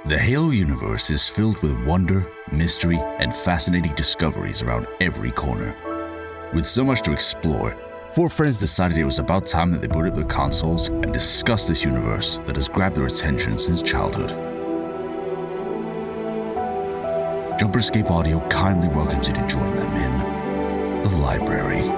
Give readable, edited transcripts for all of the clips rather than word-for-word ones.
The Halo universe is filled with wonder, mystery, and fascinating discoveries around every corner. With so much to explore, four friends decided it was about time that they boot up their consoles and discuss this universe that has grabbed their attention since childhood. JumperScape Audio kindly welcomes you to join them in the library.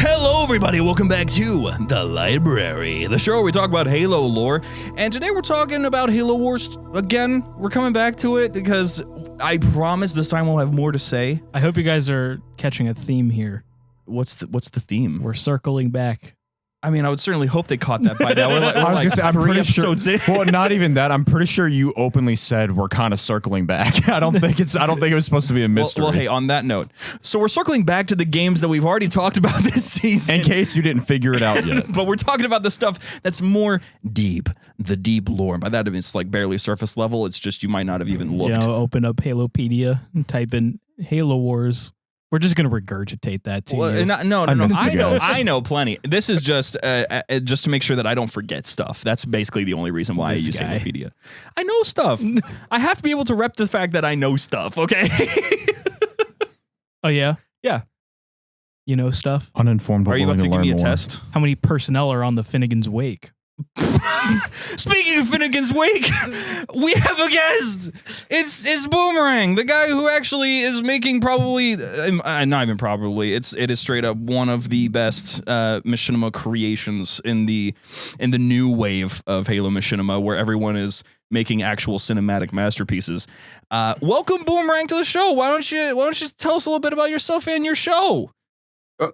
Hello everybody, welcome back to The Library, the show where we talk about Halo lore, and today we're talking about Halo Wars again. We're coming back to it because I promise this time we'll have more to say. I hope you guys are catching a theme here. What's the theme? We're circling back. I mean, I would certainly hope they caught that by now. We're I'm three pretty episodes sure. in. Well, not even that. I'm pretty sure you openly said we're kind of circling back. I don't think it was supposed to be a mystery. Well, hey, on that note, so we're circling back to the games that we've already talked about this season. In case you didn't figure it out yet. But we're talking about the stuff that's more deep, the deep lore. By that, it's like barely surface level. It's just you might not have even looked. Open up Halopedia and type in Halo Wars. We're just going to regurgitate that to you. No. guys. I know plenty. This is just to make sure that I don't forget stuff. That's basically the only reason why I use Halopedia. I know stuff. I have to be able to rep the fact that I know stuff, okay? Oh, yeah? Yeah. You know stuff? Uninformed. Are you about to give me a more. test? How many personnel are on the Finnegan's Wake? Speaking of Finnegan's Wake, we have a guest. It's B00mrang, the guy who actually is making probably, not even probably, it is straight up one of the best machinima creations in the new wave of Halo machinima, where everyone is making actual cinematic masterpieces. Welcome, B00mrang, to the show. Why don't you tell us a little bit about yourself and your show?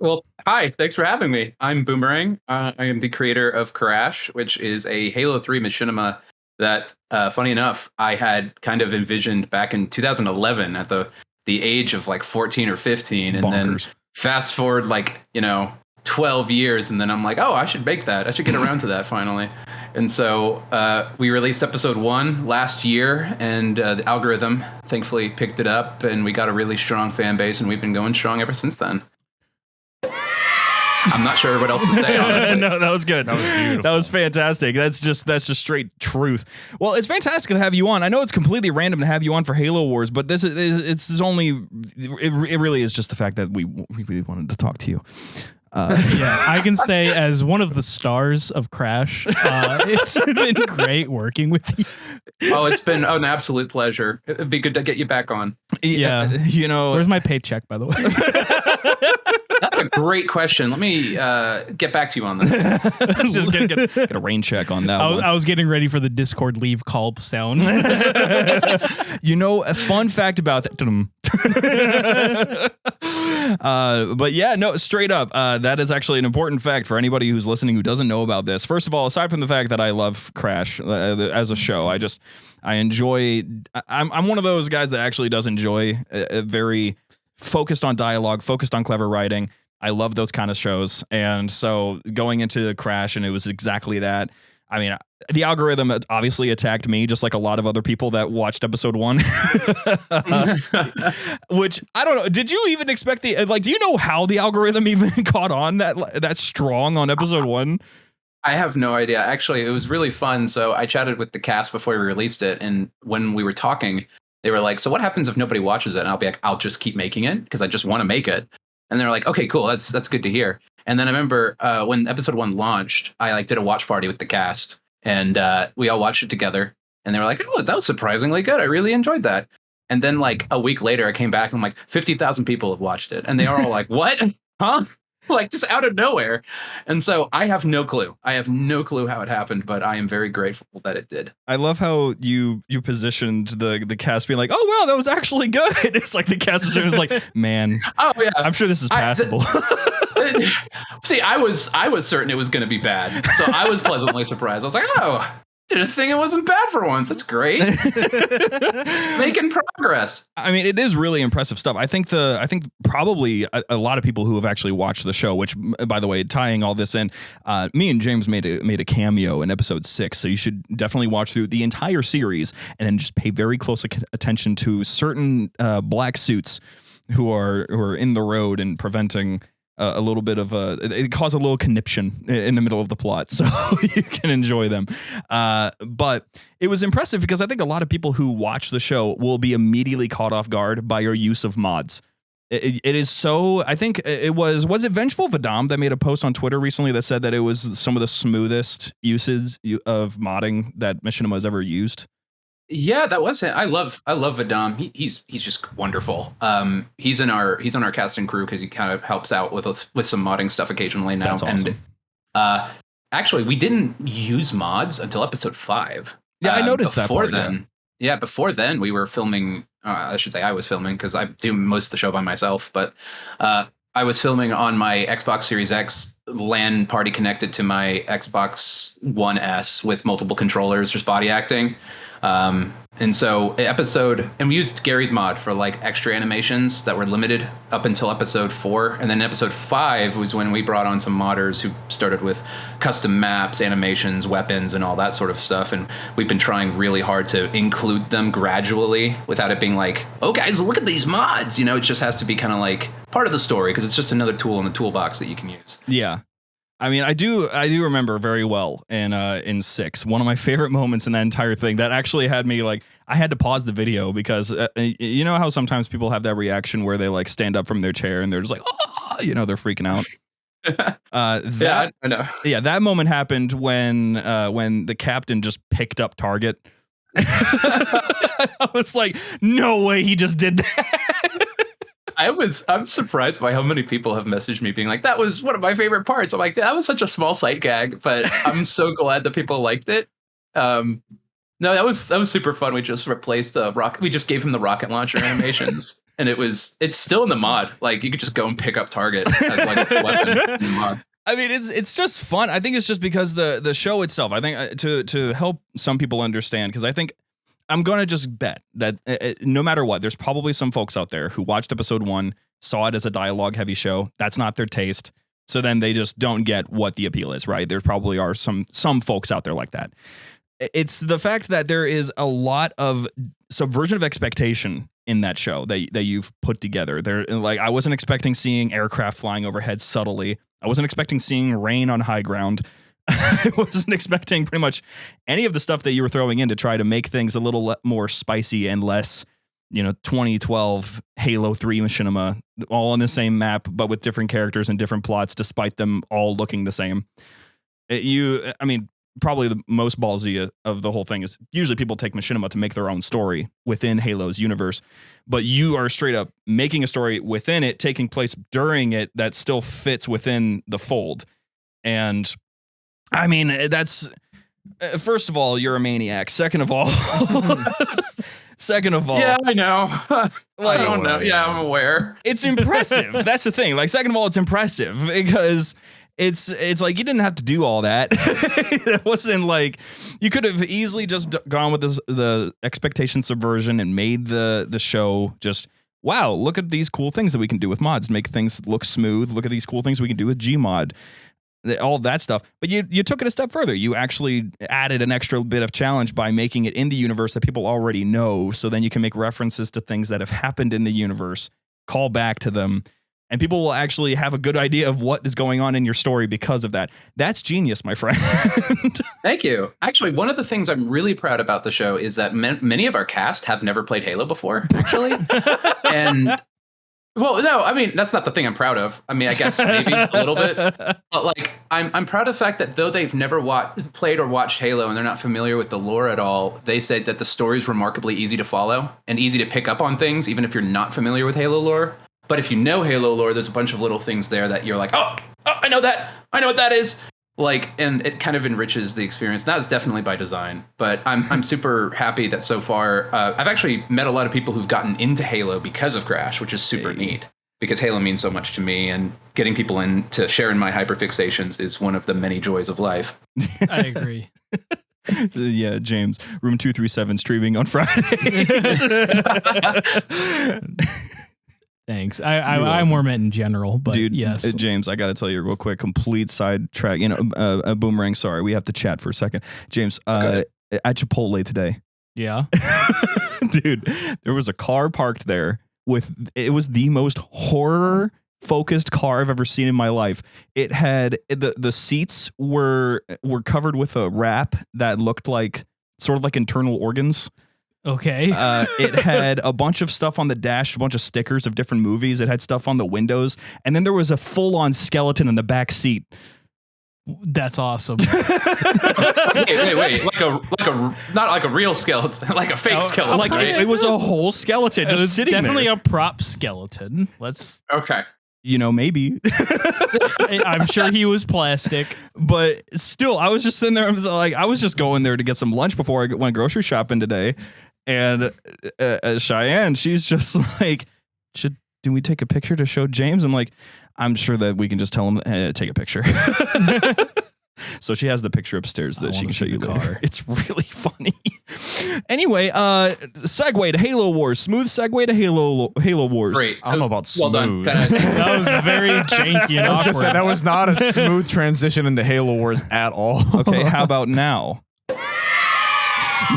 Well, hi, thanks for having me. I'm B00mrang. I am the creator of Crash, which is a Halo 3 machinima that, funny enough, I had kind of envisioned back in 2011 at the age of like 14 or 15. And Bonkers. then fast forward 12 years, and then I'm like, oh, I should make that. I should get around to that finally. And so we released episode 1 last year, and the algorithm thankfully picked it up, and we got a really strong fan base, and we've been going strong ever since then. I'm not sure what else to say, honestly. No, that was good. That was beautiful. That was fantastic. That's just straight truth. Well, it's fantastic to have you on. I know it's completely random to have you on for Halo Wars, but it really is just the fact that we really wanted to talk to you. Yeah, I can say as one of the stars of Crash, it's been great working with you. Oh, it's been an absolute pleasure. It'd be good to get you back on. Yeah. Where's my paycheck, by the way? That's a great question. Let me get back to you on that. Just get a rain check on that one. I was getting ready for the Discord leave call sound. A fun fact about that. But yeah, no, straight up, that is actually an important fact for anybody who's listening who doesn't know about this. First of all, aside from the fact that I love Crash as a show, I enjoy. I'm one of those guys that actually does enjoy a very focused on dialogue, focused on clever writing. I love those kind of shows. And so going into Crash, and it was exactly that. I mean, the algorithm obviously attacked me, just like a lot of other people that watched episode 1. Which, I don't know. Did you even expect do you know how the algorithm even caught on that strong on episode 1? I have no idea. Actually, it was really fun. So I chatted with the cast before we released it. And when we were talking, they were like, so what happens if nobody watches it? And I'll be like, I'll just keep making it because I just want to make it. And they're like, okay, cool. That's good to hear. And then I remember when episode 1 launched, I did a watch party with the cast, and we all watched it together. And they were like, oh, that was surprisingly good. I really enjoyed that. And then a week later, I came back and I'm like, 50,000 people have watched it. And they are all like, what? Huh? Just out of nowhere. And so I have no clue. I have no clue how it happened, but I am very grateful that it did. I love how you positioned the cast being like, oh, wow, that was actually good. It's like the cast was like, man, oh yeah, I'm sure this is passable. See, I was certain it was going to be bad. So I was pleasantly surprised. I was like, oh, did a thing that wasn't bad for once. That's great. Making progress. I mean, it is really impressive stuff. I think probably a lot of people who have actually watched the show, which, by the way, tying all this in, me and James made a cameo in episode 6. So you should definitely watch through the entire series and then just pay very close attention to certain black suits who are in the road and preventing a little bit of it cause a little conniption in the middle of the plot, so you can enjoy them. But it was impressive because I think a lot of people who watch the show will be immediately caught off guard by your use of mods. It is so. I think it was it Vengeful Vadam that made a post on Twitter recently that said that it was some of the smoothest uses of modding that Machinima has ever used. Yeah, that was it. I love Vadam. He's just wonderful. He's on our cast and crew because he kind of helps out with some modding stuff occasionally now. That's awesome. And actually, we didn't use mods until episode 5. Yeah, I noticed that before part, then. Yeah, before then we were filming. I should say I was filming because I do most of the show by myself. But I was filming on my Xbox Series X LAN party connected to my Xbox One S with multiple controllers, just body acting. And so we used Gary's mod for like extra animations that were limited up until episode 4. And then episode 5 was when we brought on some modders who started with custom maps, animations, weapons, and all that sort of stuff. And we've been trying really hard to include them gradually without it being like, oh guys, look at these mods. It just has to be kind of like part of the story because it's just another tool in the toolbox that you can use. Yeah. I mean, I do remember very well in 6, one of my favorite moments in that entire thing that actually had me like, I had to pause the video because you know how sometimes people have that reaction where they like stand up from their chair and they're just like, oh, they're freaking out. Yeah, I know. Yeah, that moment happened when the captain just picked up target. I was like, no way he just did that. I'm surprised by how many people have messaged me being like, that was one of my favorite parts. I'm like, that was such a small sight gag, but I'm so glad that people liked it. No, that was super fun. We just replaced rocket. We just gave him the rocket launcher animations, and it's still in the mod. Like you could just go and pick up target as like a weapon in the mod. I mean, it's just fun. I think it's just because the show itself. I think to help some people understand, because I think I'm going to just bet that no matter what, there's probably some folks out there who watched episode 1, saw it as a dialogue heavy show. That's not their taste. So then they just don't get what the appeal is, right? There probably are some folks out there like that. It's the fact that there is a lot of subversion of expectation in that show that you've put together. There, like, I wasn't expecting seeing aircraft flying overhead subtly. I wasn't expecting seeing rain on high ground. I wasn't expecting pretty much any of the stuff that you were throwing in to try to make things a little more spicy and less, 2012 Halo 3 machinima, all on the same map, but with different characters and different plots, despite them all looking the same. Probably the most ballsy of the whole thing is usually people take machinima to make their own story within Halo's universe, but you are straight up making a story within it, taking place during it that still fits within the fold. And I mean, that's first of all, you're a maniac. Second of all, yeah, I know. I don't know. Yeah, I'm aware. It's impressive. That's the thing. Like, second of all, it's impressive because it's like you didn't have to do all that. It wasn't like you could have easily just gone with the expectation subversion and made the show just, wow, look at these cool things that we can do with mods, make things look smooth. Look at these cool things we can do with Gmod. All that stuff. But you took it a step further. You actually added an extra bit of challenge by making it in the universe that people already know. So then you can make references to things that have happened in the universe, call back to them, and people will actually have a good idea of what is going on in your story because of that. That's genius, my friend. Thank you. Actually, one of the things I'm really proud about the show is that many of our cast have never played Halo before, actually. And well, no, I mean, that's not the thing I'm proud of. I mean, I guess maybe a little bit. But like, I'm proud of the fact that though they've never played or watched Halo and they're not familiar with the lore at all, they said that the story is remarkably easy to follow and easy to pick up on things, even if you're not familiar with Halo lore. But if you know Halo lore, there's a bunch of little things there that you're like, oh, I know that. I know what that is. Like, and it kind of enriches the experience. That was definitely by design, but I'm super happy that so far I've actually met a lot of people who've gotten into Halo because of Crash, which is super neat because Halo means so much to me, and getting people in to share in my hyperfixations is one of the many joys of life. I agree. Yeah, James, room 237 streaming on Fridays. Thanks. I more meant in general, but dude, yes. James, I got to tell you real quick, complete sidetrack. Boomerang. Sorry, we have to chat for a second. James, at Chipotle today. Yeah. Dude, there was a car parked there it was the most horror focused car I've ever seen in my life. It had the seats were covered with a wrap that looked like sort of like internal organs. Okay. It had a bunch of stuff on the dash, a bunch of stickers of different movies. It had stuff on the windows, and then there was a full-on skeleton in the back seat. That's awesome. Wait. Like a not like a real skeleton, like a fake skeleton. Like right? it was a whole skeleton just sitting definitely there. a prop skeleton. Let's Okay. Maybe. I'm sure he was plastic. But still, I was just sitting there. I was just going there to get some lunch before I went grocery shopping today. And Cheyenne, she's just like, do we take a picture to show James? I'm like, I'm sure that we can just tell him, take a picture. So she has the picture upstairs that she can show you later. It's really funny. Anyway, segue to Halo Wars. Smooth segue to Halo Wars. Great. I don't know about Well smooth. done. That was very janky and I was gonna say awkward. that was not a smooth transition into Halo Wars at all. Okay, how about now?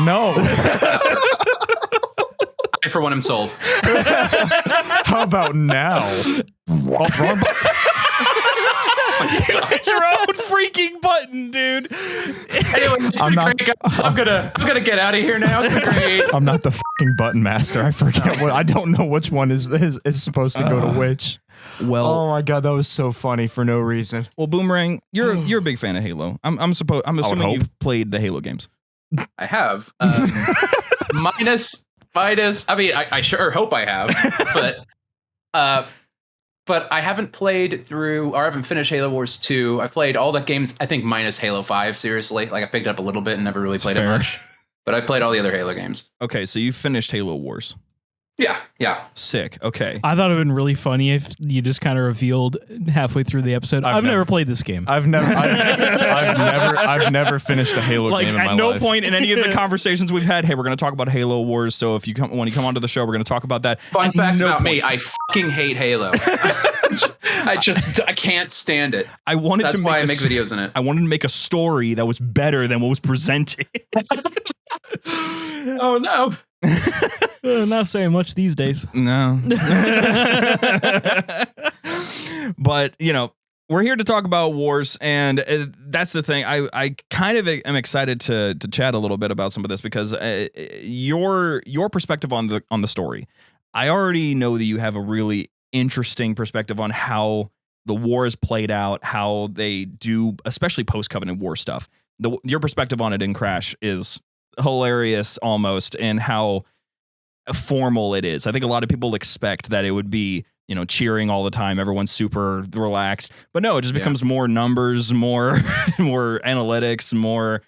No. I, for one, am sold. How about now? Oh, wrong It's your own freaking button, dude. Anyway, I'm not- great, guys. I'm gonna get out of here now. It's been great. I'm not the fucking button master. I forget what. I don't know which one is supposed to go to which. Well, Oh my god, that was so funny for no reason. Boomerang, you're a big fan of Halo. I'm assuming hope. you've played the Halo games. I have minus. I mean, I sure hope I have, but I haven't played through or I haven't finished Halo Wars 2. I've played all the games, I think, minus Halo 5. Seriously, like I picked up a little bit and never really played it much. But I've played all the other Halo games. Okay, so you finished Halo Wars. Yeah. Sick. Okay. I thought it would have been really funny if you just kind of revealed halfway through the episode. I've never played this game. I've never finished a Halo Like game in my at no life. point in any of the conversations we've had, hey, we're going to talk about Halo Wars. So if when you come onto the show, we're going to talk about that. Fun At fact no about me: point. I fucking hate Halo. I can't stand it. I wanted That's to why make I make videos in it. I wanted to make a story that was better than what was presented. Oh no. Not saying much these days. No. But, we're here to talk about wars, and that's the thing. I kind of am excited to chat a little bit about some of this because your perspective on the story. I already know that you have a really interesting perspective on how the war is played out, how they do, especially post-Covenant War stuff. Your perspective on it in Crash is hilarious almost, and how formal it is. I think a lot of people expect that it would be, cheering all the time. Everyone's super relaxed, but no, it just becomes more numbers, more analytics, more,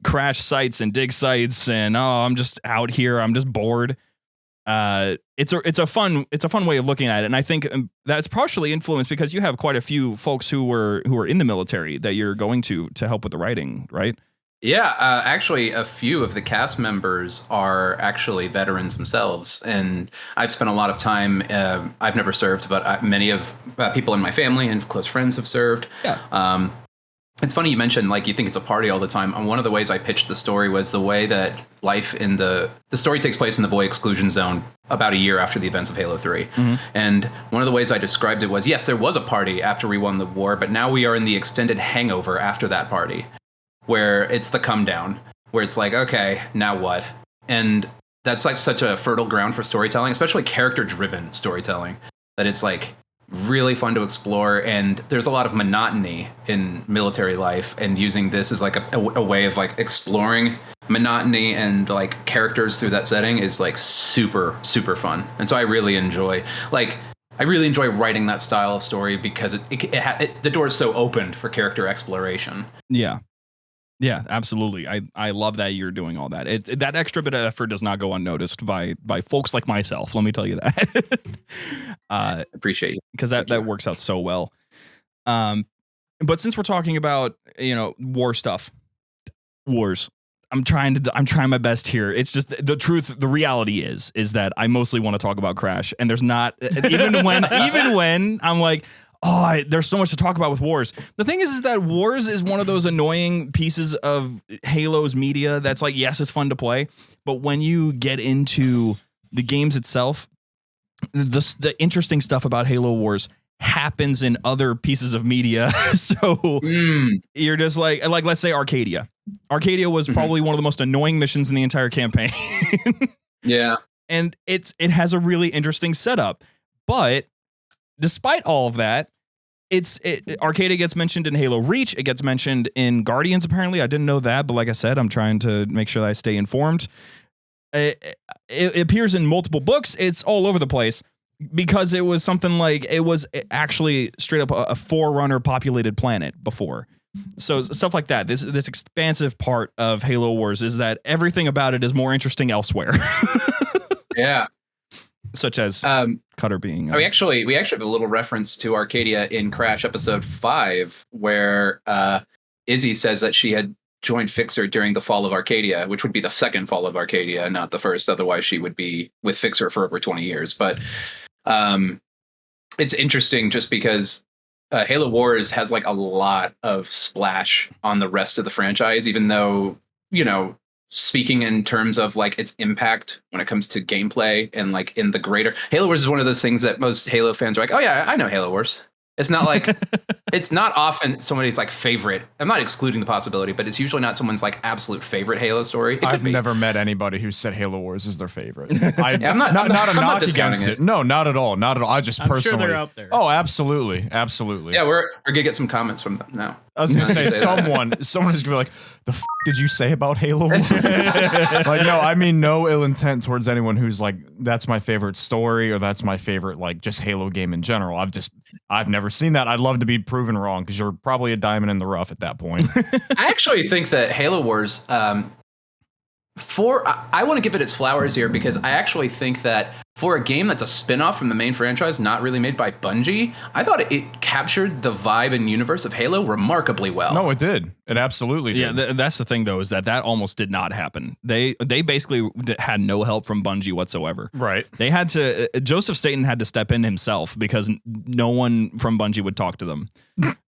crash sites and dig sites. And, I'm just out here. I'm just bored. It's a fun way of looking at it. And I think that's partially influenced because you have quite a few folks who were in the military that you're going to help with the writing, right? Yeah, actually, a few of the cast members are actually veterans themselves, and I've spent a lot of time. I've never served, but many of people in my family and close friends have served. Yeah. It's funny you mentioned you think it's a party all the time. And one of the ways I pitched the story was the way that life in the story takes place in the Void Exclusion Zone about a year after the events of Halo 3. Mm-hmm. And one of the ways I described it was, yes, there was a party after we won the war, but now we are in the extended hangover after that party, where it's the come down, where it's like, okay, now what? And that's like such a fertile ground for storytelling, especially character-driven storytelling, that it's like really fun to explore. And there's a lot of monotony in military life, and using this as like a way of like exploring monotony and like characters through that setting is like super, super fun. And so I really enjoy writing that style of story because the door is so opened for character exploration. Yeah, absolutely. I love that you're doing all that. That extra bit of effort does not go unnoticed by folks like myself. Let me tell you that. Appreciate you, because that works out so well. But since we're talking about war stuff, Wars. I'm trying my best here. It's just the truth. The reality is that I mostly want to talk about Crash, and there's not even when I'm like, there's so much to talk about with Wars. The thing is that Wars is one of those annoying pieces of Halo's media that's like, yes, it's fun to play, but when you get into the games itself, the interesting stuff about Halo Wars happens in other pieces of media. So you're just like let's say Arcadia. Arcadia was probably one of the most annoying missions in the entire campaign. Yeah. And it has a really interesting setup. But despite all of that, Arcadia gets mentioned in Halo Reach. It gets mentioned in Guardians, apparently. I didn't know that, but like I said, I'm trying to make sure that I stay informed. It appears in multiple books. It's all over the place because it was something like, it was actually straight up a Forerunner populated planet before. So stuff like that. This expansive part of Halo Wars is that everything about it is more interesting elsewhere. Yeah. Such as Cutter being. We actually have a little reference to Arcadia in Crash episode 5, where Izzy says that she had joined Fixer during the fall of Arcadia, which would be the second fall of Arcadia, not the first. Otherwise, she would be with Fixer for over 20 years. But it's interesting just because Halo Wars has like a lot of splash on the rest of the franchise, even though, speaking in terms of like its impact when it comes to gameplay and like in the greater Halo Wars is one of those things that most Halo fans are like, oh yeah, I know Halo Wars. It's not like it's not often somebody's like favorite. I'm not excluding the possibility, but it's usually not someone's like absolute favorite Halo story. I've never met anybody who said Halo Wars is their favorite. I'm not a knock discounting against it. No, not at all. Not at all. I just I'm personally. sure they're out there. Oh, absolutely, absolutely. Yeah, we're gonna get some comments from them now. I was gonna say someone is gonna be like, the f did you say about Halo Wars? Like, no, I mean no ill intent towards anyone who's like, that's my favorite story or that's my favorite like just Halo game in general. I've never seen that. I'd love to be proven wrong because you're probably a diamond in the rough at that point. I actually think that Halo Wars, I want to give it its flowers here because I actually think that for a game that's a spin-off from the main franchise, not really made by Bungie, I thought it captured the vibe and universe of Halo remarkably well. No, it did. It absolutely did. Yeah, that's the thing, though, is that almost did not happen. They basically had no help from Bungie whatsoever. Right. They had to, Joseph Staten had to step in himself because no one from Bungie would talk to them.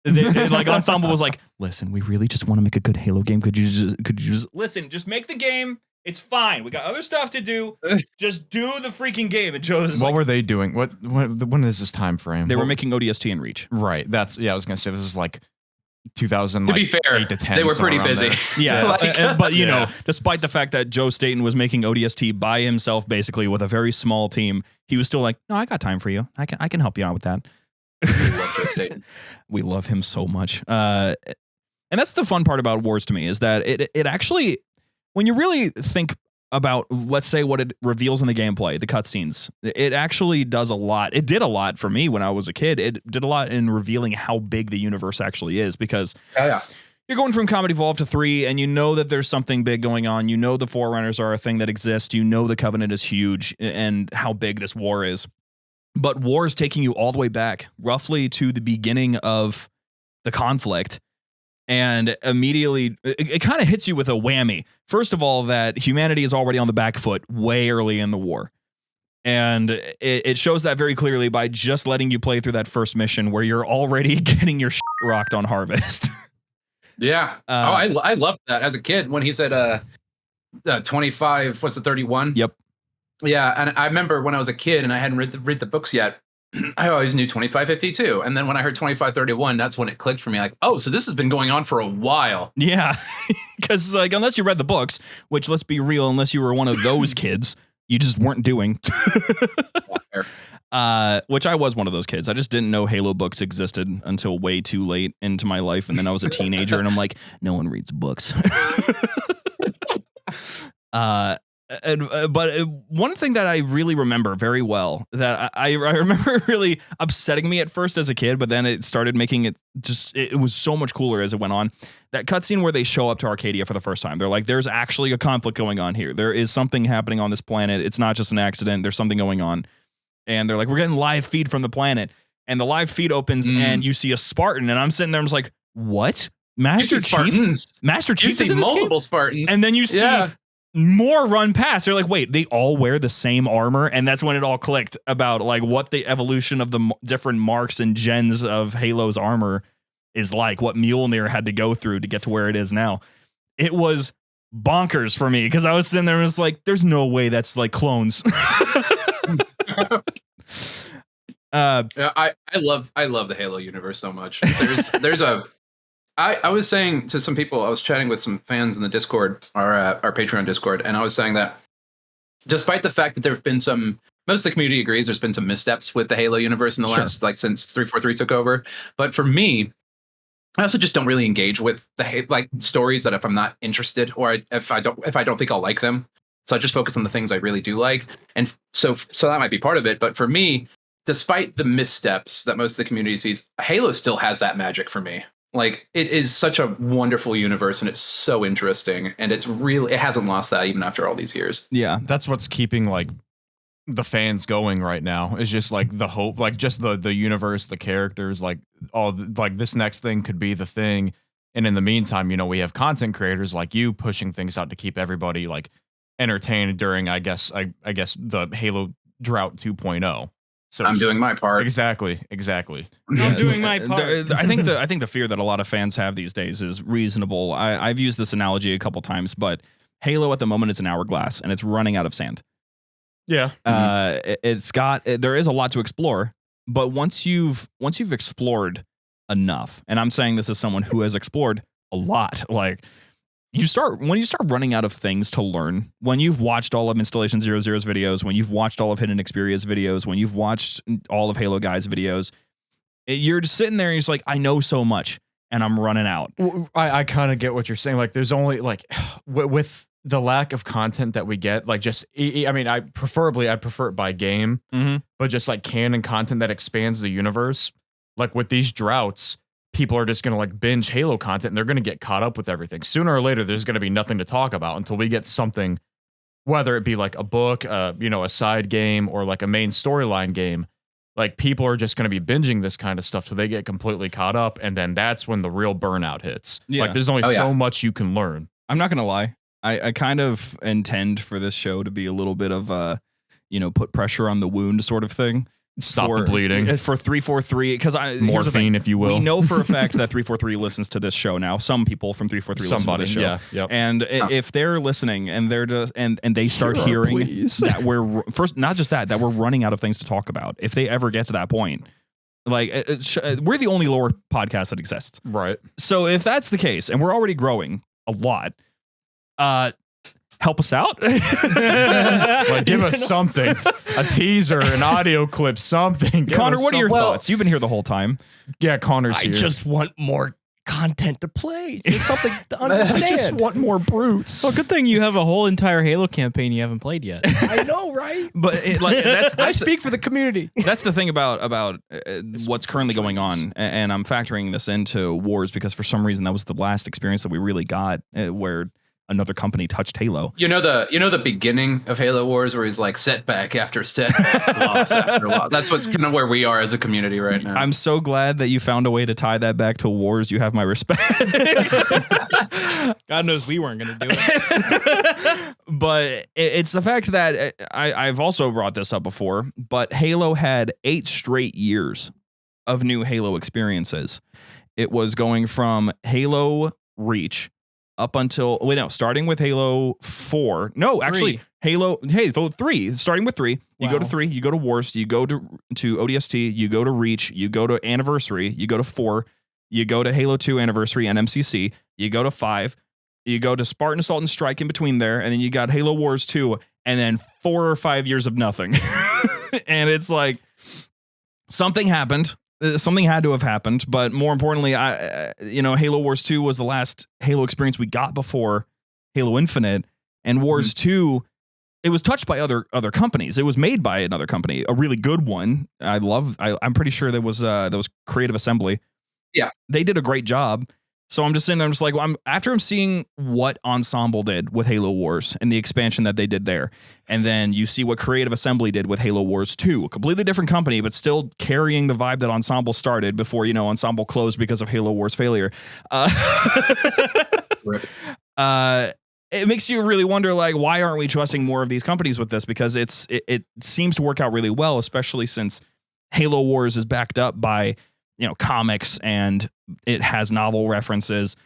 Like Ensemble was like, listen, we really just want to make a good Halo game. Could you just listen, just make the game. It's fine. We got other stuff to do. Just do the freaking game. And Joe's what were they doing? When is this time frame? They were making ODST and Reach. Right. I was gonna say this is like 2000. To be fair, 8 to 10, they were pretty busy. Yeah, but you know, despite the fact that Joe Staten was making ODST by himself, basically with a very small team, he was still like, "No, I got time for you. I can help you out with that." We love Joe Staten. We love him so much. And that's the fun part about Wars to me is that it actually, when you really think about, let's say, what it reveals in the gameplay, the cutscenes, it actually does a lot. It did a lot for me when I was a kid. It did a lot in revealing how big the universe actually is because you're going from Combat Evolved to 3 and you know that there's something big going on. You know the Forerunners are a thing that exists. You know the Covenant is huge and how big this war is. But war is taking you all the way back, roughly to the beginning of the conflict. And immediately, it kind of hits you with a whammy. First of all, that humanity is already on the back foot way early in the war. And it shows that very clearly by just letting you play through that first mission where you're already getting your shit rocked on Harvest. Yeah. I loved that as a kid when he said 25, what's the 31? Yep. Yeah, and I remember when I was a kid and I hadn't read the books yet, I always knew 2552. And then when I heard 2531, that's when it clicked for me. Like, oh, so this has been going on for a while. Yeah, because like unless you read the books, which let's be real, unless you were one of those kids, you just weren't doing. Which I was one of those kids. I just didn't know Halo books existed until way too late into my life. And then I was a teenager and I'm like, no one reads books. But one thing that I really remember very well that I remember really upsetting me at first as a kid, but then it started making it just, it was so much cooler as it went on. That cutscene where they show up to Arcadia for the first time. They're like, there's actually a conflict going on here. There is something happening on this planet. It's not just an accident. There's something going on. And they're like, we're getting live feed from the planet. And the live feed opens and you see a Spartan. And I'm sitting there, I'm just like, what? Master Spartans. Master You Chief see is in this game? multiple Spartans. And then you see more run past. They're like, wait, they all wear the same armor? And that's when it all clicked about like what the evolution of the different marks and gens of Halo's armor is like, what Mjolnir had to go through to get to where it is now. It was bonkers for me because I was sitting there and was like, there's no way that's like clones. I love the Halo universe so much. I was saying to some people, I was chatting with some fans in the Discord, our Patreon Discord, and I was saying that despite the fact that there have been most of the community agrees there's been some missteps with the Halo universe in the last, like, since 343 took over. But for me, I also just don't really engage with the stories that if I'm not interested or if I don't think I'll like them. So I just focus on the things I really do like. And so that might be part of it. But for me, despite the missteps that most of the community sees, Halo still has that magic for me. Like, it is such a wonderful universe and it's so interesting. And it hasn't lost that even after all these years. Yeah. That's what's keeping like the fans going right now, is just like the hope, like just the universe, the characters, like like this next thing could be the thing. And in the meantime, you know, we have content creators like you pushing things out to keep everybody like entertained during, I guess the Halo drought 2.0. So I'm doing my part. Exactly. I'm doing my part. I think the fear that a lot of fans have these days is reasonable. I've used this analogy a couple times, but Halo at the moment is an hourglass and it's running out of sand. Yeah. There is a lot to explore, but once you've explored enough, and I'm saying this as someone who has explored a lot, like when you start running out of things to learn, when you've watched all of Installation 00's videos, when you've watched all of Hidden Xperia's videos, when you've watched all of Halo Guy's videos, you're just sitting there and you're just like, I know so much and I'm running out. I kind of get what you're saying. Like, there's only like with the lack of content that we get, like, just, I mean, I'd prefer it by game, but just like canon content that expands the universe. Like with these droughts, people are just going to like binge Halo content and they're going to get caught up with everything. Sooner or later, there's going to be nothing to talk about until we get something, whether it be like a book, a side game, or like a main storyline game. Like, people are just going to be binging this kind of stuff till they get completely caught up. And then that's when the real burnout hits. Yeah. Like, there's only so much you can learn. I'm not going to lie. I kind of intend for this show to be a little bit of put pressure on the wound sort of thing. Stop the bleeding. For 343, because morphine, if you will. We know for a fact that 343 listens to this show now. Some people from 343 listen to this show. Yeah, yep. And if they're listening and they're just and they start hearing that we're first, not just that we're running out of things to talk about. If they ever get to that point, like we're the only lore podcast that exists, right? So if that's the case, and we're already growing a lot, help us out. Like, give us something, a teaser, an audio clip, something. Connor, what are your thoughts? You've been here the whole time. Yeah, Connor's I here. just want more content to play. Just something to understand. I just want more brutes. Well, good thing you have a whole entire Halo campaign you haven't played yet. I know, right? But I speak for the community. That's the thing about what's currently going on, and I'm factoring this into Wars because for some reason that was the last experience that we really got where another company touched Halo. You know the beginning of Halo Wars where he's like setback after setback, loss after loss. That's what's kind of where we are as a community right now. I'm so glad that you found a way to tie that back to Wars. You have my respect. God knows we weren't going to do it. But it's the fact that I've also brought this up before, but Halo had 8 straight years of new Halo experiences. It was going from Halo Reach up until starting with Halo 4. No, actually, Halo 3. Starting with 3, you go to 3, you go to Wars, you go to ODST, you go to Reach, you go to Anniversary, you go to 4, you go to Halo 2 Anniversary and MCC, you go to 5, you go to Spartan Assault and Strike in between there, and then you got Halo Wars 2, and then 4 or 5 years of nothing. And it's like something happened. Something had to have happened, but more importantly, Halo Wars 2 was the last Halo experience we got before Halo Infinite, and Wars 2, it was touched by other companies. It was made by another company, a really good one. I'm pretty sure that was Creative Assembly. Yeah, they did a great job. So I'm just sitting there, I'm just like, well, after I'm seeing what Ensemble did with Halo Wars and the expansion that they did there, and then you see what Creative Assembly did with Halo Wars 2, a completely different company, but still carrying the vibe that Ensemble started before, Ensemble closed because of Halo Wars failure. It makes you really wonder, like, why aren't we trusting more of these companies with this? Because it seems to work out really well, especially since Halo Wars is backed up by comics, and it has novel references,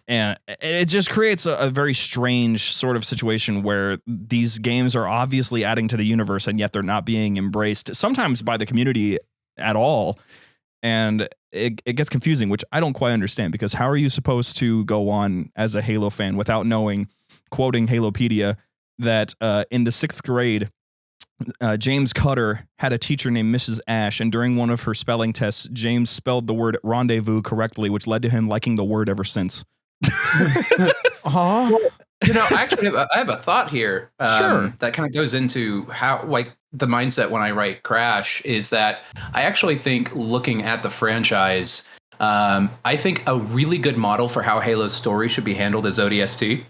and it just creates a very strange sort of situation where these games are obviously adding to the universe, and yet they're not being embraced sometimes by the community at all. And it gets confusing, which I don't quite understand, because how are you supposed to go on as a Halo fan without knowing, quoting Halopedia, that in the 6th grade, James Cutter had a teacher named Mrs. Ash, and during one of her spelling tests, James spelled the word rendezvous correctly, which led to him liking the word ever since. Actually, I have a thought here. Sure. That kind of goes into how, like, the mindset when I write Crash is that I actually think, looking at the franchise, I think a really good model for how Halo's story should be handled is ODST.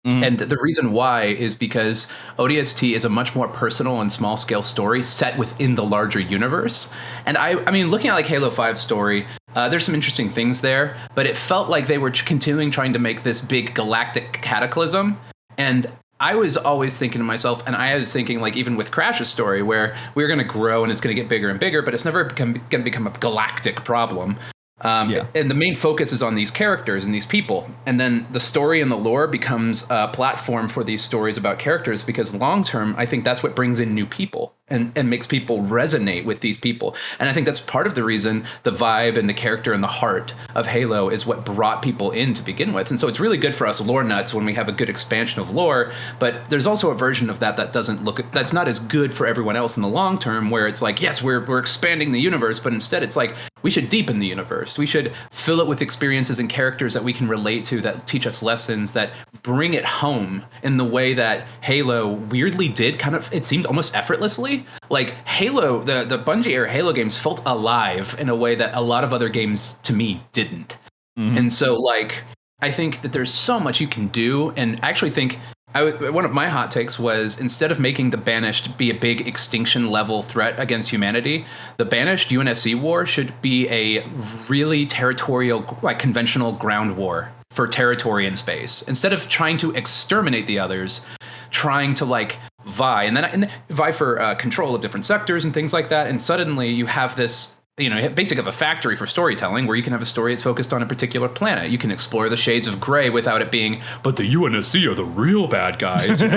Mm-hmm. And the reason why is because ODST is a much more personal and small scale story set within the larger universe. And I mean, looking at like Halo 5's story, there's some interesting things there, but it felt like they were continuing trying to make this big galactic cataclysm. And I was always thinking to myself, and I was thinking, like, even with Crash's story, where we're going to grow and it's going to get bigger and bigger, but it's never going to become a galactic problem. And the main focus is on these characters and these people. And then the story and the lore becomes a platform for these stories about characters, because long term, I think that's what brings in new people and makes people resonate with these people. And I think that's part of the reason the vibe and the character and the heart of Halo is what brought people in to begin with. And so it's really good for us lore nuts when we have a good expansion of lore. But there's also a version of that that's not as good for everyone else in the long term, where it's like, yes, we're expanding the universe, but instead it's like, we should deepen the universe. We should fill it with experiences and characters that we can relate to, that teach us lessons, that bring it home in the way that Halo weirdly did, kind of, it seemed almost effortlessly. Like Halo, the Bungie era Halo games felt alive in a way that a lot of other games to me didn't. Mm-hmm. And so, like, I think that there's so much you can do, and I actually think one of my hot takes was, instead of making the Banished be a big extinction level threat against humanity, the Banished UNSC war should be a really territorial, like, conventional ground war for territory and space. Instead of trying to exterminate the others, trying to, like, vie and vie for control of different sectors and things like that. And suddenly you have this, basic of a factory for storytelling, where you can have a story that's focused on a particular planet. You can explore the shades of gray without it being, but the UNSC are the real bad guys, which is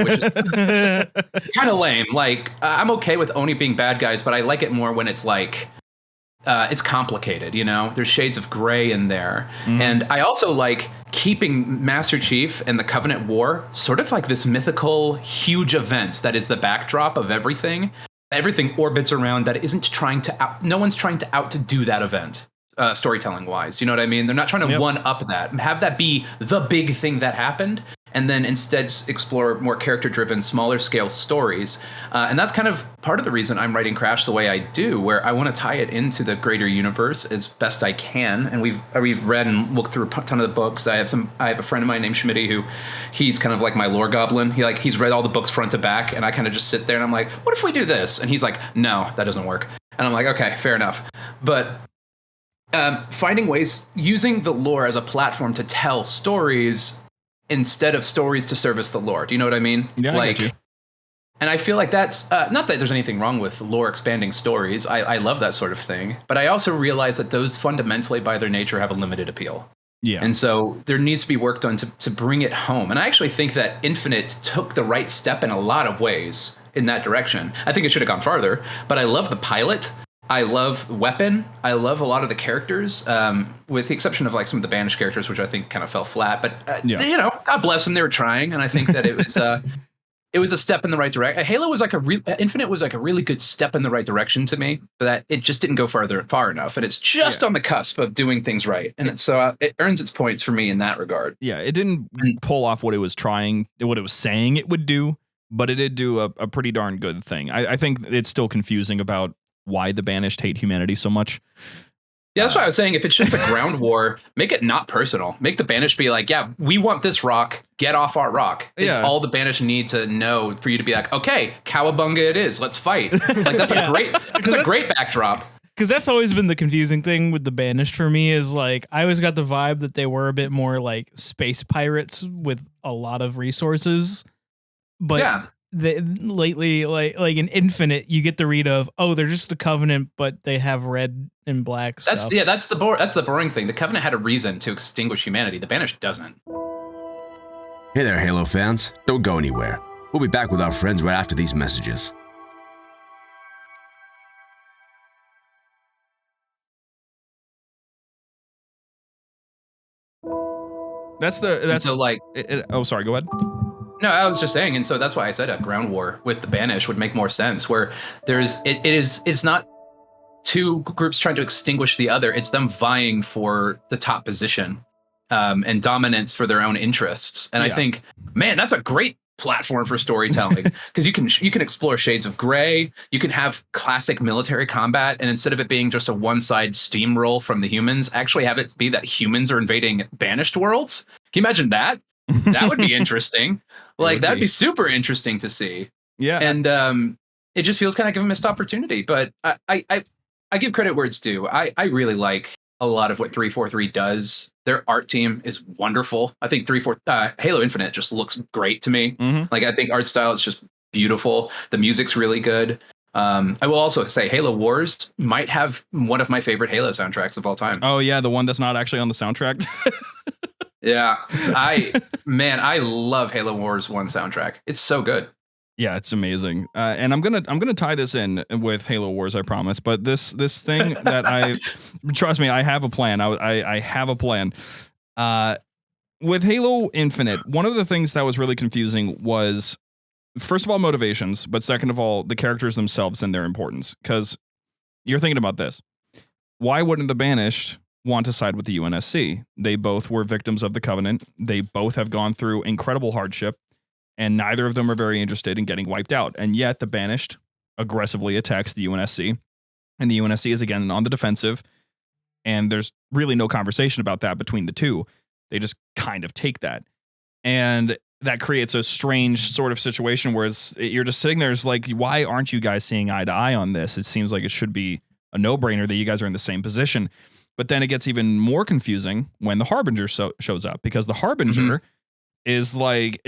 kind of lame. Like, I'm okay with Oni being bad guys, but I like it more when it's like, it's complicated, there's shades of gray in there. Mm-hmm. And I also like keeping Master Chief and the Covenant War sort of like this mythical, huge event that is the backdrop of everything. Everything orbits around that. No one's trying to outdo that event, storytelling wise. You know what I mean? They're not trying to one up that, have that be the big thing that happened, and then instead explore more character driven, smaller scale stories. And that's kind of part of the reason I'm writing Crash the way I do, where I want to tie it into the greater universe as best I can. And we've read and looked through a ton of the books. I have a friend of mine named Schmitty, who he's kind of like my lore goblin. He's read all the books front to back, and I kind of just sit there and I'm like, what if we do this? And he's like, no, that doesn't work. And I'm like, okay, fair enough. But finding ways, using the lore as a platform to tell stories instead of stories to service the lore. Do you know what I mean? Yeah, I get you. And I feel like that's not that there's anything wrong with lore expanding stories. I love that sort of thing. But I also realize that those fundamentally by their nature have a limited appeal. Yeah. And so there needs to be work done to bring it home. And I actually think that Infinite took the right step in a lot of ways in that direction. I think it should have gone farther, but I love the pilot. I love Weapon. I love a lot of the characters, with the exception of like some of the Banished characters, which I think kind of fell flat. But God bless them, they were trying, and I think that it was it was a step in the right direction. Halo was like Infinite was like a really good step in the right direction to me, but that it just didn't go far enough, and it's just on the cusp of doing things right, and so it earns its points for me in that regard. Yeah, it didn't pull off what it was saying it would do, but it did do a pretty darn good thing. I think it's still confusing about why the Banished hate humanity so much. Yeah, that's what I was saying. If it's just a ground war, make it not personal. Make the Banished be like, yeah, we want this rock. Get off our rock. It's all the Banished need to know for you to be like, okay, cowabunga it is. Let's fight. Like that's a great backdrop. Because that's always been the confusing thing with the Banished for me is like I always got the vibe that they were a bit more like space pirates with a lot of resources. But lately, like in Infinite, you get the read of, oh, they're just a Covenant, but they have red and black stuff. That's the boring thing. The Covenant had a reason to extinguish humanity. The Banished doesn't. Hey there, Halo fans. Don't go anywhere. We'll be back with our friends right after these messages. So like. Oh, sorry. Go ahead. No, I was just saying, and so that's why I said a ground war with the Banished would make more sense. Where it's not two groups trying to extinguish the other; it's them vying for the top position and dominance for their own interests. And I think, man, that's a great platform for storytelling because you can explore shades of gray. You can have classic military combat, and instead of it being just a one-side steamroll from the humans, actually have it be that humans are invading Banished worlds. Can you imagine that? That would be interesting. Like that'd be super interesting to see. Yeah. And it just feels kind of like a missed opportunity. But I give credit where it's due. I really like a lot of what 343 does. Their art team is wonderful. I think Halo Infinite just looks great to me. Mm-hmm. Like I think art style is just beautiful. The music's really good. I will also say Halo Wars might have one of my favorite Halo soundtracks of all time. Oh yeah, the one that's not actually on the soundtrack. Yeah, I love Halo Wars 1 soundtrack. It's so good. Yeah, it's amazing. And I'm gonna tie this in with Halo Wars, I promise. But this thing that trust me, I have a plan. I have a plan. With Halo Infinite, one of the things that was really confusing was, first of all, motivations, but second of all, the characters themselves and their importance. Because you're thinking about this. Why wouldn't the Banished want to side with the UNSC? They both were victims of the Covenant. They both have gone through incredible hardship, and neither of them are very interested in getting wiped out. And yet the Banished aggressively attacks the UNSC, and the UNSC is again on the defensive, and there's really no conversation about that between the two. They just kind of take that. And that creates a strange sort of situation where you're just sitting there, it's like, why aren't you guys seeing eye to eye on this? It seems like it should be a no-brainer that you guys are in the same position. But then it gets even more confusing when the Harbinger shows up, because the Harbinger is like,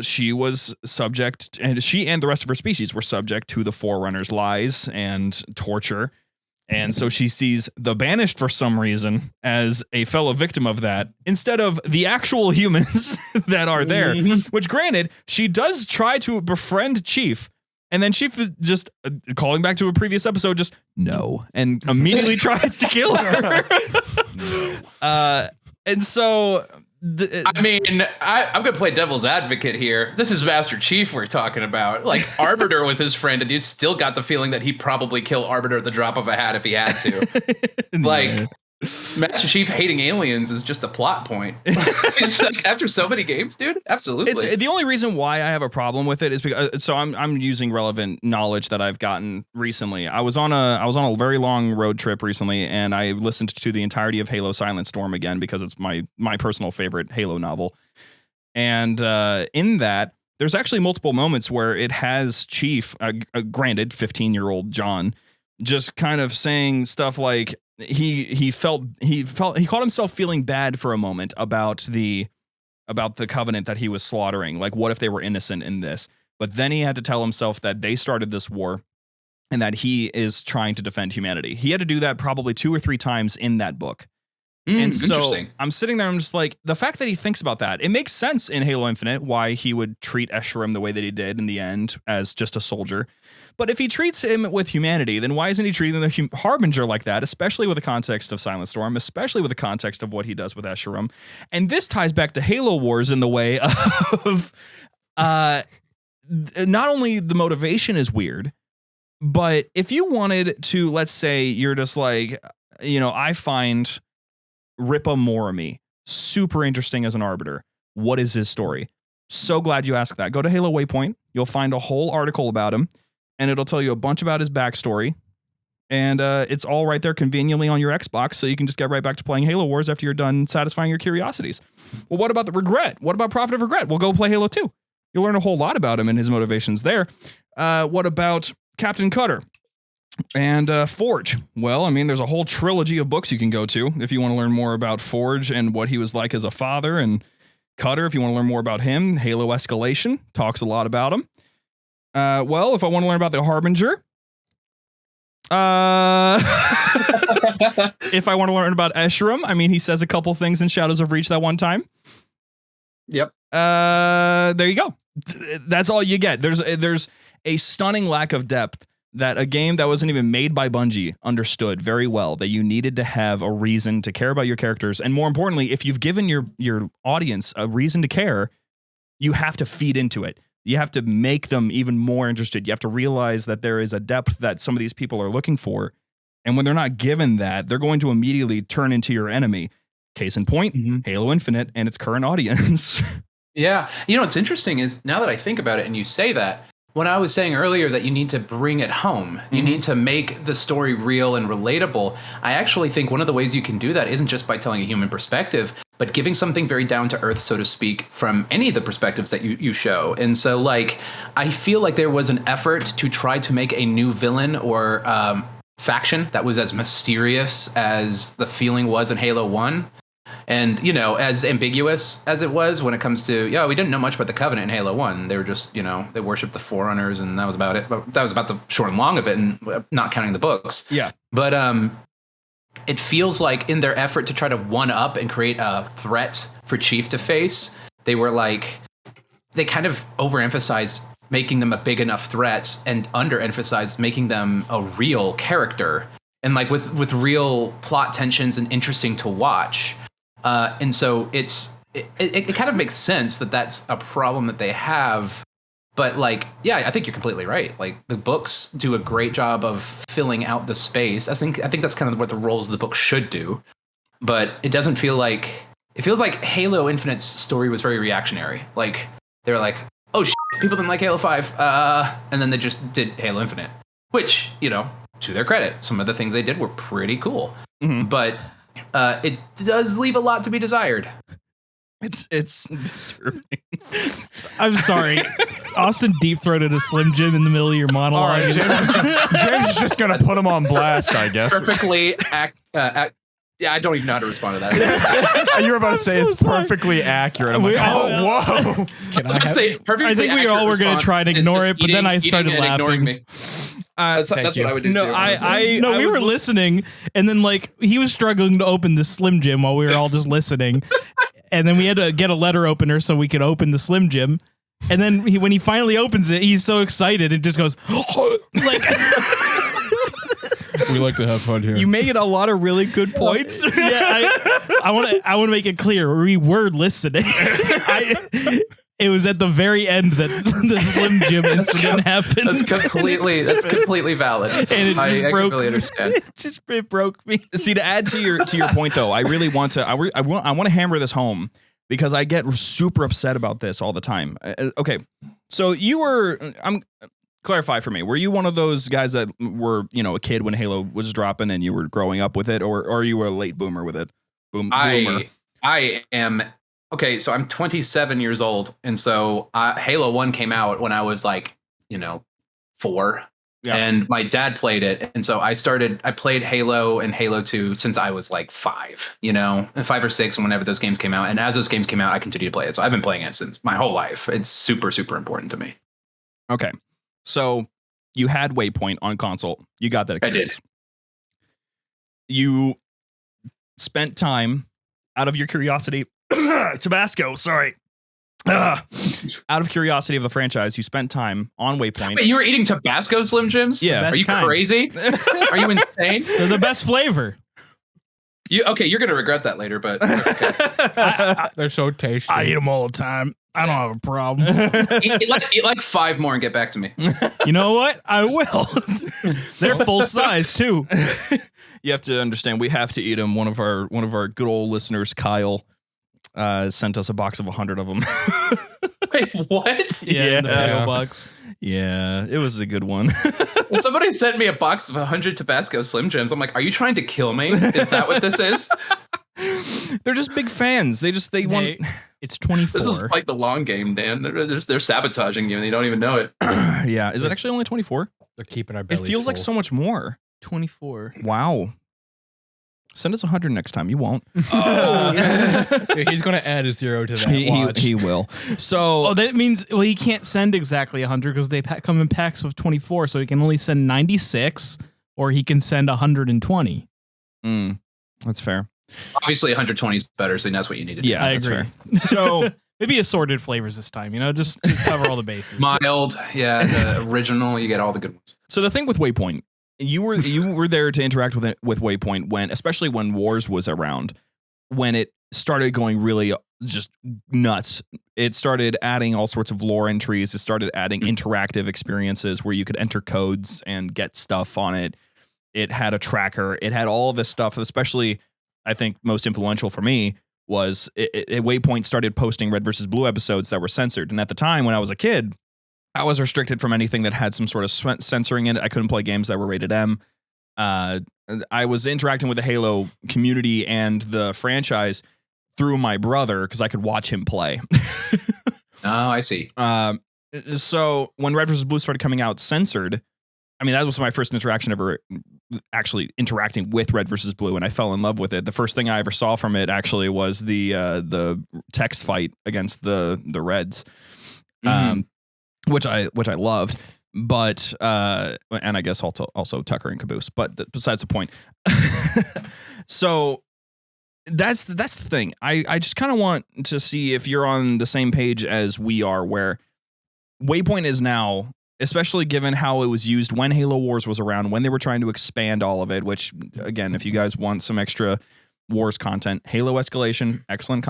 she was subject, and she and the rest of her species were subject to the Forerunner's lies and torture. And so she sees the Banished for some reason as a fellow victim of that instead of the actual humans that are there, which granted, she does try to befriend Chief. And then Chief is just calling back to a previous episode, just no, and immediately tries to kill her. And so, I'm gonna play devil's advocate here. This is Master Chief we're talking about, like Arbiter with his friend, and you still got the feeling that he'd probably kill Arbiter at the drop of a hat if he had to. Like. Master Chief hating aliens is just a plot point. It's like after so many games, dude. Absolutely. It's the only reason why I have a problem with it is because I'm using relevant knowledge that I've gotten recently. I was on a very long road trip recently, and I listened to the entirety of Halo Silent Storm again because it's my personal favorite Halo novel. And in that, there's actually multiple moments where it has Chief, granted 15-year-old John, just kind of saying stuff like, he caught himself feeling bad for a moment about the Covenant that he was slaughtering. Like, what if they were innocent in this? But then he had to tell himself that they started this war and that he is trying to defend humanity. He had to do that probably 2 or 3 times in that book. And so I'm sitting there, I'm just like, the fact that he thinks about that, it makes sense in Halo Infinite why he would treat Escharum the way that he did in the end as just a soldier. But if he treats him with humanity, then why isn't he treating the Harbinger like that, especially with the context of Silent Storm, especially with the context of what he does with Escharum? And this ties back to Halo Wars in the way of not only the motivation is weird, but if you wanted to, let's say you're just like, I find Ripa Morami super interesting as an Arbiter. What is his story? So glad you asked that. Go to Halo Waypoint. You'll find a whole article about him, and it'll tell you a bunch about his backstory. And it's all right there conveniently on your Xbox, so you can just get right back to playing Halo Wars after you're done satisfying your curiosities. Well, what about the regret? What about Prophet of Regret? We'll go play Halo 2. You'll learn a whole lot about him and his motivations there. What about Captain Cutter and Forge? Well, I mean, there's a whole trilogy of books you can go to if you want to learn more about Forge and what he was like as a father, and Cutter, if you want to learn more about him. Halo Escalation talks a lot about him. Well, if I want to learn about the Harbinger, if I want to learn about Esherim, I mean, he says a couple things in Shadows of Reach that one time. Yep. There you go. That's all you get. There's a stunning lack of depth that a game that wasn't even made by Bungie understood very well, that you needed to have a reason to care about your characters. And more importantly, if you've given your audience a reason to care, you have to feed into it. You have to make them even more interested. You have to realize that there is a depth that some of these people are looking for. And when they're not given that, they're going to immediately turn into your enemy. Case in point, Halo Infinite and its current audience. Yeah. You know, what's interesting is, now that I think about it and you say that, when I was saying earlier that you need to bring it home, you need to make the story real and relatable, I actually think one of the ways you can do that isn't just by telling a human perspective, but giving something very down to earth, so to speak, from any of the perspectives that you show. And so, like, I feel like there was an effort to try to make a new villain or faction that was as mysterious as the feeling was in Halo 1. And, you know, as ambiguous as it was when it comes to, we didn't know much about the Covenant in Halo 1. They were just, they worshipped the Forerunners, and that was about it. But that was about the short and long of it, and not counting the books. Yeah. But it feels like in their effort to try to one up and create a threat for Chief to face, they kind of overemphasized making them a big enough threat and underemphasized making them a real character, and like with real plot tensions and interesting to watch. And so it kind of makes sense that that's a problem that they have. But like, I think you're completely right. Like, the books do a great job of filling out the space. I think that's kind of what the roles of the book should do. But it doesn't feel like, it feels like Halo Infinite's story was very reactionary. Like, they were like, oh shit, people didn't like Halo 5. And then they just did Halo Infinite, which, to their credit, some of the things they did were pretty cool. But it does leave a lot to be desired. It's disturbing. I'm sorry. Austin deep-throated a Slim Jim in the middle of your monologue. All right, James is just going to put him on blast, I guess. Perfectly I don't even know how to respond to that. You were about to say it's perfectly accurate. I'm like, whoa. I think we all were going to try and ignore it, but then I started laughing. Me. That's what I would do. No, too, we were listening, and then like he was struggling to open the Slim Jim while we were all just listening, and then we had to get a letter opener so we could open the Slim Jim, and then when he finally opens it, he's so excited it just goes like. We like to have fun here. You made a lot of really good points. I want to make it clear we were listening. It was at the very end that the Slim Jim incident happened. That's completely valid. And I completely understand. It broke me. See, to add to your point though, I really want to. I want to hammer this home because I get super upset about this all the time. Okay, so you were. Clarify for me. Were you one of those guys that were, a kid when Halo was dropping and you were growing up with it, or you were a late boomer with it? Boomer. I am. Okay, so I'm 27 years old, and so Halo 1 came out when I was like, 4. Yeah. And my dad played it, and so I played Halo and Halo 2 since I was like 5, 5 or 6, whenever those games came out. And as those games came out, I continued to play it. So I've been playing it since my whole life. It's super, super important to me. Okay. So you had Waypoint on console. You got that experience. I did. You spent time out of your curiosity. Tabasco, sorry. Out of curiosity of the franchise, you spent time on Waypoint. Wait, you were eating Tabasco Slim Jims? Yeah. Are you crazy? Are you insane? They're the best flavor. You're going to regret that later, but okay. They're so tasty. I eat them all the time. I don't have a problem. eat like 5 more and get back to me. You know what? I will. They're full size too. You have to understand. We have to eat them. One of our good old listeners, Kyle, sent us a box of 100 of them. Wait, what? Yeah, the PO box. Yeah, it was a good one. Somebody sent me a box of 100 Tabasco Slim Jims. I'm like, are you trying to kill me? Is that what this is? They're just big fans. They want. It's 24. This is like the long game, Dan. They're sabotaging you and you don't even know it. Yeah. Is it actually only 24? They're keeping our It bellies feels like full. so much more. 24. Wow. Send us 100 next time. You won't. Dude, he's going to add a 0 to that. Watch. He will. So. Oh, that means he can't send exactly 100 because they come in packs of 24, so he can only send 96 or he can send 120. That's fair. Obviously, 120 is better, so that's what you need to do. Yeah, I that's agree. fair. So maybe assorted flavors this time, just to cover all the bases. Mild, yeah, the original, you get all the good ones. So the thing with Waypoint, you were there to interact with Waypoint especially when Wars was around, when it started going really just nuts. It started adding all sorts of lore entries. It started adding interactive experiences where you could enter codes and get stuff on it. It had a tracker. It had all this stuff, especially I think most influential for me was Waypoint started posting Red versus Blue episodes that were censored. And at the time when I was a kid, I was restricted from anything that had some sort of censoring in it. I couldn't play games that were rated M. I was interacting with the Halo community and the franchise through my brother because I could watch him play. Oh, I see. So when Red vs. Blue started coming out censored, I mean, that was my first interaction ever actually interacting with Red vs. Blue, and I fell in love with it. The first thing I ever saw from it actually was the text fight against the Reds, which I loved. But and I guess also Tucker and Caboose. But besides the point. So that's the thing. I just kind of want to see if you're on the same page as we are, where Waypoint is now, especially given how it was used when Halo Wars was around, when they were trying to expand all of it, which, again, if you guys want some extra Wars content, Halo Escalation, excellent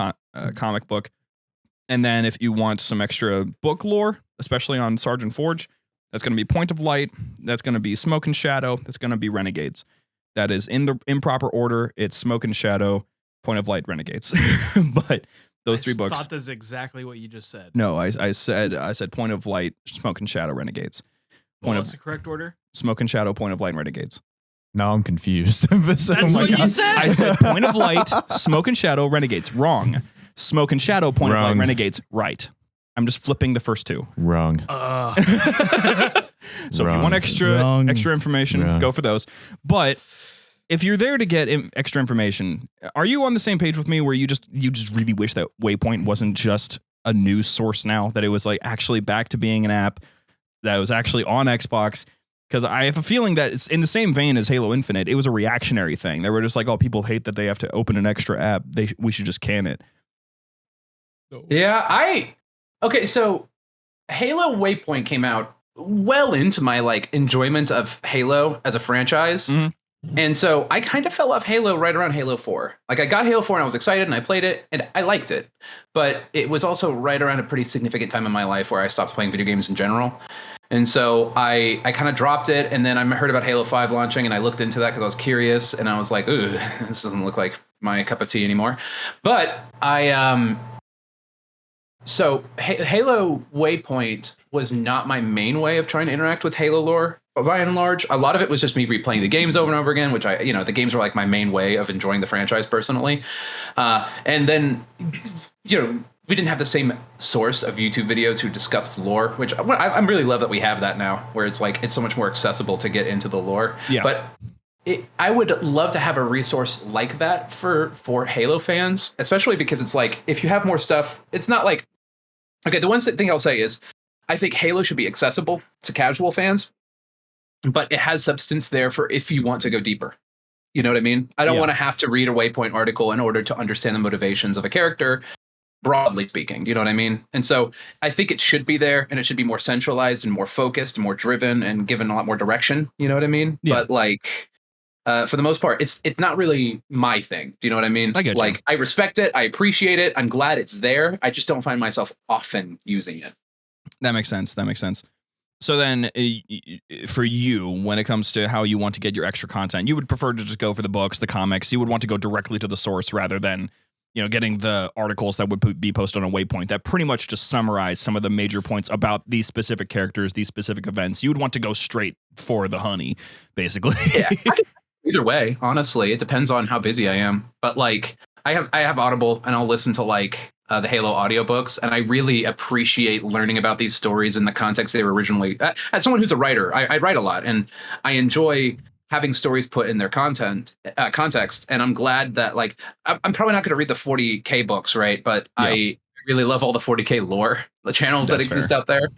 comic book. And then if you want some extra book lore, especially on Sergeant Forge, that's going to be Point of Light, that's going to be Smoke and Shadow, that's going to be Renegades. That is in the improper order. It's Smoke and Shadow, Point of Light, Renegades. But those three books. I thought that's exactly what you just said. No, I said Point of Light, Smoke and Shadow, Renegades. What's the correct order? Smoke and Shadow, Point of Light, Renegades. Now I'm confused. That's what you said. I said Point of Light, Smoke and Shadow, Renegades. Wrong. Smoke and Shadow, Point of Light, Wrong. Renegades. Right. I'm just flipping the first two. Wrong. So if you want extra information, go for those. But if you're there to get extra information, are you on the same page with me where you just really wish that Waypoint wasn't just a news source now, that it was like actually back to being an app that was actually on Xbox? Because I have a feeling that it's in the same vein as Halo Infinite. It was a reactionary thing. They were just like, oh, people hate that they have to open an extra app. We should just can it. Yeah, okay, so Halo Waypoint came out well into my enjoyment of Halo as a franchise. Mm-hmm. And so I kind of fell off Halo right around Halo 4. I got Halo 4 and I was excited and I played it and I liked it. But it was also right around a pretty significant time in my life where I stopped playing video games in general. And so I kind of dropped it, and then I heard about Halo 5 launching and I looked into that because I was curious and I was like, ooh, this doesn't look like my cup of tea anymore. But so Halo Waypoint was not my main way of trying to interact with Halo lore. By and large, a lot of it was just me replaying the games over and over again, which the games were like my main way of enjoying the franchise personally. And then, we didn't have the same source of YouTube videos who discussed lore, which I really love that we have that now, where it's so much more accessible to get into the lore. Yeah. But I would love to have a resource like that for Halo fans, especially because it's like, if you have more stuff, it's not like, okay, the one thing I'll say is I think Halo should be accessible to casual fans, but it has substance there for if you want to go deeper. You know what I mean? I don't want to have to read a Waypoint article in order to understand the motivations of a character, broadly speaking. You know what I mean? And so I think it should be there, and it should be more centralized and more focused and more driven and given a lot more direction. You know what I mean? Yeah. But for the most part, it's not really my thing. Do you know what I mean? I get you. I respect it. I appreciate it. I'm glad it's there. I just don't find myself often using it. That makes sense. So then for you, when it comes to how you want to get your extra content, you would prefer to just go for the books, the comics. You would want to go directly to the source rather than getting the articles that would be posted on Waypoint that pretty much just summarize some of the major points about these specific characters, these specific events. You would want to go straight for the honey, basically. Yeah, either way, honestly, it depends on how busy I am. But like, I have Audible, and I'll listen to like the Halo audiobooks, and I really appreciate learning about these stories in the context they were originally. As someone who's a writer, I write a lot, and I enjoy having stories put in their context. And I'm glad that like I'm probably not going to read the 40K books, right? But yeah. I really love all the 40K lore, the channels that exist out there.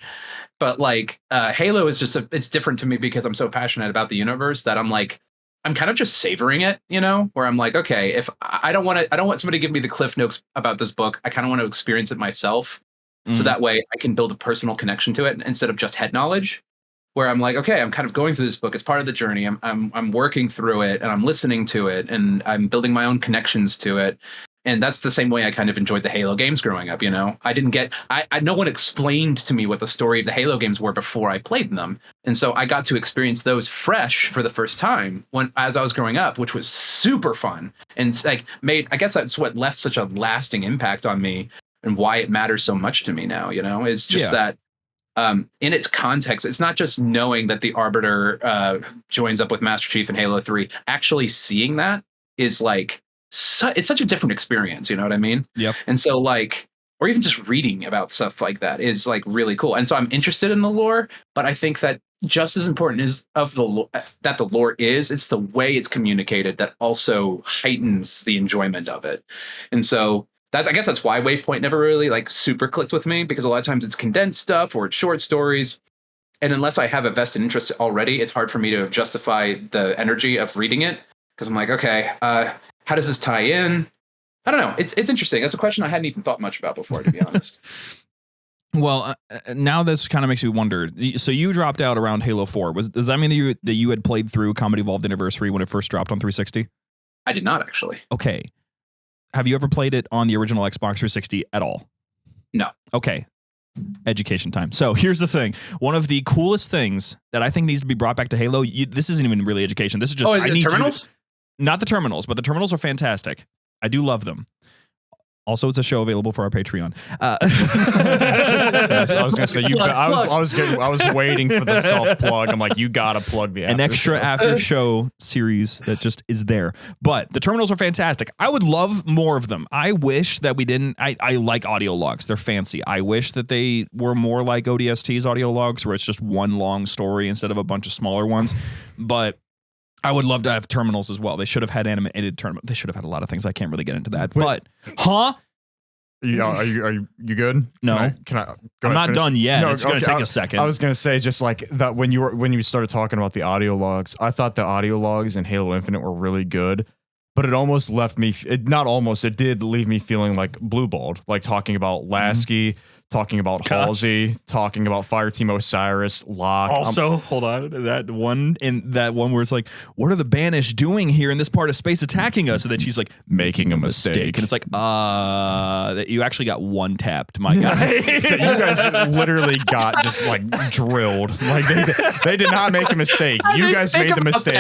But like Halo is just it's different to me because I'm so passionate about the universe that I'm kind of just savoring it, where I'm like, okay, if I don't want somebody to give me the cliff notes about this book. I kind of want to experience it myself. So that way I can build a personal connection to it instead of just head knowledge, where I'm like, okay, I'm kind of going through this book. It's part of the journey. I'm working through it, and I'm listening to it, and I'm building my own connections to it. And that's the same way I kind of enjoyed the Halo games growing up. I didn't get, no one explained to me what the story of the Halo games were before I played them. And so I got to experience those fresh for the first time as I was growing up, which was super fun. And like I guess that's what left such a lasting impact on me and why it matters so much to me now, is just that in its context, it's not just knowing that the Arbiter joins up with Master Chief in Halo 3. Actually seeing that is like, it's such a different experience, you know what I mean? Yep. And so like, or even just reading about stuff like that is like really cool. And so I'm interested in the lore, but I think that just as important as that the lore is, it's the way it's communicated that also heightens the enjoyment of it. And so I guess that's why Waypoint never really like super clicked with me, because a lot of times it's condensed stuff or it's short stories. And unless I have a vested interest already, it's hard for me to justify the energy of reading it, because I'm like, okay, how does this tie in? I don't know. It's interesting. That's a question I hadn't even thought much about before, to be honest. Well, now this kind of makes me wonder. So you dropped out around Halo 4. Does that mean that you had played through Combat Evolved Anniversary when it first dropped on 360? I did not, actually. Okay. Have you ever played it on the original Xbox 360 at all? No. Okay. Education time. So here's the thing. One of the coolest things that I think needs to be brought back to Halo, this isn't even really education. This is just, I need terminals? Not the terminals, but the terminals are fantastic. I do love them. Also, it's a show available for our Patreon. Yes, I was gonna say I was waiting for the self plug. I'm like, you gotta plug the an extra after show series that just is there. But the terminals are fantastic. I would love more of them. I wish that we didn't. I like audio logs. They're fancy. I wish that they were more like ODST's audio logs, where it's just one long story instead of a bunch of smaller ones. But I would love to have terminals as well. They should have had animated terminals. They should have had a lot of things. I can't really get into that. But, Yeah, are you good? No. Can I I'm not done yet. No, it's going to take a second. I was going to say, just like that, when you started talking about the audio logs, I thought the audio logs in Halo Infinite were really good, but it almost left me. It did leave me feeling like blue-balled, like talking about Lasky. Talking about Halsey, talking about Fireteam Osiris, Locke. Also, hold on, that one where it's like, what are the Banished doing here in this part of space attacking us? And then she's like, making a mistake. And it's like, that you actually got one tapped, my guy. So you guys literally got just like drilled. Like they did not make a mistake. You guys made the mistake.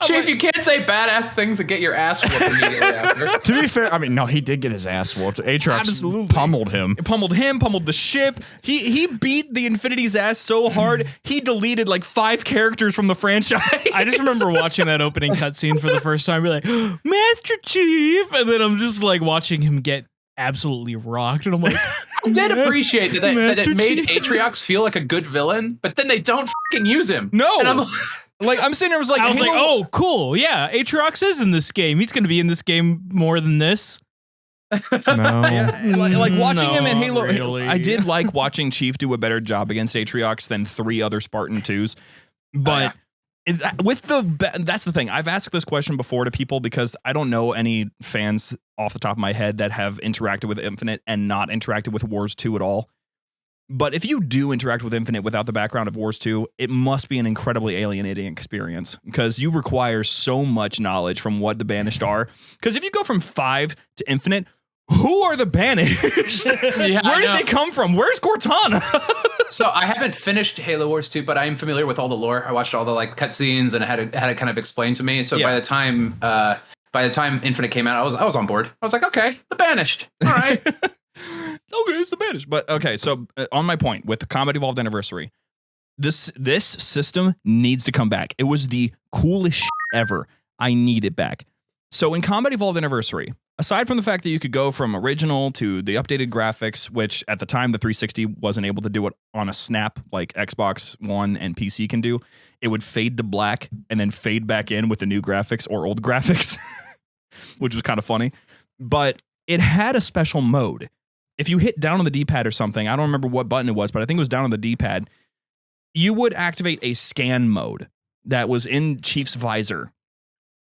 Chief, you can't say badass things and get your ass whooped immediately after. To be fair, I mean, no, he did get his ass whooped. Aatrox pummeled him. Pummeled the ship. He beat the Infinity's ass so hard, he deleted like 5 characters from the franchise. I just remember watching that opening cutscene for the first time, be like, Master Chief, and then I'm just like watching him get absolutely rocked, and I'm like, I did appreciate that it made Aatrox feel like a good villain, but then they don't fucking use him. No. And I'm I'm sitting there, I was like, oh, cool. Yeah, Aatrox is in this game. He's going to be in this game more than this. No. Like watching him in Halo. Really. I did like watching Chief do a better job against Aatrox than 3 other Spartan 2s. But that's the thing. I've asked this question before to people because I don't know any fans off the top of my head that have interacted with Infinite and not interacted with Wars 2 at all. But if you do interact with Infinite without the background of Wars 2, it must be an incredibly alienating experience because you require so much knowledge from what the Banished are. Because if you go from 5 to Infinite, who are the Banished? Where did they come from? Where's Cortana? So I haven't finished Halo Wars 2, but I am familiar with all the lore. I watched all the like cutscenes and I had it kind of explained to me. So by the time by the time Infinite came out, I was on board. I was like, okay, The Banished. All right. Okay, it's The Banished. But okay, so on my point with the Combat Evolved Anniversary, this system needs to come back. It was the coolest shit ever. I need it back. So in Combat Evolved Anniversary, aside from the fact that you could go from original to the updated graphics, which at the time the 360 wasn't able to do it on a snap like Xbox One and PC can do, it would fade to black and then fade back in with the new graphics or old graphics, which was kind of funny. But it had a special mode. If you hit down on the D-pad or something, I don't remember what button it was, but I think it was down on the D-pad, you would activate a scan mode that was in Chief's visor.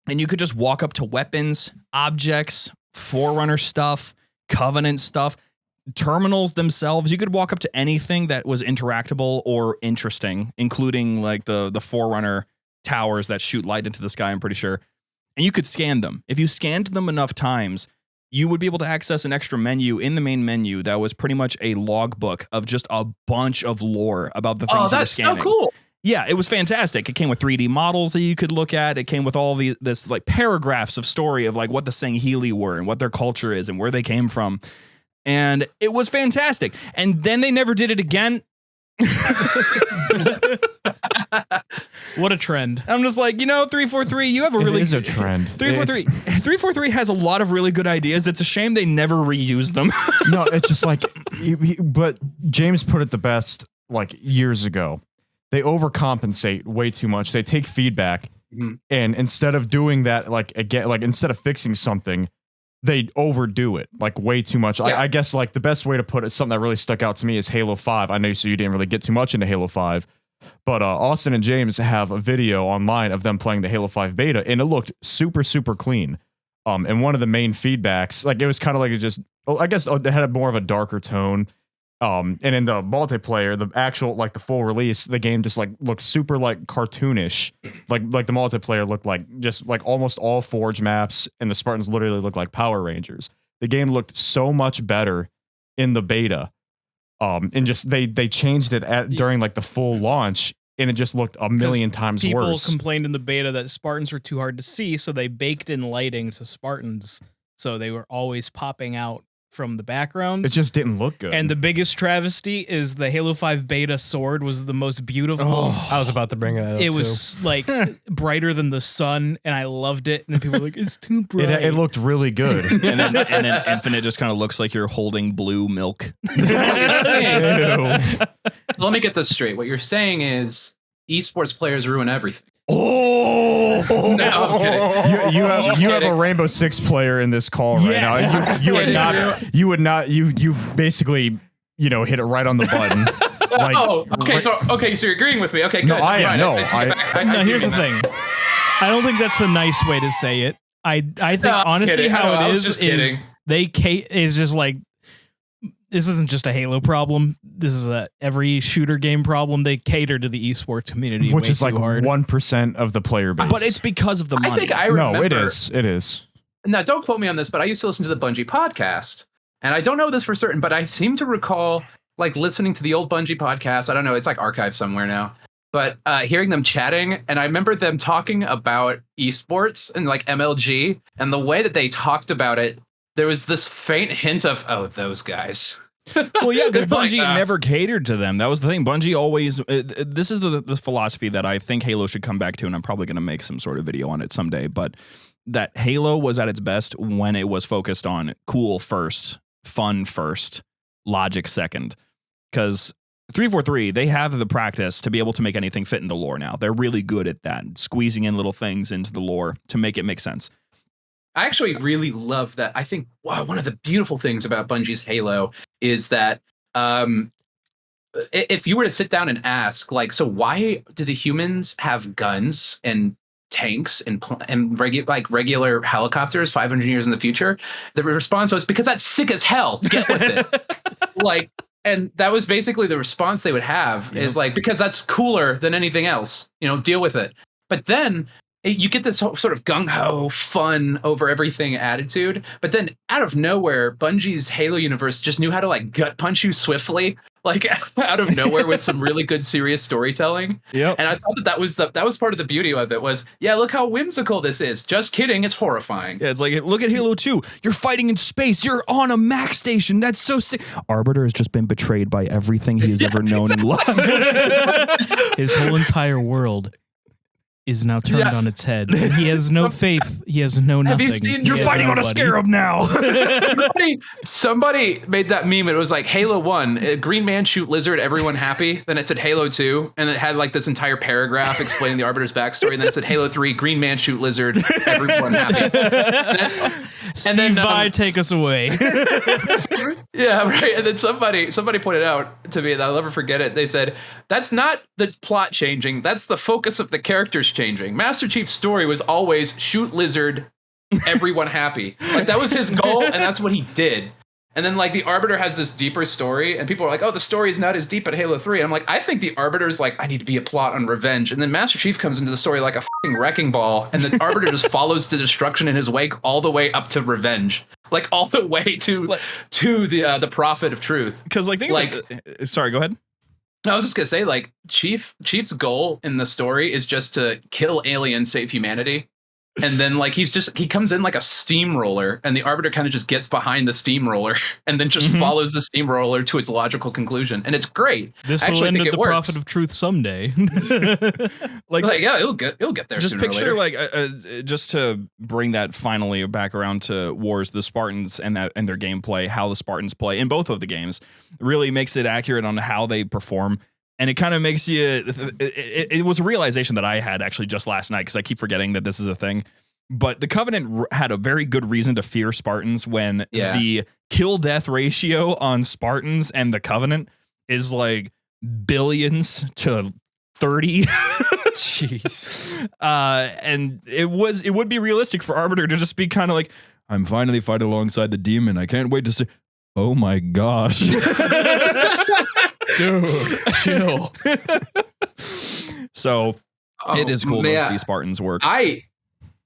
And you could just walk up to weapons, objects, Forerunner stuff, Covenant stuff, terminals themselves. You could walk up to anything that was interactable or interesting, including like the Forerunner towers that shoot light into the sky, I'm pretty sure. And you could scan them. If you scanned them enough times, you would be able to access an extra menu in the main menu that was pretty much a logbook of just a bunch of lore about the things you were scanning. So cool. Yeah, it was fantastic. It came with 3D models that you could look at. It came with all this like paragraphs of story of like what the Sangheili were and what their culture is and where they came from. And it was fantastic. And then they never did it again. What a trend. I'm just like, 343, you have a really... It is a trend. 343 has a lot of really good ideas. It's a shame they never reuse them. No, it's just like, but James put it the best like years ago. They overcompensate way too much. They take feedback, and instead of doing that, instead of fixing something, they overdo it like way too much. Yeah. I guess like the best way to put it, something that really stuck out to me is Halo 5. I know so you didn't really get too much into Halo 5, but Austin and James have a video online of them playing the Halo 5 beta, and it looked super, super clean. And one of the main feedbacks, like it was kind of like I guess it had more of a darker tone. And in the multiplayer, the actual like the full release, the game just like looked super like cartoonish. Like the multiplayer looked like just like almost all Forge maps, and the Spartans literally looked like Power Rangers. The game looked so much better in the beta. And just they changed it during like the full launch, and it just looked a million times people worse. People complained in the beta that Spartans were too hard to see, so they baked in lighting to Spartans, so they were always popping out from the backgrounds. It just didn't look good. And the biggest travesty is the Halo 5 beta sword was the most beautiful. Oh, I was about to bring that up. It was like brighter than the sun, and I loved it. And then people were like, it's too bright. It looked really good. and then Infinite just kind of looks like you're holding blue milk. Let me get this straight. What you're saying is esports players ruin everything. Oh no, I'm kidding. You have a Rainbow Six player in this call right now. You would not. You basically hit it right on the button. Like, okay. So you're agreeing with me. Okay, good. No, I am. No, here's the thing. I don't think that's a nice way to say it. I think honestly how it is is just like, this isn't just a Halo problem. This is every shooter game problem. They cater to the esports community, which is like 1% of the player base. But it's because of the money. I think I remember. No, it is. It is. Now, don't quote me on this, but I used to listen to the Bungie podcast, and I don't know this for certain, but I seem to recall like listening to the old Bungie podcast. I don't know. It's like archived somewhere now. But hearing them chatting, and I remember them talking about esports and like MLG, and the way that they talked about it, there was this faint hint of, those guys. Well, yeah, because Bungie never catered to them. That was the thing. Bungie always, this is the philosophy that I think Halo should come back to, and I'm probably going to make some sort of video on it someday, but that Halo was at its best when it was focused on cool first, fun first, logic second. Because 343, they have the practice to be able to make anything fit in the lore now. They're really good at that, squeezing in little things into the lore to make it make sense. I actually really love that. I think one of the beautiful things about Bungie's Halo is that if you were to sit down and ask, like, so why do the humans have guns and tanks and regular helicopters 500 years in the future? The response was, because that's sick as hell. Get with it. And that was basically the response they would have is like, because that's cooler than anything else. Deal with it. But then you get this sort of gung-ho, fun, over everything attitude. But then out of nowhere, Bungie's Halo universe just knew how to like gut punch you swiftly. like out of nowhere with some really good serious storytelling. Yep. And I thought that was part of the beauty of it was, yeah, look how whimsical this is. Just kidding, it's horrifying. Yeah, it's like, look at Halo 2. You're fighting in space. You're on a Mac station. That's so sick. Arbiter has just been betrayed by everything he has ever known and loved. His whole entire world is now turned on its head. And he has no faith. He has no nothing. Have you seen? You're fighting on a scarab now. Somebody made that meme. It was like Halo 1, Green Man shoot lizard, everyone happy. Then it said Halo 2, and it had like this entire paragraph explaining the Arbiter's backstory. And then it said Halo 3, Green Man shoot lizard, everyone happy. Steve Vai, take us away. Yeah, right. And then somebody pointed out to me, and I'll never forget it. They said, that's not the plot changing. That's the focus of the characters changing. Master Chief's story was always shoot lizard, everyone happy. Like that was his goal, and that's what he did. And then like the Arbiter has this deeper story, and people are like, oh, the story is not as deep at Halo 3. And I'm like, I think the Arbiter's like, I need to be a plot on revenge. And then Master Chief comes into the story like a fucking wrecking ball, and the Arbiter just follows to destruction in his wake all the way up to revenge. Like all the way to the prophet of truth. Because like, sorry, go ahead. I was just gonna say, like, Chief's goal in the story is just to kill aliens, save humanity. And then like he comes in like a steamroller, and the Arbiter kind of just gets behind the steamroller and then just follows the steamroller to its logical conclusion. And it's great. This will end at the prophet of truth someday. like yeah, it'll get there. Just sooner picture or later. like just to bring that finally back around to Wars, the Spartans and their gameplay, how the Spartans play in both of the games really makes it accurate on how they perform. And it kind of makes you, it was a realization that I had actually just last night, because I keep forgetting that this is a thing. But the Covenant had a very good reason to fear Spartans when the kill-death ratio on Spartans and the Covenant is like billions to 30. Jeez. And it would be realistic for Arbiter to just be kind of like, I'm finally fighting alongside the demon. I can't wait to see. Oh my gosh. Dude, chill. So it is cool to see Spartans work. I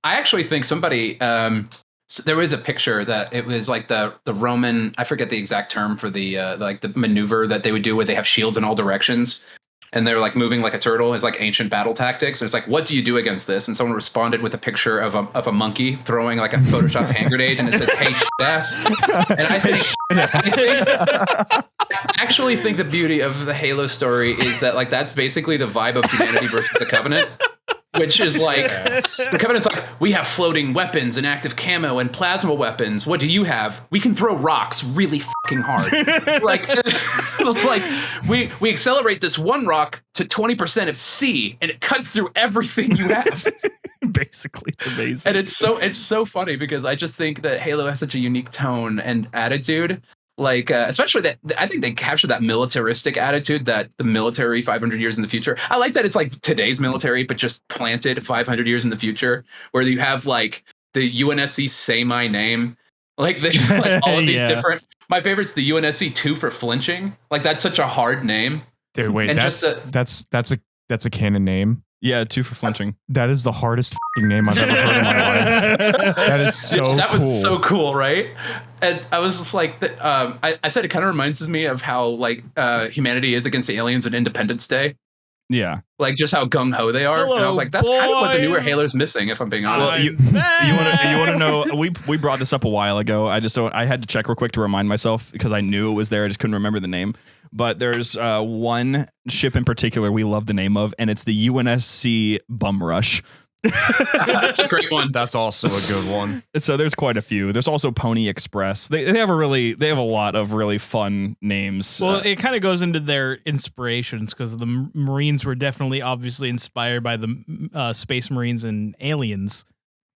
actually think somebody so there was a picture that it was like the Roman, I forget the exact term for the like the maneuver that they would do where they have shields in all directions and they're like moving like a turtle. It's like ancient battle tactics. And it's like, what do you do against this? And someone responded with a picture of a monkey throwing like a photoshopped hand grenade, and it says, "Hey, ass." And I actually think the beauty of the Halo story is that like that's basically the vibe of humanity versus the Covenant. Which is like, the Covenant's like, we have floating weapons and active camo and plasma weapons. What do you have? We can throw rocks really fucking hard. like we accelerate this one rock to 20% of C, and it cuts through everything you have. Basically, it's amazing. And it's so funny because I just think that Halo has such a unique tone and attitude. Like, especially that, I think they capture that militaristic attitude that the military 500 years in the future. I like that it's like today's military, but just planted 500 years in the future, where you have like the UNSC Say My Name, like they like all of these different. My favorite's the UNSC 2 for flinching. Like that's such a hard name. Dude, wait, And that's a canon name. Yeah, 2 for flinching. That is the hardest name I've ever heard in my life. That is so that cool. was so cool, right? And I was just like, I said it kind of reminds me of how like humanity is against the aliens in Independence Day. Yeah, like just how gung ho they are. Hello, and I was like, that's kind of what the newer boys. Halo's missing, if I'm being honest. Well, you want to know? We brought this up a while ago. I had to check real quick to remind myself because I knew it was there. I just couldn't remember the name. But there's one ship in particular we love the name of, and it's the UNSC Bum Rush. That's a great one. That's also a good one. So there's quite a few. There's also Pony Express. They have a lot of really fun names. Well, it kind of goes into their inspirations because the Marines were definitely obviously inspired by the Space Marines and Aliens.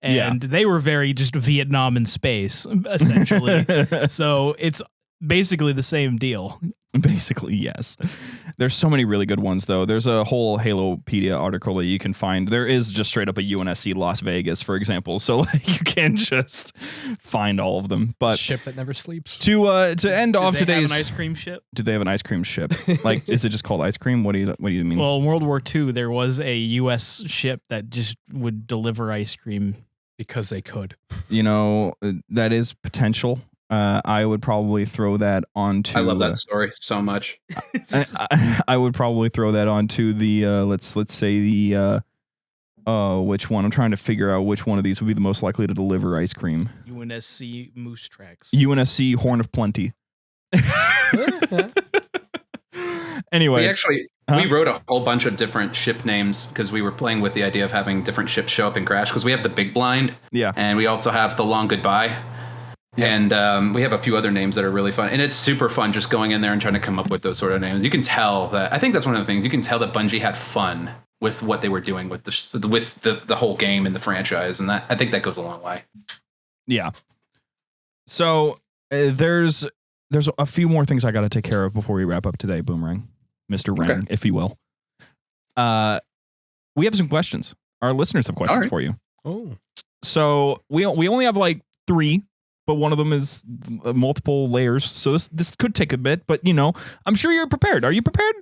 And they were very just Vietnam in space, essentially. So it's basically the same deal. Basically, yes. There's so many really good ones, though. There's a whole Halopedia article that you can find. There is just straight up a UNSC Las Vegas, for example. So like, you can just find all of them. But ship that never sleeps. To end off Did they have today's an ice cream ship? Did they have an ice cream ship? Like, is it just called ice cream? What do you mean? Well, in World War II, there was a U.S. ship that just would deliver ice cream Because they could. You know, that is potential. I would probably throw that onto. I love that story so much. I would probably throw that onto the let's say the which one? I'm trying to figure out which one of these would be the most likely to deliver ice cream. UNSC Moose Tracks. UNSC Horn of Plenty. Anyway, we wrote a whole bunch of different ship names because we were playing with the idea of having different ships show up in Crash, because we have the Big Blind, and we also have the Long Goodbye, and we have a few other names that are really fun, and it's super fun just going in there and trying to come up with those sort of names. You can tell that, I think that's one of the things, you can tell that Bungie had fun with what they were doing with the whole game and the franchise, and that, I think that goes a long way. Yeah. So there's a few more things I got to take care of before we wrap up today, Boomerang, Mr. Rang, if you will. We have some questions. Our listeners have questions for you. Oh, so we only have like 3, but one of them is multiple layers. So this could take a bit, but I'm sure you're prepared. Are you prepared?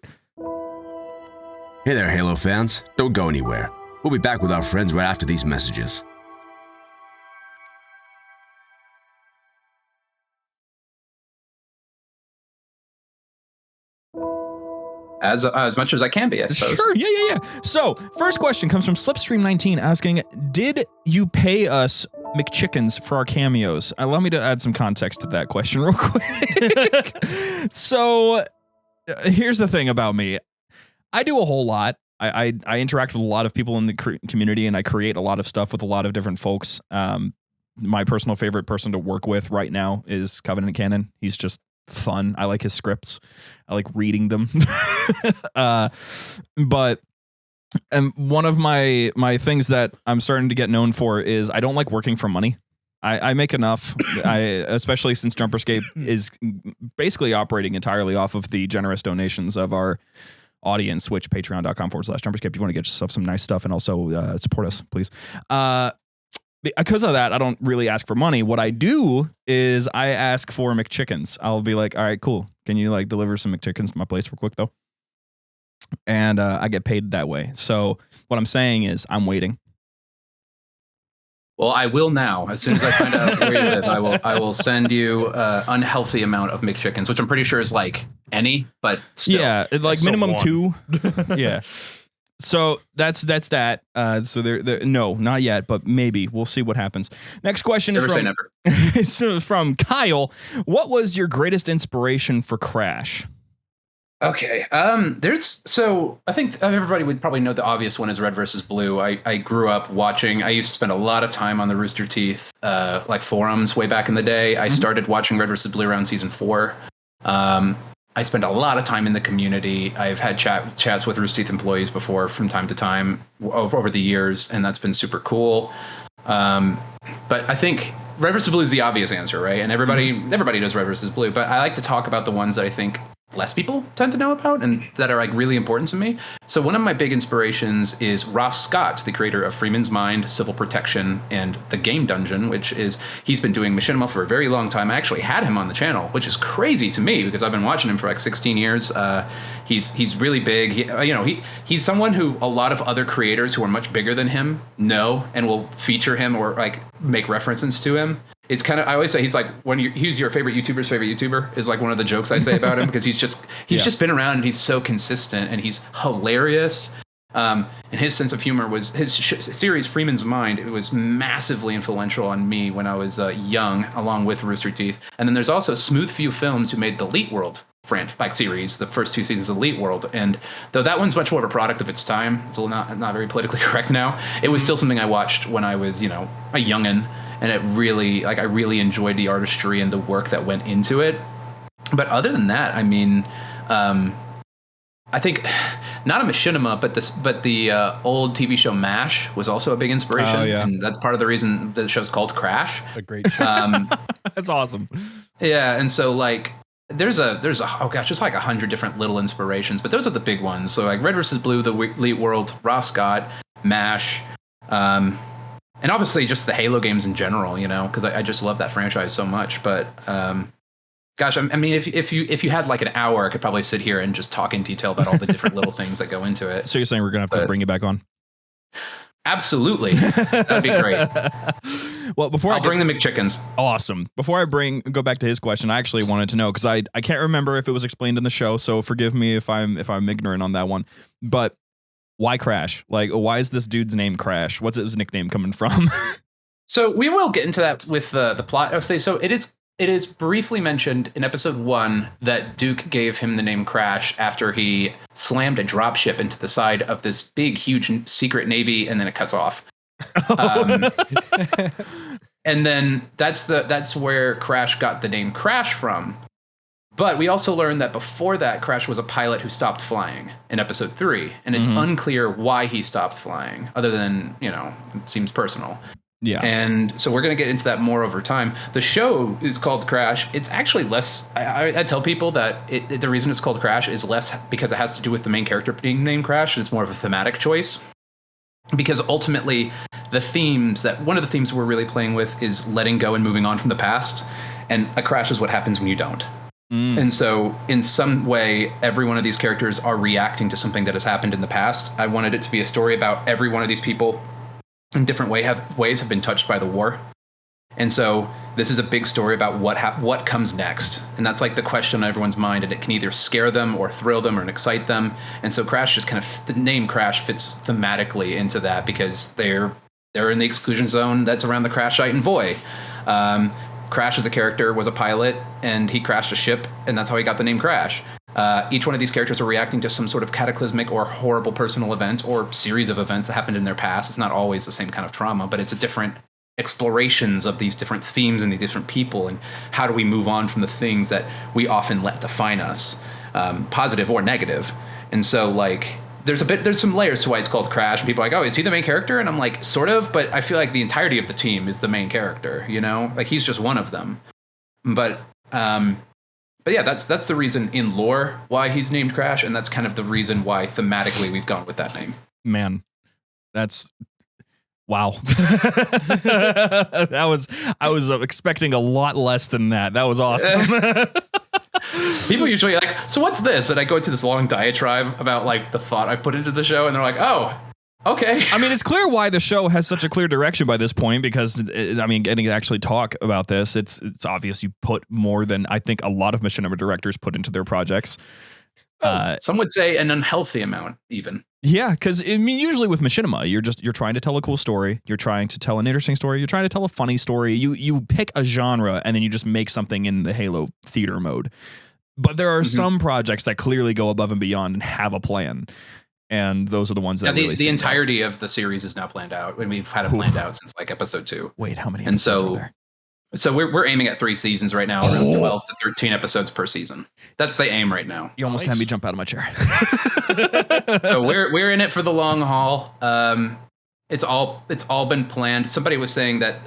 Hey there, Halo fans. Don't go anywhere. We'll be back with our friends right after these messages. As much as I can be, I suppose. Sure, yeah. So, first question comes from Slipstream19 asking, did you pay us McChickens for our cameos? Allow me to add some context to that question real quick. So, here's the thing about me. I do a whole lot. I interact with a lot of people in the community, and I create a lot of stuff with a lot of different folks. My personal favorite person to work with right now is Covenant Cannon. He's just fun. I like his scripts. I like reading them. But one of my things that I'm starting to get known for is I don't like working for money. I make enough. Especially since JumperScape is basically operating entirely off of the generous donations of our audience, which patreon.com/JumperScape. If you want to get yourself some nice stuff and also support us, please. Because of that, I don't really ask for money. What I do is I ask for McChickens. I'll be like, all right, cool. Can you like deliver some McChickens to my place real quick though? And I get paid that way. So what I'm saying is I'm waiting. Well, I will now. As soon as I find out where you live, I will send you unhealthy amount of McChickens, which I'm pretty sure is like any, but still. Yeah, like minimum 2. Yeah. So that's that. So there, no, not yet, but maybe we'll see what happens. Next question is from it's from Kyle. What was your greatest inspiration for Crash? Okay. So I think everybody would probably know the obvious one is Red versus Blue. I grew up watching. I used to spend a lot of time on the Rooster Teeth like forums way back in the day. I started watching Red versus Blue around season 4. I spend a lot of time in the community. I've had chats with Rooster Teeth employees before from time to time over the years, and that's been super cool. But I think Red vs. Blue is the obvious answer, right? And everybody knows Red vs. Blue, but I like to talk about the ones that I think less people tend to know about and that are like really important to me. So one of my big inspirations is Ross Scott, the creator of Freeman's Mind, Civil Protection, and The Game Dungeon, which is, he's been doing machinima for a very long time. I actually had him on the channel, which is crazy to me because I've been watching him for like 16 years. He's really big. He's someone who a lot of other creators who are much bigger than him know and will feature him or like make references to him. It's kind of, I always say he's like he's your favorite YouTuber's favorite YouTuber is like one of the jokes I say about him because he's just been around and he's so consistent and he's hilarious. And his sense of humor was his series Freeman's Mind. It was massively influential on me when I was young, along with Rooster Teeth. And then there's also Smoothview Films who made the Elite World series, the first 2 seasons of Elite World. And though that one's much more of a product of its time, it's not very politically correct now. It was still something I watched when I was, a youngin'. And it really, I really enjoyed the artistry and the work that went into it. But other than that, I mean, I think not a machinima, but the old TV show MASH was also a big inspiration. Oh, yeah. And that's part of the reason the show's called Crash. A great show. That's awesome. Yeah, and so like there's just like 100 different little inspirations, but those are the big ones. So like Red vs. Blue, The Elite World, Ross Scott, MASH, and obviously just the Halo games in general, because I just love that franchise so much. But gosh, I mean, if you had like an hour, I could probably sit here and just talk in detail about all the different little things that go into it. So you're saying we're gonna have to bring you back on? Absolutely, that'd be great. Well, before I'll bring the McChickens. Awesome. Before I go back to his question, I actually wanted to know because I can't remember if it was explained in the show, so forgive me if I'm ignorant on that one. But why Crash? Like, why is this dude's name Crash? What's his nickname coming from? So we will get into that with the plot. I would say so. It is briefly mentioned in episode 1 that Duke gave him the name Crash after he slammed a dropship into the side of this big, huge secret navy, and then it cuts off. And then that's where Crash got the name Crash from. But we also learned that before that, Crash was a pilot who stopped flying in episode 3, and it's unclear why he stopped flying, other than it seems personal. Yeah. And so we're going to get into that more over time. The show is called Crash. It's actually less. I tell people that the reason it's called Crash is less because it has to do with the main character being named Crash, and it's more of a thematic choice. Because ultimately, one of the themes we're really playing with is letting go and moving on from the past. And a crash is what happens when you don't. And so in some way, every one of these characters are reacting to something that has happened in the past. I wanted it to be a story about every one of these people in different ways have been touched by the war. And so this is a big story about what comes next. And that's like the question on everyone's mind, and it can either scare them or thrill them or excite them. And so Crash just the name Crash fits thematically into that because they're in the exclusion zone that's around the crash site in Voy. Crash as a character was a pilot, and he crashed a ship, and that's how he got the name Crash. Each one of these characters are reacting to some sort of cataclysmic or horrible personal event or series of events that happened in their past. It's not always the same kind of trauma, but it's a different explorations of these different themes and the different people, and how do we move on from the things that we often let define us, positive or negative. And so like there's some layers to why it's called Crash, and people are like, oh, is he the main character? And I'm like, sort of, but I feel like the entirety of the team is the main character, like he's just one of them. But yeah, that's the reason in lore why he's named Crash, and that's kind of the reason why thematically we've gone with that name. Man, that's wow. I was expecting a lot less than that. That was awesome. People usually like, so what's this? And I go into this long diatribe about like the thought I've put into the show, and they're like, oh, okay. I mean, it's clear why the show has such a clear direction by this point, because getting to actually talk about this, it's obvious you put more than I think a lot of machinima directors put into their projects. Some would say an unhealthy amount, even. Yeah, because I mean, usually with machinima, you're trying to tell a cool story, you're trying to tell an interesting story, you're trying to tell a funny story. You pick a genre and then you just make something in the Halo theater mode. But there are some projects that clearly go above and beyond and have a plan. And those are the ones that really the entirety of the series is now planned out, and we've had it planned out since like episode 2. Wait, how many episodes are there? So we're aiming at 3 seasons right now, around 12 to 13 episodes per season. That's the aim right now. You almost had me jump out of my chair. So we're in it for the long haul. It's all been planned. Somebody was saying that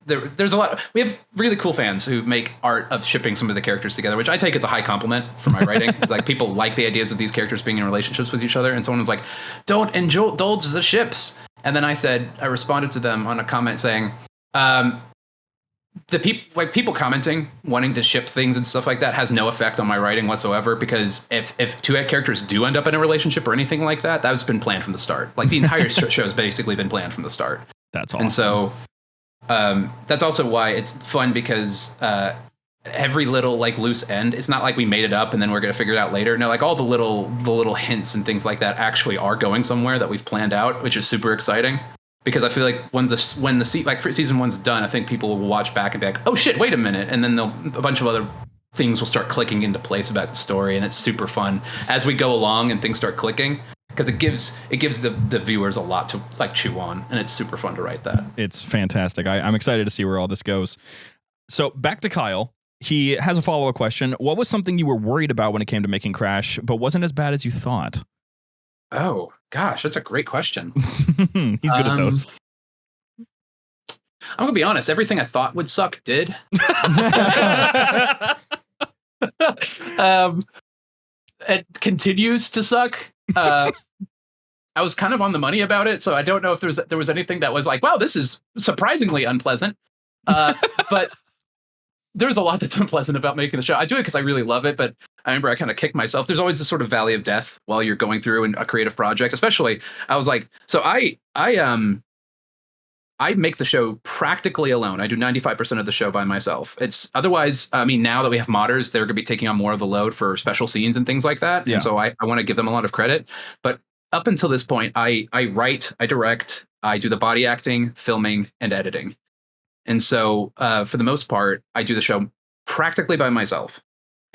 there's a lot. We have really cool fans who make art of shipping some of the characters together, which I take as a high compliment for my writing. It's like people like the ideas of these characters being in relationships with each other. And someone was like, "Don't indulge the ships." And then I responded to them on a comment saying, the people commenting wanting to ship things and stuff like that has no effect on my writing whatsoever, because if two characters do end up in a relationship or anything like that, that's been planned from the start. Like the entire show has basically been planned from the start. That's awesome. And so that's also why it's fun, because every little like loose end, it's not like we made it up and then we're going to figure it out later. No, like all the little hints and things like that actually are going somewhere that we've planned out, which is super exciting. Because I feel like when season 1's done, I think people will watch back and be like, oh shit, wait a minute. And then a bunch of other things will start clicking into place about the story. And it's super fun as we go along and things start clicking, because it gives the viewers a lot to like chew on. And it's super fun to write that. It's fantastic. I'm excited to see where all this goes. So back to Kyle. He has a follow-up question. What was something you were worried about when it came to making Crash, but wasn't as bad as you thought? Oh, gosh, that's a great question. He's good at those. I'm going to be honest. Everything I thought would suck did. It continues to suck. I was kind of on the money about it, so I don't know if there was anything that was like, wow, this is surprisingly unpleasant. But there's a lot that's unpleasant about making the show. I do it because I really love it, but I remember I kind of kicked myself. There's always this sort of valley of death while you're going through a creative project. Especially, I was like, so I I make the show practically alone. I do 95% of the show by myself. It's otherwise, I mean, now that we have modders, they're going to be taking on more of the load for special scenes and things like that. Yeah. And so I want to give them a lot of credit. But up until this point, I write, I direct, I do the body acting, filming, and editing. And so for the most part, I do the show practically by myself.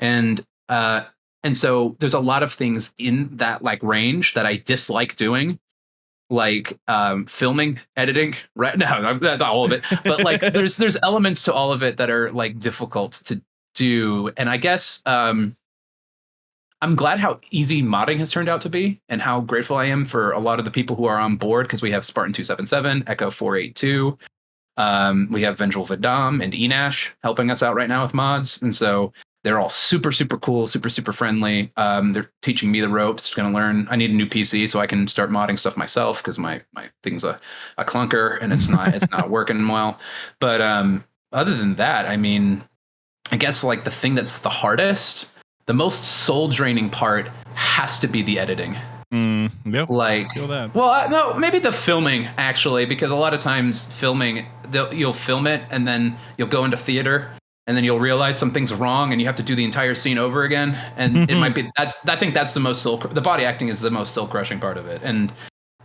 And so there's a lot of things in that like range that I dislike doing. Like filming, editing, right now, not all of it, but like there's elements to all of it that are like difficult to do. And I guess I'm glad how easy modding has turned out to be, and how grateful I am for a lot of the people who are on board, because we have Spartan 277, Echo 482, we have Vengeful Vidam and Enash helping us out right now with mods, and so they're all super, super cool, super, super friendly. They're teaching me the ropes. Going to learn. I need a new PC so I can start modding stuff myself, because my thing's a clunker and it's not working well. But other than that, I mean, I guess like the thing that's the hardest, the most soul draining part has to be the editing. Yep. Like, feel that. Well, no, maybe the filming actually, because a lot of times filming, you'll film it and then you'll go into theater. And then you'll realize something's wrong, and you have to do the entire scene over again. And it might be I think that's the most the body acting is the most soul crushing part of it. And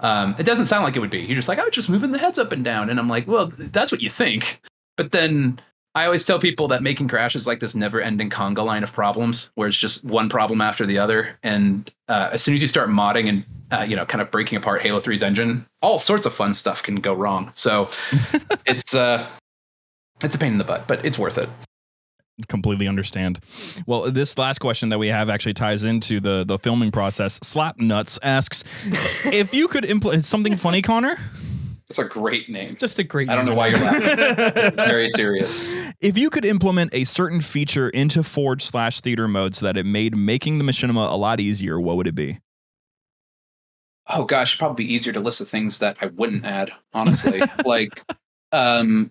it doesn't sound like it would be. You're just like, oh, just moving the heads up and down. And I'm like, well, that's what you think. But then I always tell people that making Crash is like this never ending conga line of problems, where it's just one problem after the other. And as soon as you start modding and kind of breaking apart Halo 3's engine, all sorts of fun stuff can go wrong. So it's a pain in the butt, but it's worth it. Completely understand. Well, this last question that we have actually ties into the filming process. Slap Nuts asks, if you could implement something funny, Connor. That's a great name. Just a great. I don't know why you're laughing. Very serious. If you could implement a certain feature into Forge/theater mode so that it made making the machinima a lot easier, what would it be? Oh gosh, it'd probably be easier to list the things that I wouldn't add, honestly. Like, so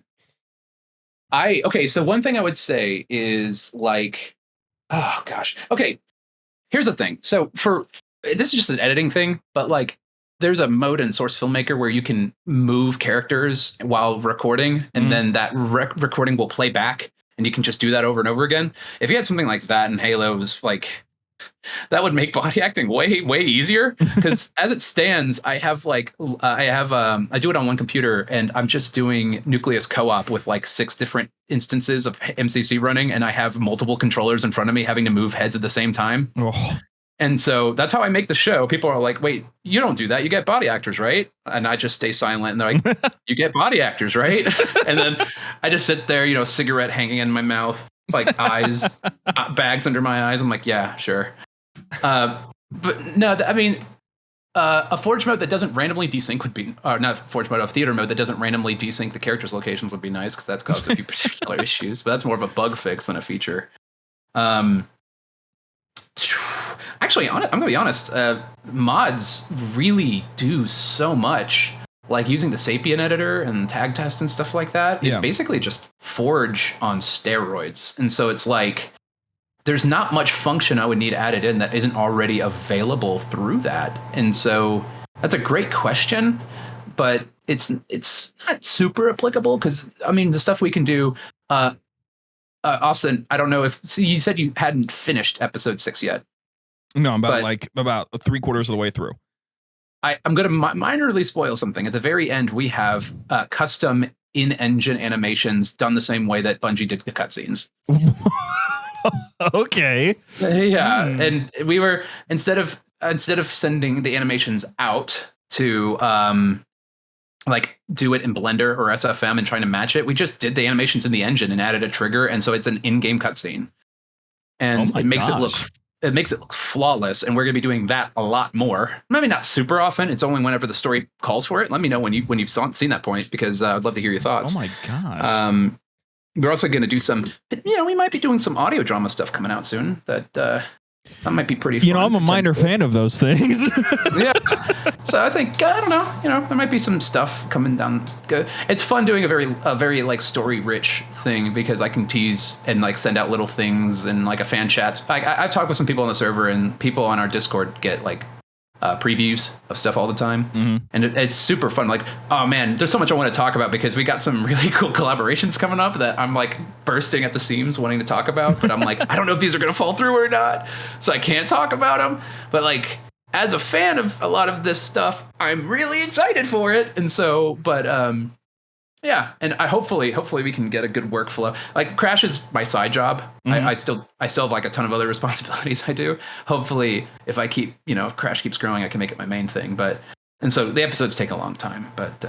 one thing I would say is like, oh gosh. Okay, here's the thing. So this is just an editing thing, but like there's a mode in Source Filmmaker where you can move characters while recording, and then that recording will play back, and you can just do that over and over again. If you had something like that in Halo's, like, that would make body acting way, way easier, because as it stands, I do it on one computer, and I'm just doing Nucleus co-op with like 6 different instances of MCC running, and I have multiple controllers in front of me having to move heads at the same time. Oh. And so that's how I make the show. People are like, wait, you don't do that. You get body actors, right? And I just stay silent, and they're like, you get body actors, right? And then I just sit there, cigarette hanging in my mouth, like eyes, bags under my eyes. I'm like, yeah, sure. But no, I mean, a Forge mode that doesn't randomly desync would be, or not Forge mode, a theater mode that doesn't randomly desync the characters' locations would be nice, because that's caused a few particular issues. But that's more of a bug fix than a feature. Actually, I'm going to be honest. Mods really do so much. Like using the Sapien editor and tag test and stuff like that. It's basically just Forge on steroids. And so it's like, there's not much function I would need added in that isn't already available through that. And so that's a great question, but it's not super applicable, because I mean, the stuff we can do, Austin, I don't know so you said you hadn't finished episode 6 yet. No, I'm about 3/4 of the way through. I'm going to minorly spoil something. At the very end, we have custom in-engine animations done the same way that Bungie did the cutscenes. Okay. Yeah, and we were instead of sending the animations out to like do it in Blender or SFM and trying to match it, we just did the animations in the engine and added a trigger, and so it's an in-game cutscene, and it makes it look flawless. And we're going to be doing that a lot more. Maybe not super often. It's only whenever the story calls for it. Let me know when you've seen that point, because I'd love to hear your thoughts. Oh my gosh. We're also going to do some, we might be doing some audio drama stuff coming out soon. That might be pretty fun. I'm a minor fan of those things. Yeah. So I think, I don't know, there might be some stuff coming down. It's fun doing a very like story rich thing, because I can tease and like send out little things and like a fan chat. I've talked with some people on the server, and people on our Discord get like previews of stuff all the time. Mm-hmm. And it's super fun. Like, oh man, there's so much I want to talk about because we got some really cool collaborations coming up that I'm like bursting at the seams wanting to talk about, but I'm like, I don't know if these are going to fall through or not. So I can't talk about them. But like, as a fan of a lot of this stuff, I'm really excited for it. And so, but yeah, and I hopefully we can get a good workflow. Like Crash is my side job. I still have like a ton of other responsibilities I do. Hopefully, if I keep, if Crash keeps growing, I can make it my main thing. And so the episodes take a long time. But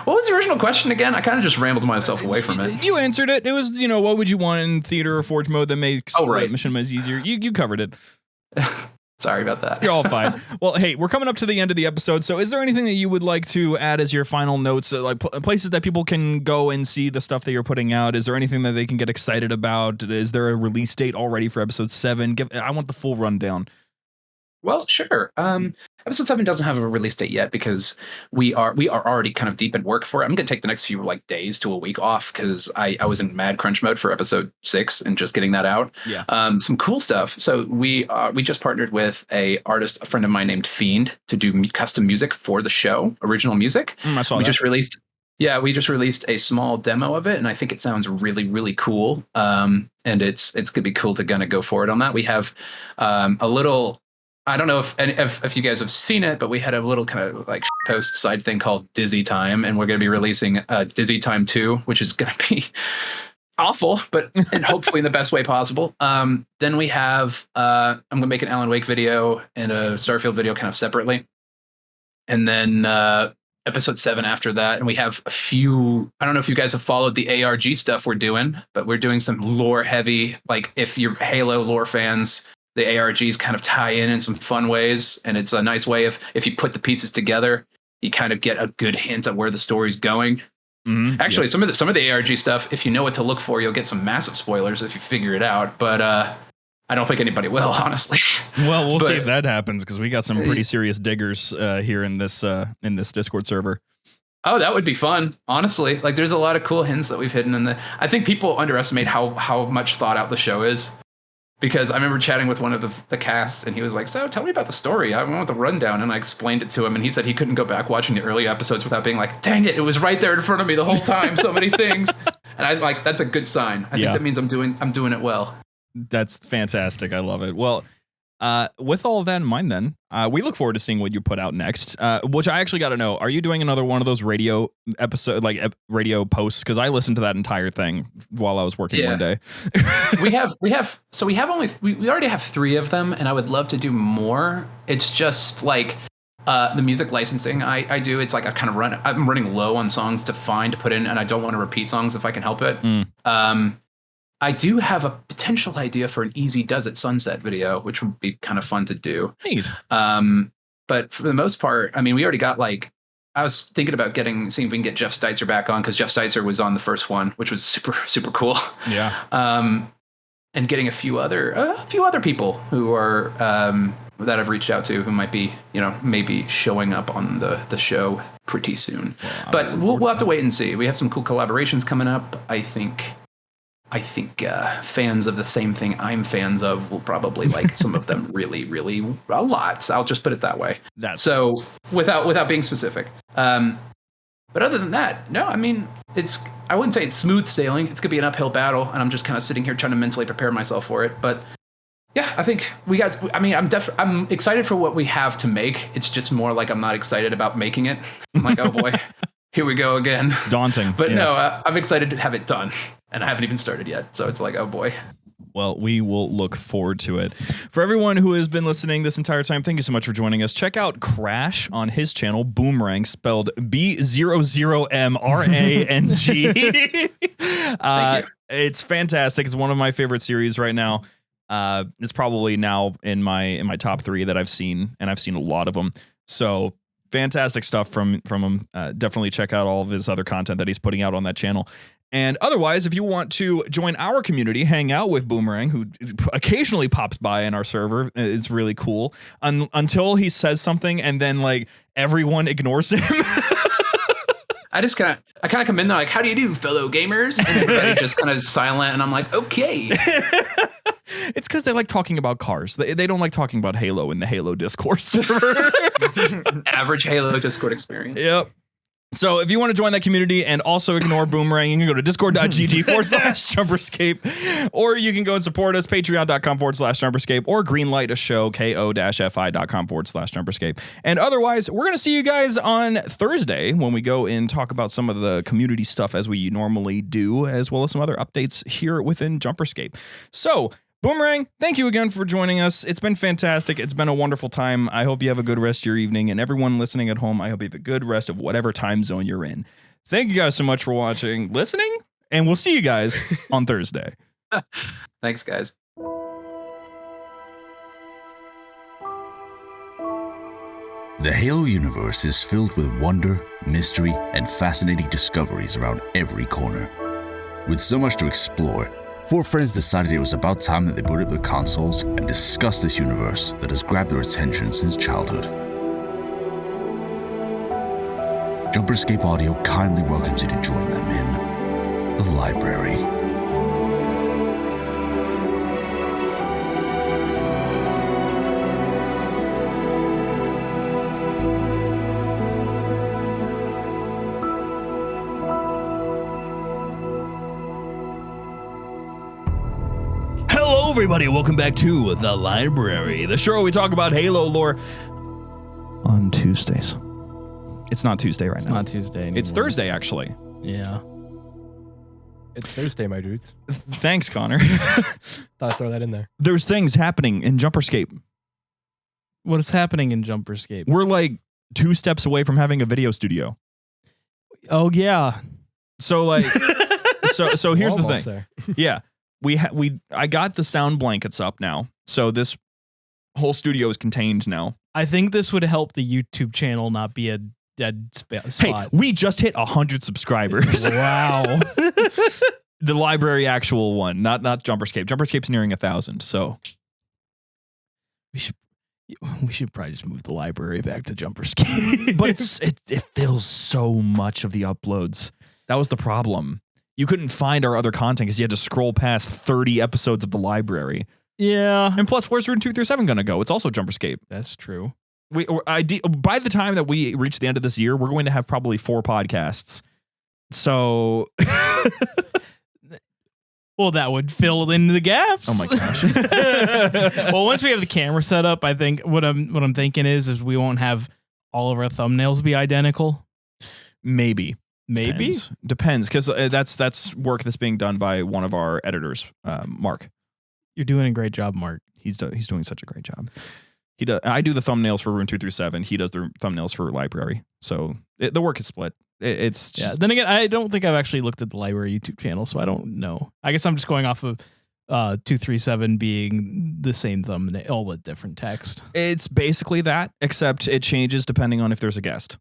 what was the original question again? I kind of just rambled myself away from it. You answered it. It was, what would you want in theater or Forge mode that makes mission modes easier? You covered it. Sorry about that. You're all fine. Well, hey, we're coming up to the end of the episode. So is there anything that you would like to add as your final notes, like places that people can go and see the stuff that you're putting out? Is there anything that they can get excited about? Is there a release date already for episode 7? I want the full rundown. Well, sure. Episode 7 doesn't have a release date yet because we are already kind of deep in work for it. I'm going to take the next few days to a week off because I was in mad crunch mode for episode 6 and just getting that out. Yeah. Some cool stuff. So we just partnered with a friend of mine named Fiend to do custom music for the show, original music. I saw that. We just released a small demo of it, and I think it sounds really, really cool. And it's going to be cool to kind of go forward on that. We have a little. I don't know if you guys have seen it, but we had a little kind of like post side thing called Dizzy Time, and we're going to be releasing Dizzy Time 2, which is going to be awful, and hopefully in the best way possible. Then we have I'm going to make an Alan Wake video and a Starfield video kind of separately, and then episode 7 after that. And we have a few. I don't know if you guys have followed the ARG stuff we're doing, but we're doing some lore heavy. Like if you're Halo lore fans, the ARGs kind of tie in some fun ways, and it's a nice way if you put the pieces together, you kind of get a good hint of where the story's going. Mm-hmm. Actually, some of the ARG stuff, if you know what to look for, you'll get some massive spoilers if you figure it out. But I don't think anybody will, honestly. Well, we'll see if that happens because we got some pretty serious diggers here in this Discord server. Oh, that would be fun. Honestly, like there's a lot of cool hints that we've hidden in I think people underestimate how much thought out the show is. Because I remember chatting with one of the cast, and he was like, so tell me about the story. I want the rundown. And I explained it to him, and he said he couldn't go back watching the early episodes without being like, dang it was right there in front of me the whole time. So many things. And I like, that's a good sign. I think that means I'm doing it well. That's fantastic. I love it. Well, with all of that in mind, then we look forward to seeing what you put out next. Which I actually got to know: are you doing another one of those radio radio posts? Because I listened to that entire thing while I was working one day. we already have 3 of them, and I would love to do more. It's just like the music licensing I do. It's like I'm running low on songs to put in, and I don't want to repeat songs if I can help it. I do have a potential idea for an Easy Does It Sunset video, which would be kind of fun to do. Neat. But for the most part, I mean, we already got I was thinking about seeing if we can get Jeff Steitzer back on because Jeff Steitzer was on the first one, which was super, super cool. Yeah. And getting a few other people who are that I've reached out to who might be, maybe showing up on the show pretty soon. Well, but we'll have to wait and see. We have some cool collaborations coming up. I think fans of the same thing I'm fans of will probably like some of them really, really a lot. I'll just put it that way. So without being specific. But other than that, no, I mean, I wouldn't say it's smooth sailing. It's going to be an uphill battle, and I'm just kind of sitting here trying to mentally prepare myself for it. But yeah, I think I'm excited for what we have to make. It's just more like I'm not excited about making it. I'm like, oh boy, here we go again. It's daunting. But no, I'm excited to have it done. And I haven't even started yet. So it's like, oh boy. Well, we will look forward to it. For everyone who has been listening this entire time, thank you so much for joining us. Check out Crash on his channel, B00mrang, spelled B00mrang. It's fantastic. It's one of my favorite series right now. It's probably now in my top 3 that I've seen, and I've seen a lot of them. So fantastic stuff from him. Definitely check out all of his other content that he's putting out on that channel. And otherwise, if you want to join our community, hang out with B00mrang, who occasionally pops by in our server, it's really cool. Until he says something and then everyone ignores him. I kind of come in there like, how do you do, fellow gamers? And everybody just kind of silent, and I'm like, okay. It's because they like talking about cars. They don't like talking about Halo in the Halo Discord server. Average Halo Discord experience. Yep. So if you want to join that community and also ignore Boomerang, you can go to discord.gg/JumperScape, or you can go and support us, patreon.com/JumperScape, or greenlight a show, ko-fi.com/JumperScape. And otherwise, we're going to see you guys on Thursday when we go and talk about some of the community stuff as we normally do, as well as some other updates here within JumperScape. So Boomerang, thank you again for joining us. It's been fantastic. It's been a wonderful time. I hope you have a good rest of your evening. And everyone listening at home, I hope you have a good rest of whatever time zone you're in. Thank you guys so much for watching, listening, and we'll see you guys on Thursday. Thanks, guys. The Halo universe is filled with wonder, mystery, and fascinating discoveries around every corner. With so much to explore, four friends decided it was about time that they booted up their consoles and discussed this universe that has grabbed their attention since childhood. JumperScape Audio kindly welcomes you to join them in the library. Hello, everybody. Welcome back to The Library, the show where we talk about Halo lore on Tuesdays. It's not Tuesday right now. It's not Tuesday anymore. It's Thursday, actually. Yeah. It's Thursday, my dudes. Thanks, Connor. Thought I'd throw that in there. There's things happening in JumperScape. What is happening in JumperScape? We're like 2 steps away from having a video studio. Oh, yeah. So, like, so here's the Almost thing. there. Yeah. I got the sound blankets up now. So this whole studio is contained now. I think this would help the YouTube channel not be a dead spot. Hey, we just hit 100 subscribers. Wow. The library actual one, not JumperScape. JumperScape's nearing 1,000. So We should probably just move the library back to JumperScape. but it fills so much of the uploads. That was the problem. You couldn't find our other content because you had to scroll past 30 episodes of the library. Yeah. And plus, where's Rune 237 going to go? It's also JumperScape. That's true. By the time that we reach the end of this year, we're going to have probably 4 podcasts. So, Well, that would fill in the gaps. oh my gosh. Well, once we have the camera set up, I think what I'm thinking is we won't have all of our thumbnails be identical. Maybe. Maybe. Depends, because that's work that's being done by one of our editors, Mark. You're doing a great job, Mark. He's doing such a great job. I do the thumbnails for Rune 237. He does the thumbnails for Library. So the work is split. It's just, Then again, I don't think I've actually looked at the library YouTube channel, so I don't know. I guess I'm just going off of 237 being the same thumbnail with different text. it's basically that, except it changes depending on if there's a guest.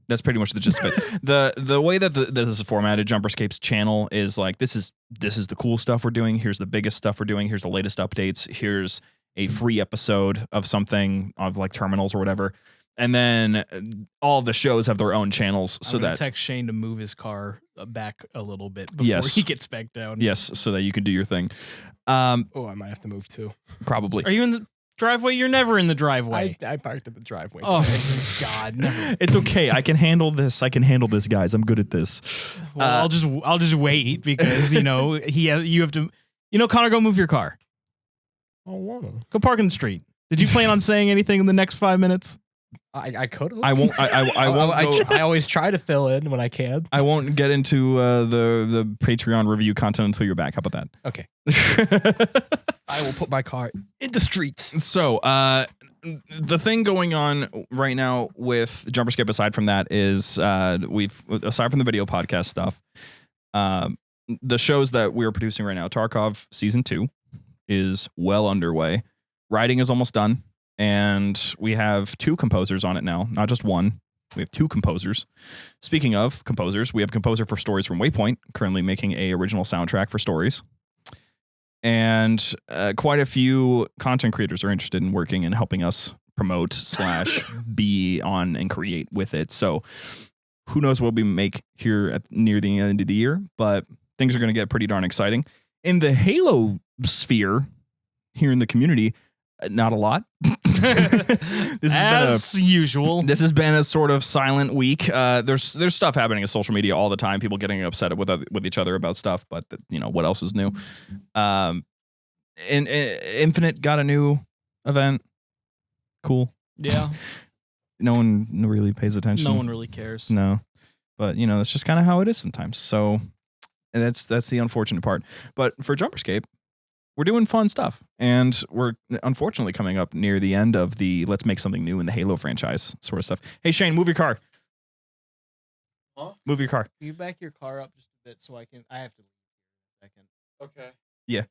That's pretty much the gist of it. The way that this is formatted, JumperScape's channel is like, this is the cool stuff we're doing. Here's the biggest stuff we're doing. Here's the latest updates. Here's a free episode of something of like terminals or whatever. And then all the shows have their own channels. So I'm gonna that text Shane to move his car back a little bit before Yes. he gets back down. yes, so that you can do your thing. Oh, I might have to move too. Probably. Are you in the driveway? You're never in the driveway. I parked at the driveway. Oh God, never. It's okay. I can handle this. Guys. I'm good at this. Well, I'll just wait because you have to. Connor, go move your car. I don't want to. Go park in the street. Did you plan on saying anything in the next 5 minutes? I could have. I won't. I won't. I always try to fill in when I can. I won't get into the Patreon review content until you're back. How about that? Okay. I will put my car in the streets. So, the thing going on right now with JumperScape, aside from that, is aside from the video podcast stuff, the shows that we are producing right now, Tarkov Season 2 is well underway. Writing is almost done, and we have 2 composers on it now, not just one. We have 2 composers. Speaking of composers, we have a composer for Stories from Waypoint, currently making a original soundtrack for Stories. And quite a few content creators are interested in working and helping us promote / be on and create with it. So who knows what we make here near the end of the year, but things are going to get pretty darn exciting. In the Halo sphere here in the community, not a lot. As usual. This has been a sort of silent week. There's stuff happening in social media all the time. People getting upset with each other about stuff. But what else is new? Infinite got a new event. Cool. Yeah. No one really pays attention. No one really cares. No, but that's just kind of how it is sometimes. So that's the unfortunate part. But for JumperScape, we're doing fun stuff, and we're unfortunately coming up near the end of the let's make something new in the Halo franchise sort of stuff. Hey Shane, move your car. Huh? Move your car. Can you back your car up just a bit so I have to leave here in a second. Okay. Yeah.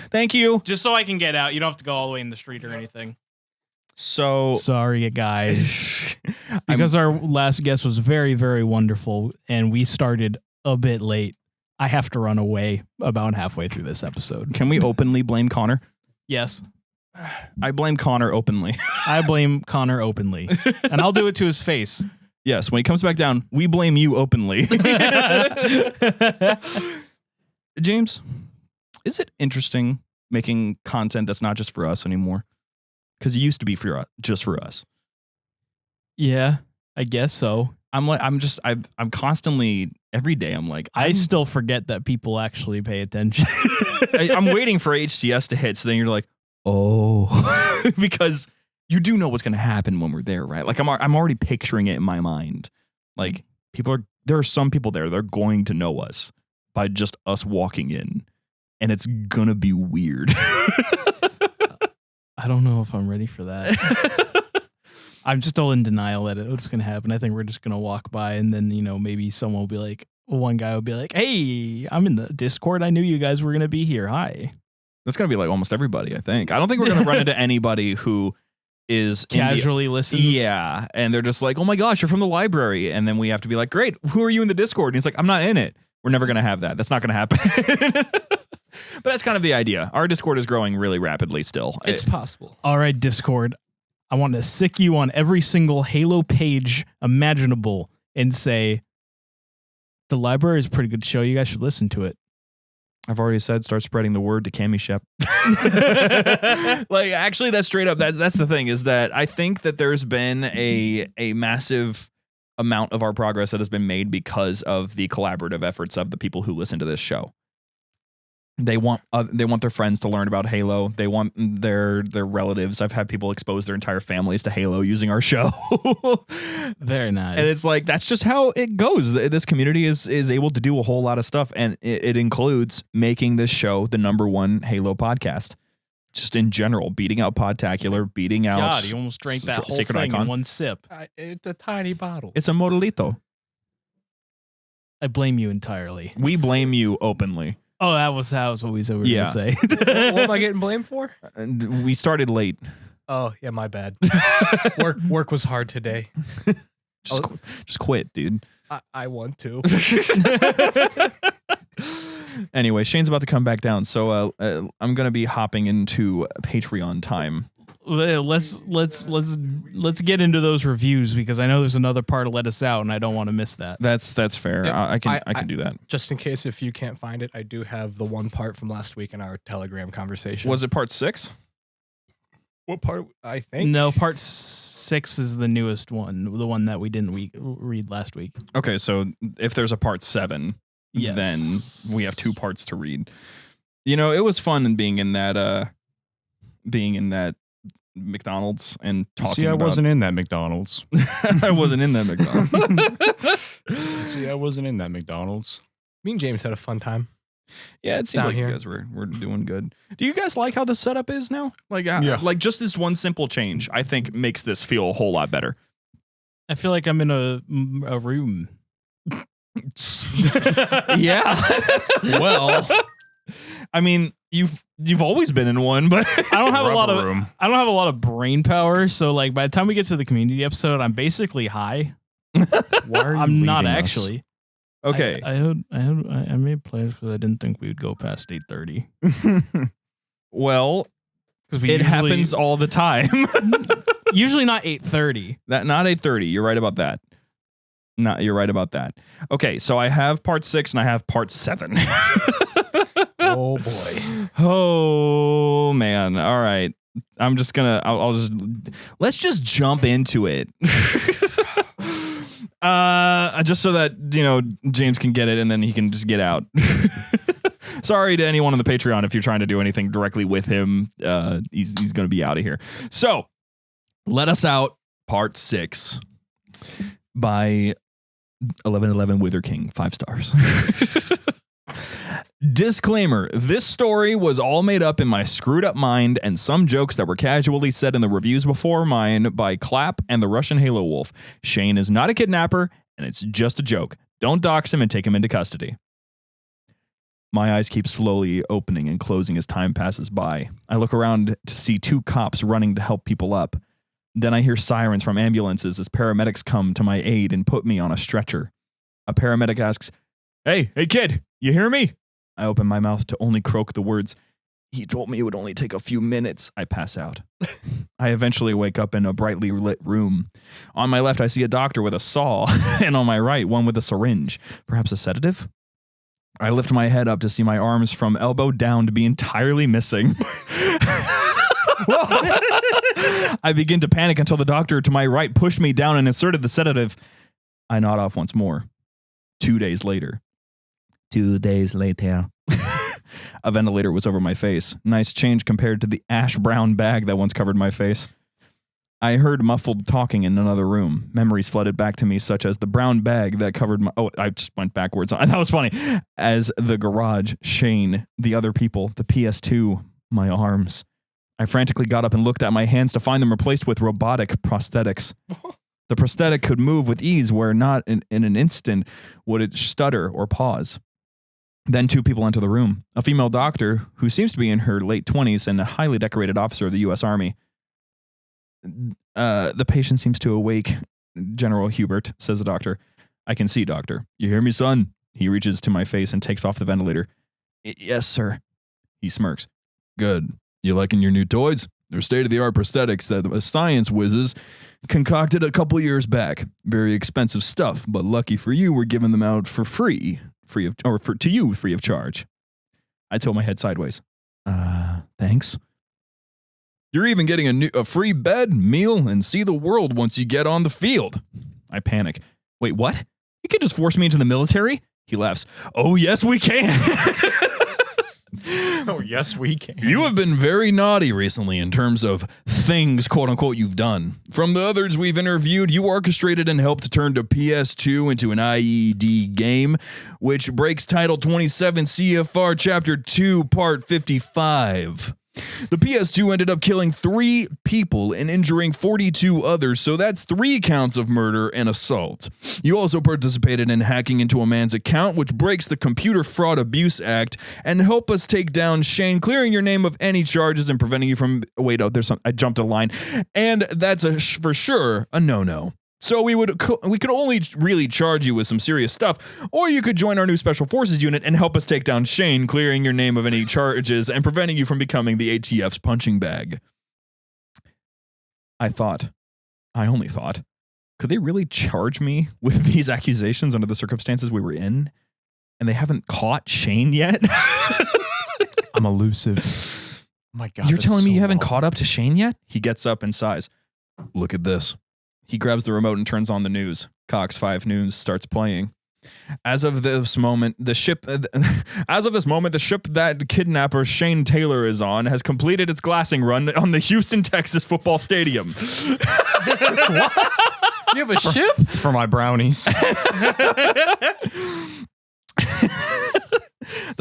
Thank you. Just so I can get out. You don't have to go all the way in the street or anything. So sorry, guys. Because our last guest was very, very wonderful, and we started a bit late. I have to run away about halfway through this episode. Can we openly blame Connor? Yes. I blame Connor openly. I blame Connor openly. And I'll do it to his face. Yes, when he comes back down, we blame you openly. James, is it interesting making content that's not just for us anymore? Because it used to be just for us. Yeah, I guess so. I'm constantly every day. I still forget that people actually pay attention. I'm waiting for HCS to hit. So then you're like, oh, because you do know what's going to happen when we're there, right? Like I'm already picturing it in my mind. Like there are some people there. They're going to know us by just us walking in, and it's gonna be weird. I don't know if I'm ready for that. I'm just all in denial that it's going to happen. I think we're just going to walk by and then, maybe someone will be like, one guy will be like, hey, I'm in the Discord. I knew you guys were going to be here. Hi. That's going to be like almost everybody, I think. I don't think we're going to run into anybody who is casually listens. Yeah. And they're just like, oh my gosh, you're from the library. And then we have to be like, great, who are you in the Discord? And he's like, I'm not in it. We're never going to have that. That's not going to happen. But that's kind of the idea. Our Discord is growing really rapidly still. It's possible. All right, Discord. I want to sick you on every single Halo page imaginable and say, the library is a pretty good show. You guys should listen to it. I've already said start spreading the word to Cammy Shep. Like, actually, that's straight up. That's the thing, is that I think that there's been a massive amount of our progress that has been made because of the collaborative efforts of the people who listen to this show. They want their friends to learn about Halo. They want their relatives. I've had people expose their entire families to Halo using our show. Very nice. And it's like, that's just how it goes. This community is able to do a whole lot of stuff, and it includes making this show the #1 Halo podcast. Just in general, beating out Podtacular, beating out. God, you almost drank that whole Sacred thing Icon. in one sip. It's a tiny bottle. It's a modelito. I blame you entirely. We blame you openly. Oh, that was what we said we were going to say. What am I getting blamed for? We started late. Oh, yeah, my bad. Work was hard today. Just quit, dude. I want to. Anyway, Shane's about to come back down, so I'm gonna be hopping into Patreon time. Let's get into those reviews, because I know there's another part to let us out, and I don't want to miss that. That's fair. Yeah, I can do that. Just in case if you can't find it, I do have the one part from last week in our Telegram conversation. Was it part 6? What part? I think. No, part 6 is the newest one, the one that we didn't read last week. Okay, so if there's a part 7, Yes. then we have 2 parts to read. It was fun being in that McDonald's and talking. See, I wasn't in that McDonald's. I wasn't in that McDonald's. See, I wasn't in that McDonald's. Me and James had a fun time. Yeah, it seemed Down like here. you guys were doing good. Do you guys like how the setup is now? Like, like just this one simple change, I think makes this feel a whole lot better. I feel like I'm in a room. Yeah. Well, I mean, you've always been in one, but I don't have a lot of room. I don't have a lot of brain power, so like by the time we get to the community episode, I'm basically high. Why are you I'm not leaving us? actually. okay. I made plans because I didn't think we would go past 8:30. Well, Because it happens all the time. usually not 8:30. Not 8:30. You're right about that. You're right about that. Okay, so I have part 6 and I have part 7. Oh boy. Oh man. All right. I'm just gonna. Let's just jump into it. Just so that James can get it and then he can just get out. Sorry to anyone on the Patreon if you're trying to do anything directly with him. He's going to be out of here. So, Let Us Out, Part 6 by 1111 Wither King, 5 stars. Disclaimer, this story was all made up in my screwed up mind and some jokes that were casually said in the reviews before mine by Clap and the Russian Halo Wolf. Shane is not a kidnapper and it's just a joke. Don't dox him and take him into custody. My eyes keep slowly opening and closing as time passes by. I look around to see 2 cops running to help people up. Then I hear sirens from ambulances as paramedics come to my aid and put me on a stretcher. A paramedic asks, Hey kid, you hear me? I open my mouth to only croak the words, He told me it would only take a few minutes. I pass out. I eventually wake up in a brightly lit room. On my left, I see a doctor with a saw, and on my right, one with a syringe. Perhaps a sedative? I lift my head up to see my arms from elbow down to be entirely missing. I begin to panic until the doctor to my right pushed me down and inserted the sedative. I nod off once more. 2 days later. 2 days later. A ventilator was over my face. Nice change compared to the ash brown bag that once covered my face. I heard muffled talking in another room. Memories flooded back to me, such as the brown bag that covered my... Oh, I just went backwards. That was funny. As the garage, Shane, the other people, the PS2, my arms. I frantically got up and looked at my hands to find them replaced with robotic prosthetics. The prosthetic could move with ease where not in an instant would it stutter or pause. Then 2 people enter the room. A female doctor who seems to be in her late 20s and a highly decorated officer of the U.S. Army. The patient seems to awake, General Hubert, says the doctor. I can see, doctor. You hear me, son? He reaches to my face and takes off the ventilator. Yes, sir. He smirks. Good. You liking your new toys? They're state-of-the-art prosthetics that the science whizzes concocted a couple years back. Very expensive stuff, but lucky for you, we're giving them out for free of charge. I tilt my head sideways. Thanks. You're even getting a free bed, meal, and see the world once you get on the field. I panic. Wait, what? You could just force me into the military? He laughs. Oh, yes, we can. Oh, yes, we can. You have been very naughty recently in terms of things, quote unquote, you've done. From the others we've interviewed, you orchestrated and helped to turn the PS2 into an IED game, which breaks Title 27 CFR Chapter 2, Part 55. The PS2 ended up killing 3 people and injuring 42 others, so that's 3 counts of murder and assault. You also participated in hacking into a man's account, which breaks the Computer Fraud Abuse Act, and help us take down Shane, clearing your name of any charges and preventing you from... Wait, I jumped a line. And that's for sure a no-no. So we could only really charge you with some serious stuff, or you could join our new Special Forces unit and help us take down Shane, clearing your name of any charges and preventing you from becoming the ATF's punching bag. I only thought, could they really charge me with these accusations under the circumstances we were in? And they haven't caught Shane yet? I'm elusive. Oh my God. You're telling me you haven't caught up to Shane yet? He gets up and sighs. Look at this. He grabs the remote and turns on the news. Cox 5 News starts playing. As of this moment, the ship that kidnapper Shane Taylor is on has completed its glassing run on the Houston, Texas football stadium. What? You have a ship? It's for my brownies. The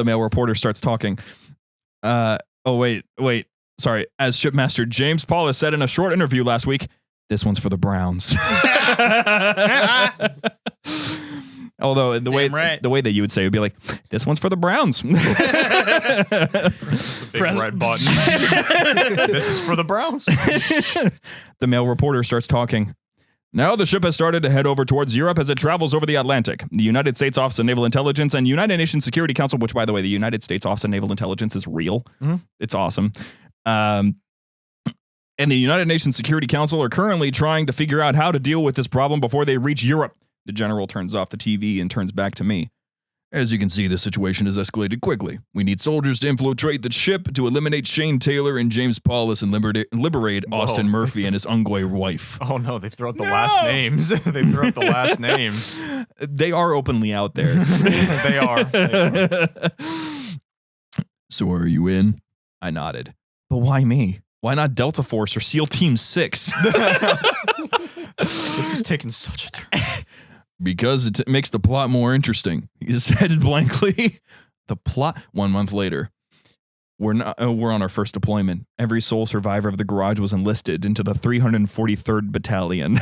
male reporter starts talking. Wait. Sorry. As shipmaster James Paulus said in a short interview last week, this one's for the Browns. Although the way that you would say it would be like, this one's for the Browns. Press the big red button. This is for the Browns. The male reporter starts talking. Now the ship has started to head over towards Europe as it travels over the Atlantic. The United States Office of Naval Intelligence and United Nations Security Council, which, by the way, the United States Office of Naval Intelligence is real. Mm-hmm. It's awesome. And the United Nations Security Council are currently trying to figure out how to deal with this problem before they reach Europe. The general turns off the TV and turns back to me. As you can see, the situation has escalated quickly. We need soldiers to infiltrate the ship to eliminate Shane Taylor and James Paulus and liberate Austin Murphy and his Ungwe wife. Oh no, they threw out the last names. They threw out the last names. They are openly out there. They are. So are you in? I nodded. But why me? Why not Delta Force or SEAL Team 6? This is taking such a turn. Because it makes the plot more interesting. He said blankly. The plot. 1 month later, we're on our first deployment. Every sole survivor of the garage was enlisted into the 343rd Battalion.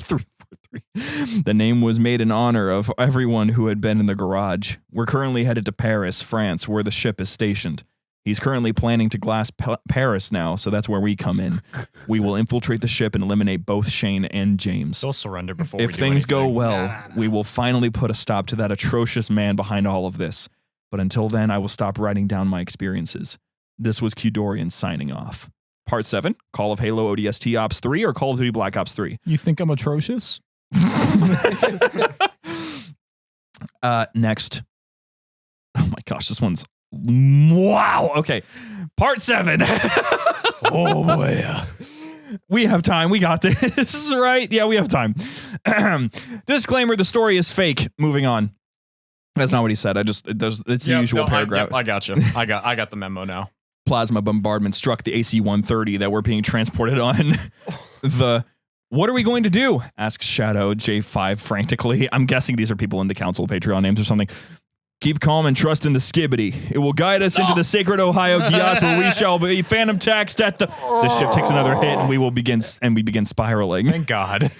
343. The name was made in honor of everyone who had been in the garage. We're currently headed to Paris, France, where the ship is stationed. He's currently planning to glass Paris now, so that's where we come in. We will infiltrate the ship and eliminate both Shane and James. They'll surrender before if things go well, we will finally put a stop to that atrocious man behind all of this. But until then, I will stop writing down my experiences. This was Qdorian signing off. Part 7, Call of Halo ODST Ops 3 or Call of Duty Black Ops 3? You think I'm atrocious? Next. Oh my gosh, this one's... Wow. Okay. Part 7. Oh boy. We have time. We got this, right? Yeah, we have time. Disclaimer, the story is fake. Moving on. That's not what he said. It's the usual paragraph. I got you. I got the memo now. Plasma bombardment struck the AC-130 that we're being transported on. What are we going to do? Asks Shadow J5 frantically. I'm guessing these are people in the council Patreon names or something. Keep calm and trust in the skibbity. It will guide us into the sacred Ohio Giats where we shall be phantom taxed at the... The ship takes another hit and we begin spiraling. Thank God.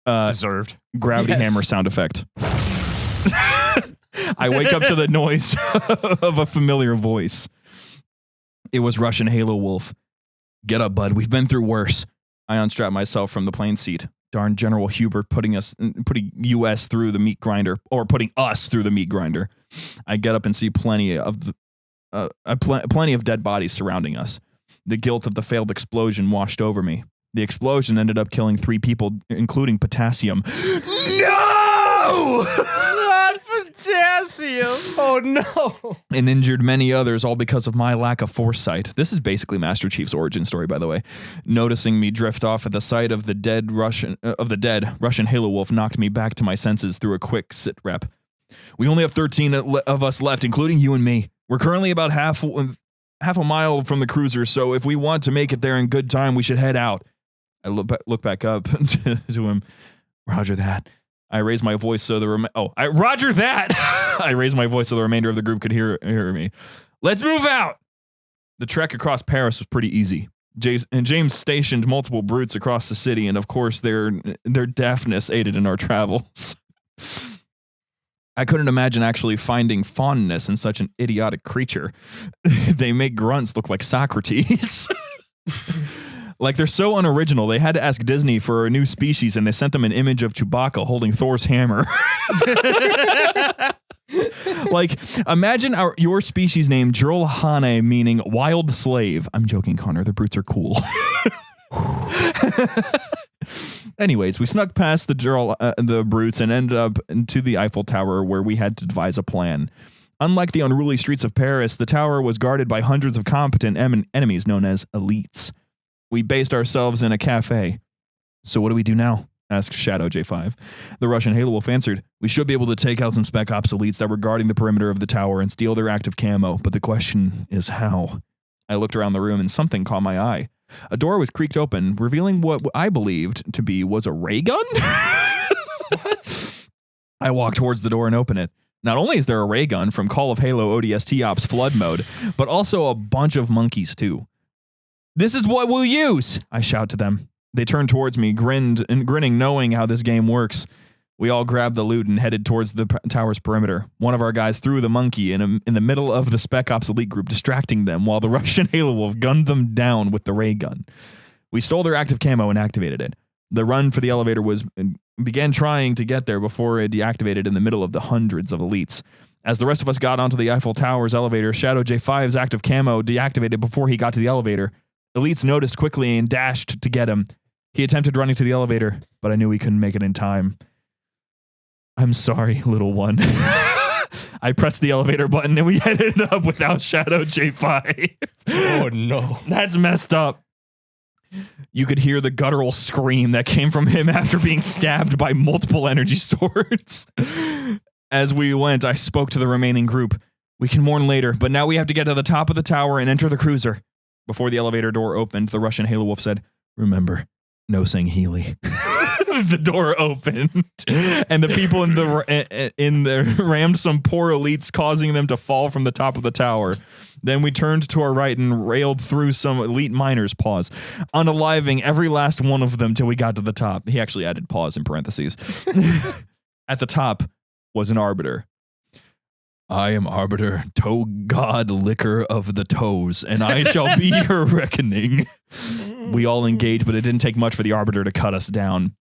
Deserved. Gravity hammer sound effect. I wake up to the noise of a familiar voice. It was Russian Halo Wolf. Get up, bud. We've been through worse. I unstrap myself from the plane seat. Darn General Hubert putting us through the meat grinder, or putting us through the meat grinder. I get up and see plenty of dead bodies surrounding us. The guilt of the failed explosion washed over me. The explosion ended up killing 3 people, including Potassium. No! Not Potassium. Oh no. And injured many others, all because of my lack of foresight. This is basically Master Chief's origin story, by the way. Noticing me drift off at the sight of the dead Russian Halo Wolf knocked me back to my senses through a quick sit rep. We only have 13 of us left, including you and me. We're currently about half a mile from the cruiser, so if we want to make it there in good time, we should head out. I look back up to him. Roger that. I raised my voice so Roger that. I raised my voice so the remainder of the group could hear me. Let's move out. The trek across Paris was pretty easy. James stationed multiple brutes across the city, and of course their deafness aided in our travels. I couldn't imagine actually finding fondness in such an idiotic creature. They make grunts look like Socrates. Like, they're so unoriginal, they had to ask Disney for a new species, and they sent them an image of Chewbacca holding Thor's hammer. Like, imagine your species name Jurlhane, meaning wild slave. I'm joking, Connor. The brutes are cool. Anyways, we snuck past the brutes and ended up into the Eiffel Tower, where we had to devise a plan. Unlike the unruly streets of Paris, the tower was guarded by hundreds of competent enemies known as elites. We based ourselves in a cafe. So what do we do now? Asked Shadow J5. The Russian Halo Wolf answered, we should be able to take out some Spec Ops elites that were guarding the perimeter of the tower and steal their active camo, but the question is how? I looked around the room and something caught my eye. A door was creaked open, revealing what I believed to be was a ray gun? What? I walked towards the door and opened it. Not only is there a ray gun from Call of Halo ODST Ops Flood Mode, but also a bunch of monkeys too. This is what we'll use, I shout to them. They turned towards me, grinning, knowing how this game works. We all grabbed the loot and headed towards the tower's perimeter. One of our guys threw the monkey in the middle of the Spec Ops elite group, distracting them while the Russian Halo Wolf gunned them down with the ray gun. We stole their active camo and activated it. The run for the elevator began trying to get there before it deactivated in the middle of the hundreds of elites. As the rest of us got onto the Eiffel Tower's elevator, Shadow J5's active camo deactivated before he got to the elevator. Elites noticed quickly and dashed to get him. He attempted running to the elevator, but I knew he couldn't make it in time. I'm sorry, little one. I pressed the elevator button and we ended up without Shadow J5. Oh no. That's messed up. You could hear the guttural scream that came from him after being stabbed by multiple energy swords. As we went, I spoke to the remaining group. We can mourn later, but now we have to get to the top of the tower and enter the cruiser. Before the elevator door opened, the Russian Halo Wolf said, remember, no saying Healy. The door opened, and the people in the rammed some poor elites, causing them to fall from the top of the tower. Then we turned to our right and railed through some elite miners, pause, unaliving every last one of them till we got to the top. He actually added pause in parentheses. At the top was an arbiter. I am arbiter, toe god liquor of the toes, and I shall be your reckoning. We all engaged, but it didn't take much for the arbiter to cut us down.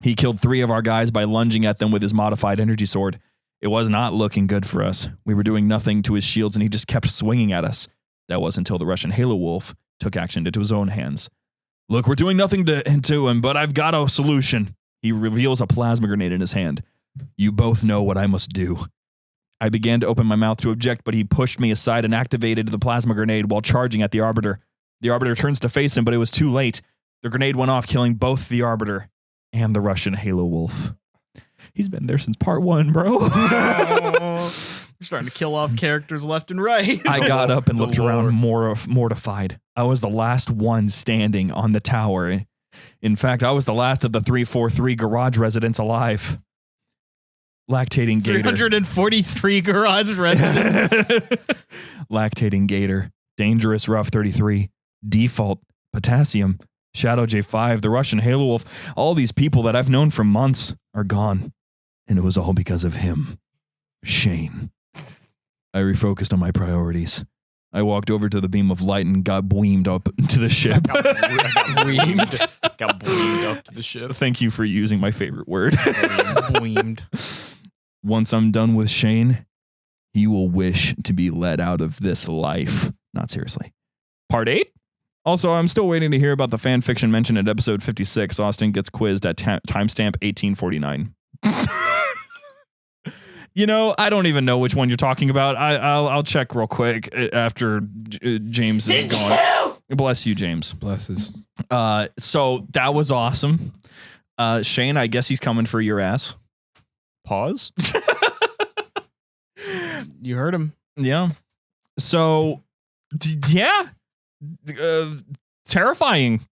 He killed 3 of our guys by lunging at them with his modified energy sword. It was not looking good for us. We were doing nothing to his shields, and he just kept swinging at us. That was until the Russian Halo Wolf took action into his own hands. Look, we're doing nothing to him, but I've got a solution. He reveals a plasma grenade in his hand. You both know what I must do. I began to open my mouth to object, but he pushed me aside and activated the plasma grenade while charging at the arbiter. The arbiter turns to face him, but it was too late. The grenade went off, killing both the arbiter and the Russian Halo Wolf. He's been there since part 1, bro. We're starting to kill off characters left and right. I got up and looked around mortified. I was the last one standing on the tower. In fact, I was the last of the 343 garage residents alive. Lactating gator. 343 garage residents. Lactating gator. Dangerous rough 33. Default potassium. Shadow J5. The Russian Halo Wolf. All these people that I've known for months are gone. And it was all because of him. Shane. I refocused on my priorities. I walked over to the beam of light and got bleamed up to the ship. Got bleamed up to the ship. Thank you for using my favorite word. Bleamed. Once I'm done with Shane, he will wish to be let out of this life. Not seriously. Part 8? Also, I'm still waiting to hear about the fan fiction mentioned in episode 56. Austin gets quizzed at timestamp 1849. You know, I don't even know which one you're talking about. I'll check real quick after James is gone. Bless you, James. Blesses. So that was awesome. Shane, I guess he's coming for your ass. Pause. You heard him. Yeah. So, yeah. Terrifying.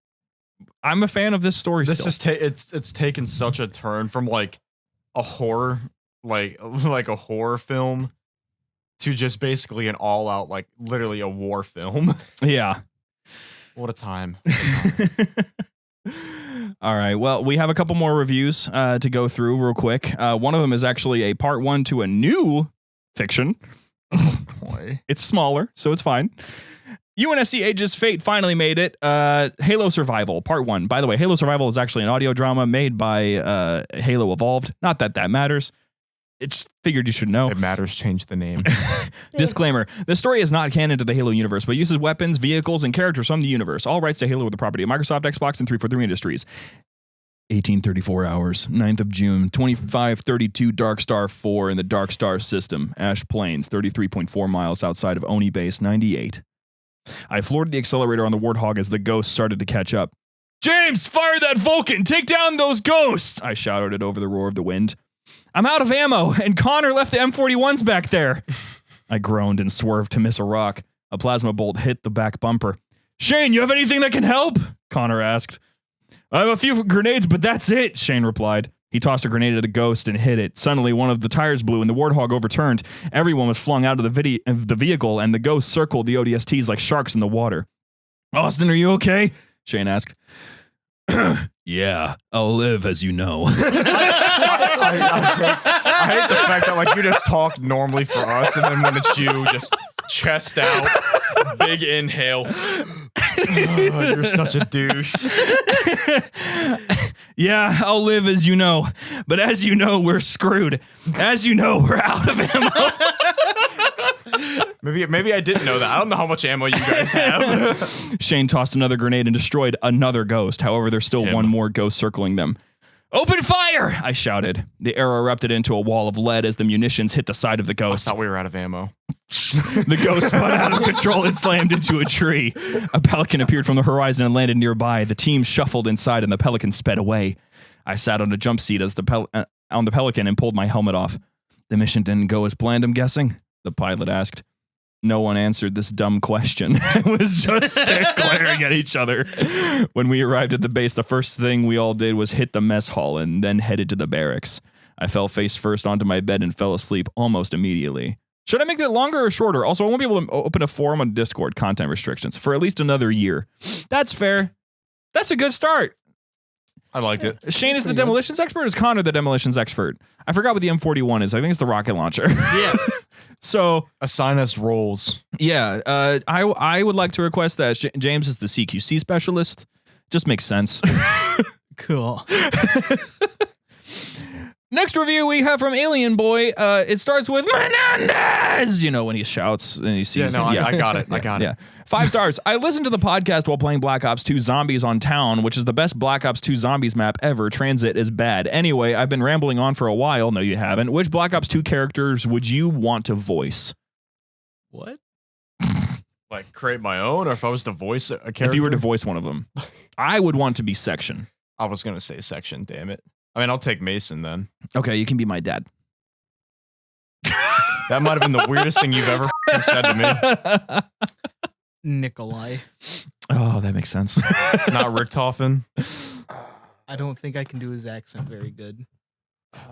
I'm a fan of this story. This still. is it's taken such a turn from like a horror, like a horror film, to just basically an all out, like literally a war film. Yeah. What a time. All right. Well, we have a couple more reviews to go through real quick. One of them is actually a part 1 to a new fiction. Boy. It's smaller, so it's fine. UNSC Aegis Fate finally made it. Halo Survival, Part 1. By the way, Halo Survival is actually an audio drama made by Halo Evolved. Not that that matters. It's figured you should know. It matters. Change the name. Disclaimer. The story is not canon to the Halo universe, but uses weapons, vehicles, and characters from the universe. All rights to Halo are the property of Microsoft, Xbox, and 343 Industries. 1834 hours, 9th of June, 2532 Dark Star 4 in the Dark Star system. Ash Plains, 33.4 miles outside of Oni Base 98. I floored the accelerator on the Warthog as the ghosts started to catch up. James, fire that Vulcan! Take down those ghosts! I shouted it over the roar of the wind. I'm out of ammo, and Connor left the M41s back there. I groaned and swerved to miss a rock. A plasma bolt hit the back bumper. Shane, you have anything that can help? Connor asked. I have a few grenades, but that's it, Shane replied. He tossed a grenade at a ghost and hit it. Suddenly, one of the tires blew and the Warthog overturned. Everyone was flung out of the vehicle, and the ghosts circled the ODSTs like sharks in the water. Austin, are you okay? Shane asked. Yeah, I'll live, as you know. I hate the fact that like you just talk normally for us, and then when it's you, just chest out, big inhale. Oh, you're such a douche. Yeah, I'll live, as you know. But as you know, we're screwed. As you know, we're out of ammo. Maybe I didn't know that. I don't know how much ammo you guys have. Shane tossed another grenade and destroyed another ghost. However, there's still one more ghost circling them. Open fire! I shouted. The arrow erupted into a wall of lead as the munitions hit the side of the I ghost. thought we were out of ammo. The ghost spun out of control and slammed into a tree. A pelican appeared from the horizon and landed nearby. The team shuffled inside and the pelican sped away. I sat on a jump seat as on the pelican and pulled my helmet off. The mission didn't go as planned, I'm guessing? The pilot asked. No one answered this dumb question. It was just glaring at each other. When we arrived at the base, the first thing we all did was hit the mess hall and then headed to the barracks. I fell face first onto my bed and fell asleep almost immediately. Should I make that longer or shorter? Also, I won't be able to open a forum on Discord, content restrictions, for at least another year. That's fair. That's a good start. I liked it. Shane is the demolitions expert, or is Connor the demolitions expert? I forgot what the M41 is. I think it's the rocket launcher. Yes. So assign us roles. Yeah, I would like to request that James is the CQC specialist. Just makes sense. Cool. Next review we have from Alien Boy. It starts with Menendez. You know, when he shouts and he sees. I got it. I got it. 5 stars. I listened to the podcast while playing Black Ops 2 Zombies on Town, which is the best Black Ops 2 Zombies map ever. Transit is bad. Anyway, I've been rambling on for a while. No, you haven't. Which Black Ops 2 characters would you want to voice? What? Like create my own, or if I was to voice a character? If you were to voice one of them, I would want to be Section. I was gonna say Section. Damn it. I mean, I'll take Mason then. Okay, you can be my dad. That might have been the weirdest thing you've ever said to me. Nikolai. Oh, that makes sense. Not Richtofen. I don't think I can do his accent very good.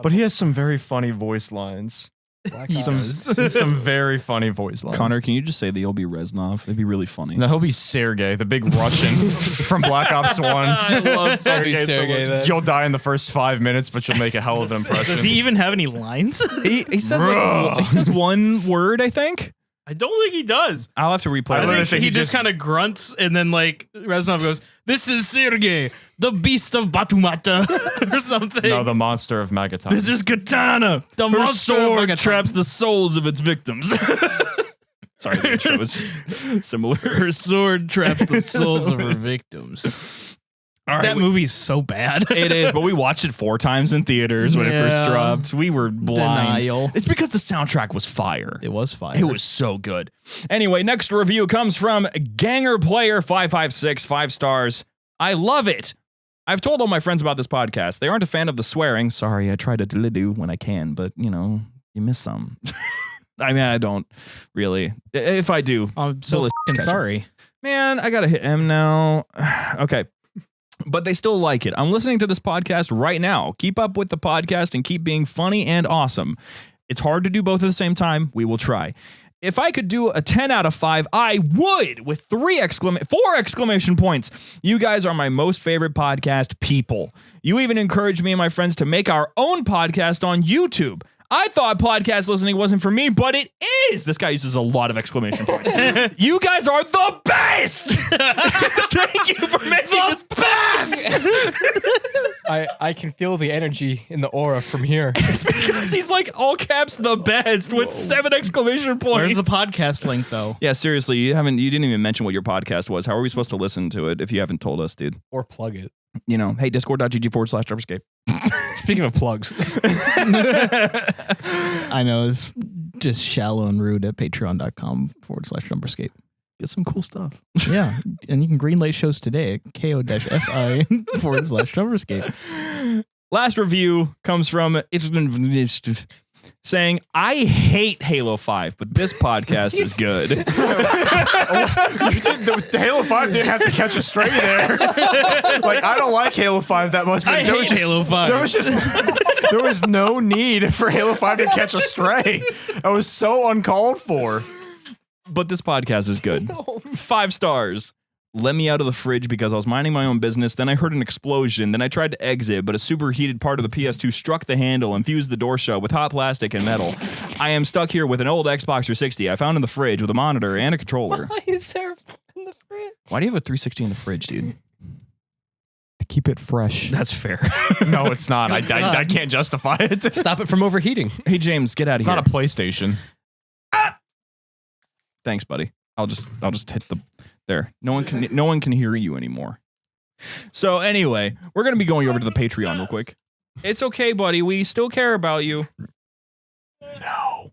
But he has some very funny voice lines. Some very funny voice lines. Connor, can you just say that you'll be Reznov? It'd be really funny. No, he'll be Sergey, the big Russian from Black Ops 1. I love Sergey so much. You'll die in the first 5 minutes, but you'll make a hell of an impression. Does he even have any lines? He says one word, I think. I don't think he does. I'll have to replay I it. think he just kind of grunts, and then like Reznov goes, "This is Sergey, the beast of Batumata," or something. No, the monster of Magaton. This is Katana. The Her monster sword of Magaton. traps the souls of its victims. Sorry, the intro was just similar. Her sword traps the souls of her victims. All right, That movie's so bad. It is, but we watched it 4 times in theaters when it first Yeah. dropped. We were blind. Denial. It's because the soundtrack was fire. It was fire. It was so good. Anyway, next review comes from Ganger Player 556, 5 stars. I love it. I've told all my friends about this podcast. They aren't a fan of the swearing. Sorry, I try to do when I can, but you know, you miss some. I mean, I don't really. If I do, I'm so Phyllis fucking catch it. sorry. Man, I gotta hit M now. Okay. But they still like it. I'm listening to this podcast right now. Keep up with the podcast and keep being funny and awesome. It's hard to do both at the same time. We will try. If I could do a 10 out of 5, I would, with 4 exclamation points. You guys are my most favorite podcast people. You even encouraged me and my friends to make our own podcast on YouTube. I thought podcast listening wasn't for me, but it is. This guy uses a lot of exclamation points. You guys are the best. Thank you for making this best. I can feel the energy in the aura from here. It's because he's like all caps the best with 7 exclamation points. Where's the podcast link though? Yeah, seriously, you didn't even mention what your podcast was. How are we supposed to listen to it if you haven't told us, dude? Or plug it. You know, hey, discord.gg/JumperScape. Speaking of plugs. I know it's just shallow and rude at patreon.com/JumperScape. Get some cool stuff. Yeah, and you can greenlight shows today at ko-fi/JumperScape. Last review comes from saying, I hate Halo 5, but this podcast is good. The Halo 5 didn't have to catch a stray there. Like, I don't like Halo 5 that much, but I hate Halo 5. There was no need for Halo 5 to catch a stray. That was so uncalled for. But this podcast is good. 5 stars. Let me out of the fridge because I was minding my own business. Then I heard an explosion. Then I tried to exit, but a superheated part of the PS2 struck the handle and fused the door shut with hot plastic and metal. I am stuck here with an old Xbox 360 I found in the fridge with a monitor and a controller. Why is there in the fridge? Why do you have a 360 in the fridge, dude? To keep it fresh. That's fair. No, it's not. I can't justify it. Stop it from overheating. Hey, James, get out of It's here. not a PlayStation. Thanks, buddy. I'll just hit the there. No one can hear you anymore. So anyway, we're gonna be going over to the Patreon real quick. It's okay, buddy. We still care about you. No.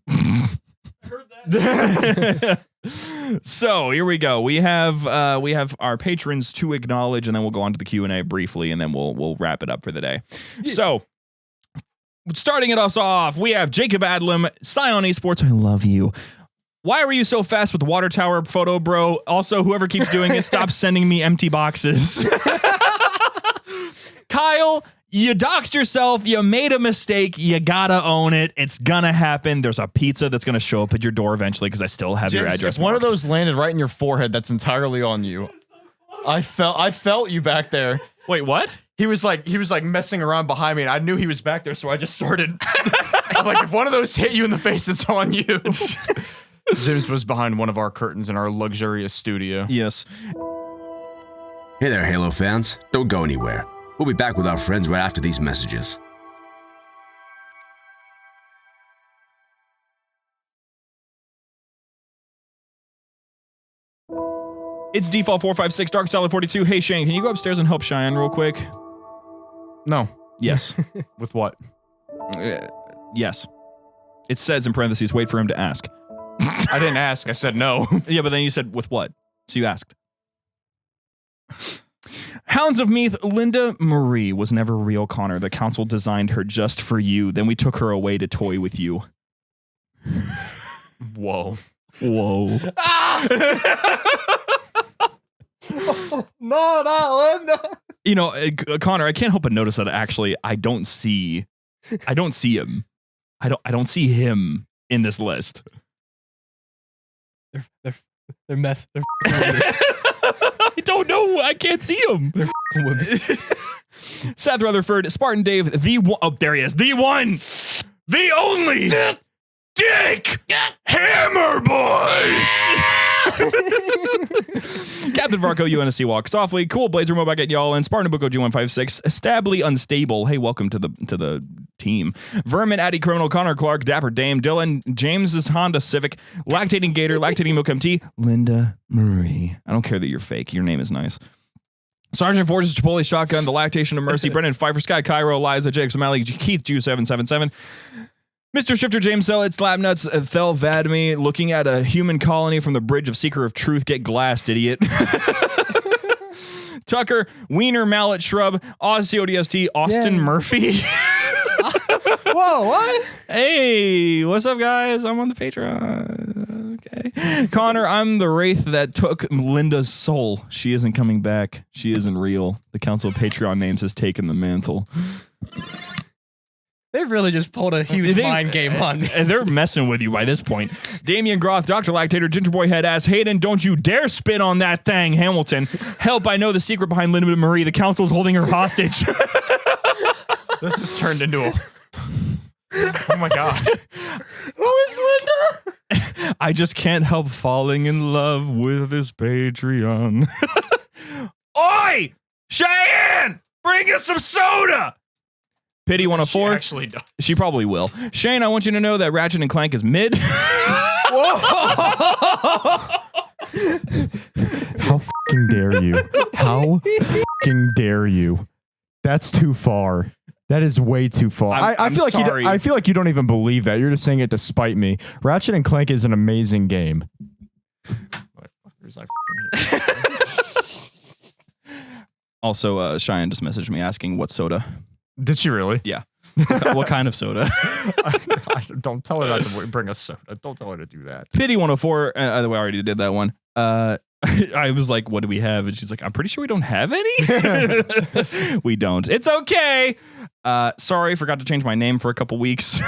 So here we go. We have our patrons to acknowledge, and then we'll go on to the Q&A briefly, and then we'll wrap it up for the day. Yeah. So starting it us off, we have Jacob Adlam, Scion Esports. I love you. Why were you so fast with the water tower photo, bro? Also, whoever keeps doing it, stop sending me empty boxes. Kyle, you doxed yourself. You made a mistake. You gotta own it. It's gonna happen. There's a pizza that's gonna show up at your door eventually because I still have your address. If one of those landed right in your forehead, that's entirely on you. I felt you back there. Wait, what? He was like messing around behind me, and I knew he was back there, so I just started. I'm like, if one of those hit you in the face, it's on you. James was behind one of our curtains in our luxurious studio. Yes. Hey there, Halo fans. Don't go anywhere. We'll be back with our friends right after these messages. It's Default 456 Dark Salad 42. Hey Shane, can you go upstairs and help Cheyenne real quick? No. Yes. With what? Yes. It says in parentheses, wait for him to ask. I didn't ask. I said no. Yeah, but then you said with what? So you asked. Hounds of Meath, Linda Marie was never real, Connor. The council designed her just for you. Then we took her away to toy with you. Whoa. Whoa. No, not Linda. You know, Connor, I can't help but notice that actually I don't see him. I don't see him in this list. They're mess. They're I don't know. I can't see him. They're women. Seth Rutherford, Spartan Dave, the one. Oh, there he is. The one, the only, Dick Hammer Boys. Captain Varco, UNSC Walk Softly, Cool Blades Remote back at y'all, and Spartan Buko G156, Stably Unstable. Hey, welcome to the team. Vermin, Addy Chrono, Connor Clark, Dapper Dame, Dylan, James's Honda Civic, Lactating Gator, Lactating Milk MT, Linda Marie. I don't care that you're fake. Your name is nice. Sergeant Forges, Chipotle Shotgun, The Lactation of Mercy, Brendan Pfeiffer, Sky Cairo, Liza, Jake Somali, Keith Jew 777. Mr. Shifter, James Sellett, Slapnuts, Thel Vadme, looking at a human colony from the bridge of Seeker of Truth. Get glassed, idiot. Tucker, Wiener, Mallet, Shrub, ODST, Austin Murphy. Whoa, what? Hey, what's up, guys? I'm on the Patreon. Okay. Connor, I'm the wraith that took Linda's soul. She isn't coming back. She isn't real. The Council of Patreon Names has taken the mantle. They really just pulled a huge mind game on me. They're messing with you by this point. Damian Groth, Dr. Lactator, Gingerboy Head Ass, Hayden, don't you dare spit on that thing, Hamilton. Help, I know the secret behind Linda Marie. The council's holding her hostage. This has turned into a... Oh my god. Who is Linda? I just can't help falling in love with this Patreon. Oi! Cheyenne! Bring us some soda! Pity 104. She actually does. She probably will. Shane, I want you to know that Ratchet and Clank is mid. How fucking dare you? How fucking dare you? That's too far. That is way too far. I feel like I feel like you don't even believe that. You're just saying it to spite me. Ratchet and Clank is an amazing game. Also, Cheyenne just messaged me asking what soda. Did she really? Yeah. What kind of soda? Don't tell her not to bring us soda. Don't tell her to do that. Pity 104. Either way, I already did that one. I was like, what do we have? And she's like, I'm pretty sure we don't have any. We don't. It's okay. Sorry, forgot to change my name for a couple weeks.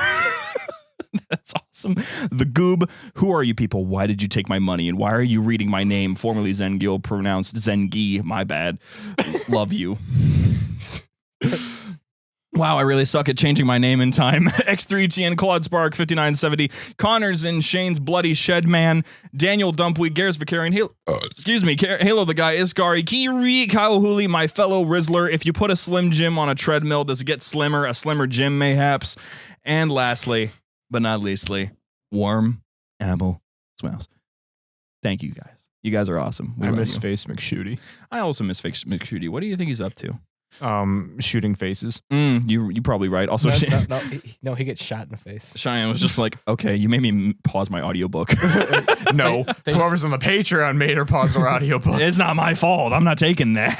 That's awesome. The Goob. Who are you people? Why did you take my money? And why are you reading my name? Formerly Zengil, pronounced Zengi. My bad. Love you. Wow, I really suck at changing my name in time. X3GN, Claude Spark, 5970, Connors and Shane's Bloody Shed Man, Daniel Dumpweed, Garrus Vicarian, Halo the Guy, Iskari, Kiri, Kyle Hooley, my fellow Rizzler. If you put a Slim Jim on a treadmill, does it get slimmer? A slimmer Jim, mayhaps. And lastly, but not leastly, Warm Apple Smells. Thank you guys. You guys are awesome. I miss Face McShooty. I also miss Face McShooty. What do you think he's up to? Shooting faces. You probably right. Also, No, he gets shot in the face. Cheyenne was just like, okay, you made me pause my audiobook. No, whoever's on the Patreon made her pause her audiobook. It's not my fault. I'm not taking that.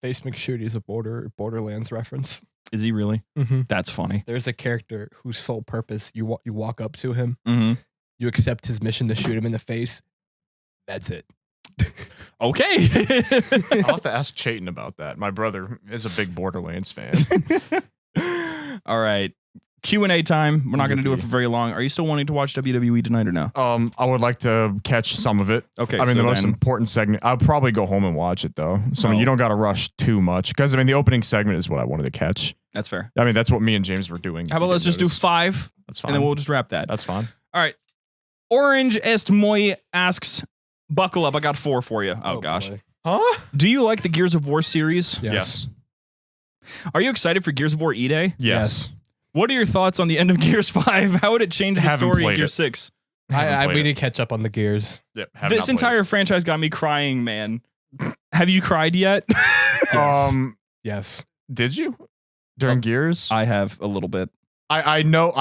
Face McShooty is a Borderlands reference. Is he really? Mm-hmm. That's funny. There's a character whose sole purpose you walk up to him, Mm-hmm. you accept his mission to shoot him in the face. That's it. Okay. I'll have to ask Chayton about that. My brother is a big Borderlands fan. All right. Q&A time. We're not going to do it for very long. Are you still wanting to watch WWE tonight or no? I would like to catch some of it. Okay. I mean, the most important segment. I'll probably go home and watch it though. So you don't got to rush too much because I mean, the opening segment is what I wanted to catch. That's fair. I mean, that's what me and James were doing. How about let's just do 5? That's fine. And then we'll just wrap that. That's fine. All right. Orange Est Moy asks, buckle up. I got 4 for you. Oh gosh. Boy. Huh? Do you like the Gears of War series? Yes. Are you excited for Gears of War E-Day? Yes. What are your thoughts on the end of Gears 5? How would it change the Haven't story in played Gears it. 6? We need to catch up on the Gears. Yep. This entire franchise got me crying, man. Have you cried yet? Yes. Did you during Gears? I have a little bit. I know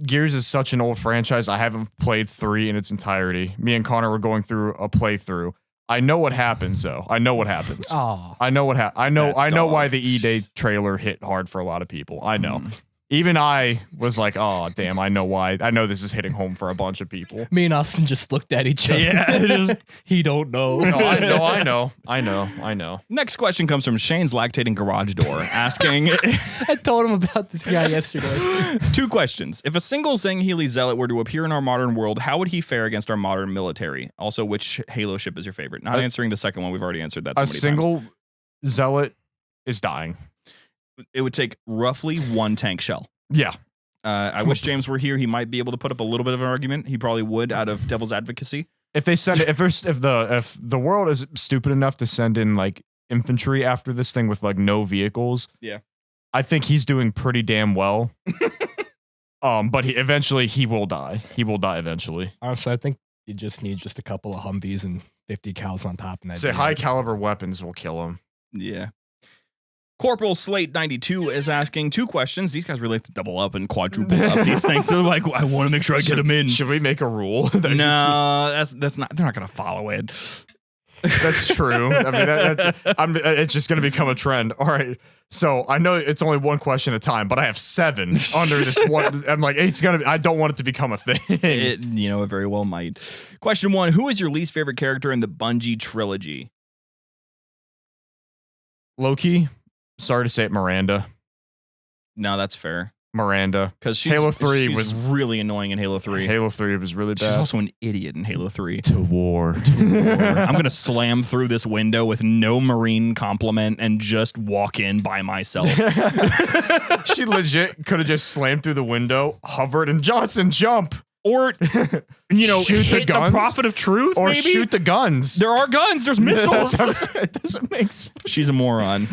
Gears is such an old franchise. I haven't played 3 in its entirety. Me and Connor were going through a playthrough. I know what happens though. I know what happens. Oh. I know what I know. That's I know dog. why the E-Day trailer hit hard for a lot of people. I know. Even I was like, oh damn, I know why. I know this is hitting home for a bunch of people. Me and Austin just looked at each other. Yeah, it is. He don't know. No, I know. Next question comes from Shane's Lactating Garage Door asking I told him about this guy yesterday. 2 questions. If a single Zanghili Zealot were to appear in our modern world, how would he fare against our modern military? Also, which Halo ship is your favorite? Not answering the second one. We've already answered that so A many single times. Zealot is dying. It would take roughly 1 tank shell. Yeah. I wish James were here. He might be able to put up a little bit of an argument. He probably would out of devil's advocacy. If they send it, if the world is stupid enough to send in like infantry after this thing with like no vehicles, yeah, I think he's doing pretty damn well. But eventually he will die. He will die eventually. Honestly, I think you just need just a couple of Humvees and 50 cals on top. And Say high caliber weapons will kill him. Yeah. Corporal Slate 92 is asking 2 questions. These guys really like to double up and quadruple up these things. They're like, I want to make sure I get them in. Should we make a rule? No, that's not. They're not gonna follow it. That's true. I mean, it's just gonna become a trend. All right. So I know it's only 1 question at a time, but I have 7 under this one. I'm like, it's gonna. I don't want it to become a thing. It very well might. Question 1: Who is your least favorite character in the Bungie trilogy? Loki. Sorry to say it, Miranda. No, that's fair. Miranda. Because Halo 3 she's was really annoying in Halo 3. Halo 3 was really bad. She's also an idiot in Halo 3. To war. I'm going to slam through this window with no Marine compliment and just walk in by myself. She legit could have just slammed through the window, hovered, and Johnson, jump. Or, shoot hit the guns. Prophet of Truth, Or maybe? shoot the guns. There are guns. There's missiles. It doesn't make sense. She's a moron.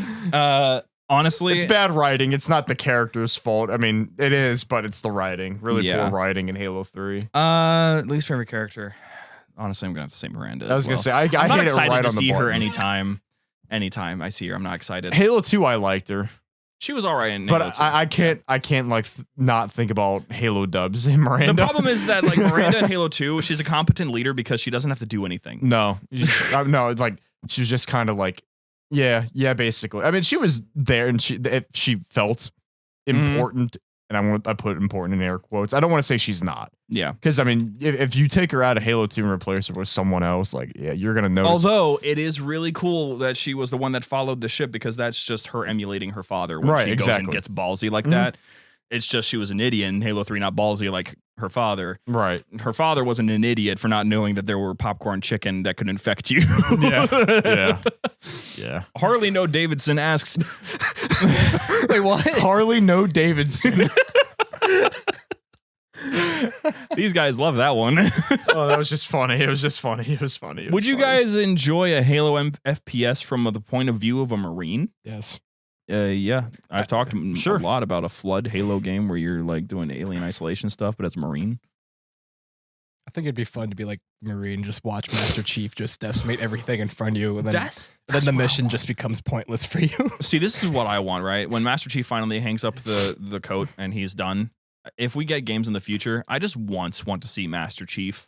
Honestly, It's bad writing. It's not the character's fault. I mean, it is, but it's the writing. Really Yeah. poor writing in Halo 3. least favorite character. Honestly, I'm gonna have to say Miranda. I was going to say, I I'm not hate it excited right to on the see her button. anytime I see her. I'm not excited. Halo 2, I liked her. She was all right in Halo But 2. I can't like not think about Halo dubs in Miranda. The problem is that like Miranda in Halo 2, she's a competent leader because she doesn't have to do anything. No, no, it's like she was just kind of like, yeah, basically. I mean, she was there, and she felt important, and I put important in air quotes. I don't want to say she's not, Yeah. because I mean, if you take her out of Halo 2 and replace her with someone else, like, yeah, you're gonna notice. Although it is really cool that she was the one that followed the ship because that's just her emulating her father when Right, she goes and exactly. gets ballsy like that. It's just she was an idiot in Halo 3, not ballsy like her father. Right. Her father wasn't an idiot for not knowing that there were popcorn chicken that could infect you. Yeah. Harley No Davidson asks, Wait, what? Harley No Davidson. these guys love that one. Oh, that was just funny. It was funny. Would you guys enjoy a Halo FPS from the point of view of a Marine? Yes. Yeah, I've talked sure. a lot about a Flood Halo game where you're like doing alien isolation stuff, but as a Marine. I think it'd be fun to be like Marine, just watch Master Chief just decimate everything in front of you, and then the mission just becomes pointless for you. See, this is what I want, right? When Master Chief finally hangs up the coat and he's done, if we get games in the future, I just want to see Master Chief,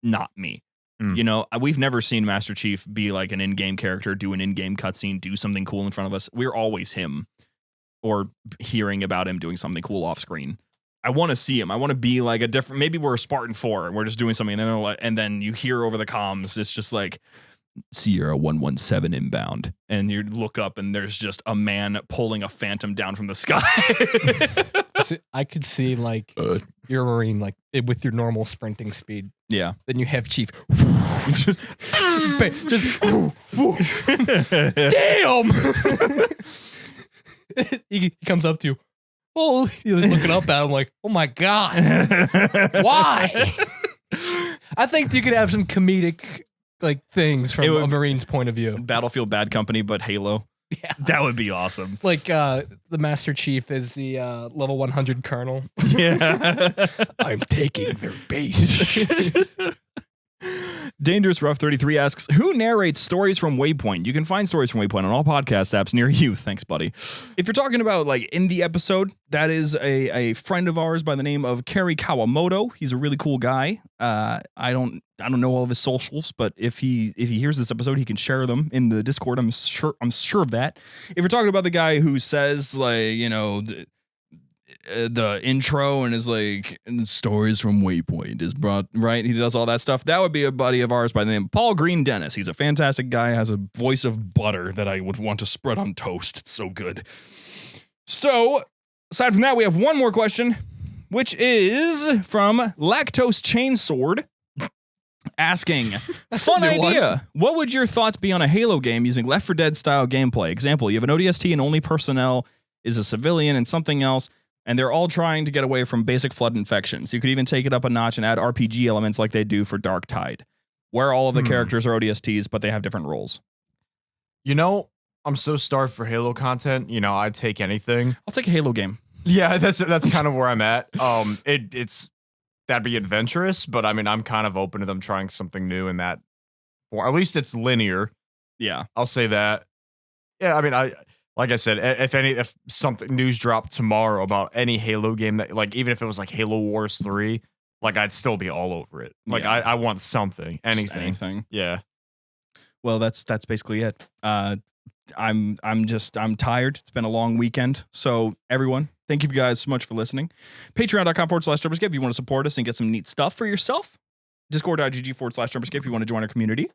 not me. You know, we've never seen Master Chief be like an in-game character, do an in-game cutscene, do something cool in front of us. We're always him, or hearing about him doing something cool off screen. I want to see him. I want to be like a different. Maybe we're a Spartan 4 and we're just doing something, and then you hear over the comms, it's just like Sierra 117 inbound, and you look up and there's just a man pulling a phantom down from the sky. I could see like you're a Marine, like with your normal sprinting speed. Yeah. Then you have Chief. Damn. He comes up to you. Oh, you're looking up at him like, oh my God. Why? I think you could have some comedic like things from a Marine's point of view. Battlefield Bad Company, but Halo. Yeah. That would be awesome. Like the Master Chief is the level 100 Colonel. Yeah. I'm taking their base. Dangerous Rough 33 asks, who narrates stories from Waypoint? You can find stories from Waypoint on all podcast apps near you. Thanks, buddy. If you're talking about like in the episode, that is a friend of ours by the name of Kerry Kawamoto. He's a really cool guy. I don't know all of his socials, but if he hears this episode, he can share them in the Discord. I'm sure of that. If you're talking about the guy who says like, you know, the intro and is like, and stories from Waypoint is brought, right? He does all that stuff. That would be a buddy of ours by the name of Paul Green Dennis. He's a fantastic guy, has a voice of butter that I would want to spread on toast. It's so good. So, aside from that, we have one more question, which is from Lactose Chainsword, asking, fun idea. What would your thoughts be on a Halo game using Left 4 Dead style gameplay? Example, you have an ODST and only personnel is a civilian and something else, and they're all trying to get away from basic flood infections. You could even take it up a notch and add RPG elements like they do for Dark Tide, where all of the characters are ODSTs, but they have different roles. You know, I'm so starved for Halo content. You know, I'd take anything. I'll take a Halo game. Yeah, that's kind of where I'm at. It's that'd be adventurous, but I mean, I'm kind of open to them trying something new in that, or at least it's linear. Yeah, I'll say that. Yeah, I mean, like I said, if something news dropped tomorrow about any Halo game that, like, even if it was like Halo Wars 3, like, I'd still be all over it. Like, yeah. I want something, anything. Yeah. Well, that's basically it. I'm tired. It's been a long weekend. So everyone, thank you guys so much for listening. Patreon.com/JumperScape if you want to support us and get some neat stuff for yourself. Discord.gg/JumperScape if you want to join our community.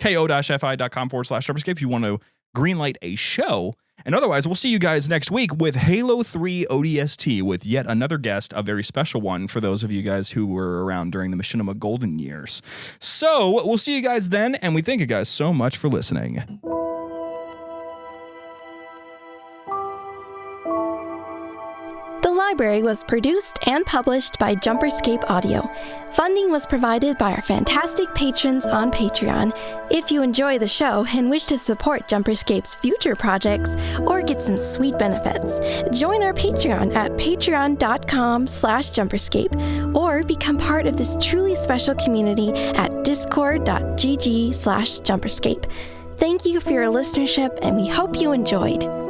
ko-fi.com/JumperScape if you want to greenlight a show. And otherwise, we'll see you guys next week with Halo 3 ODST with yet another guest, a very special one for those of you guys who were around during the Machinima Golden years. So we'll see you guys then, and we thank you guys so much for listening. The library was produced and published by JumperScape Audio. Funding was provided by our fantastic patrons on Patreon. If you enjoy the show and wish to support JumperScape's future projects or get some sweet benefits, join our Patreon at patreon.com/JumperScape or become part of this truly special community at discord.gg/JumperScape. Thank you for your listenership, and we hope you enjoyed.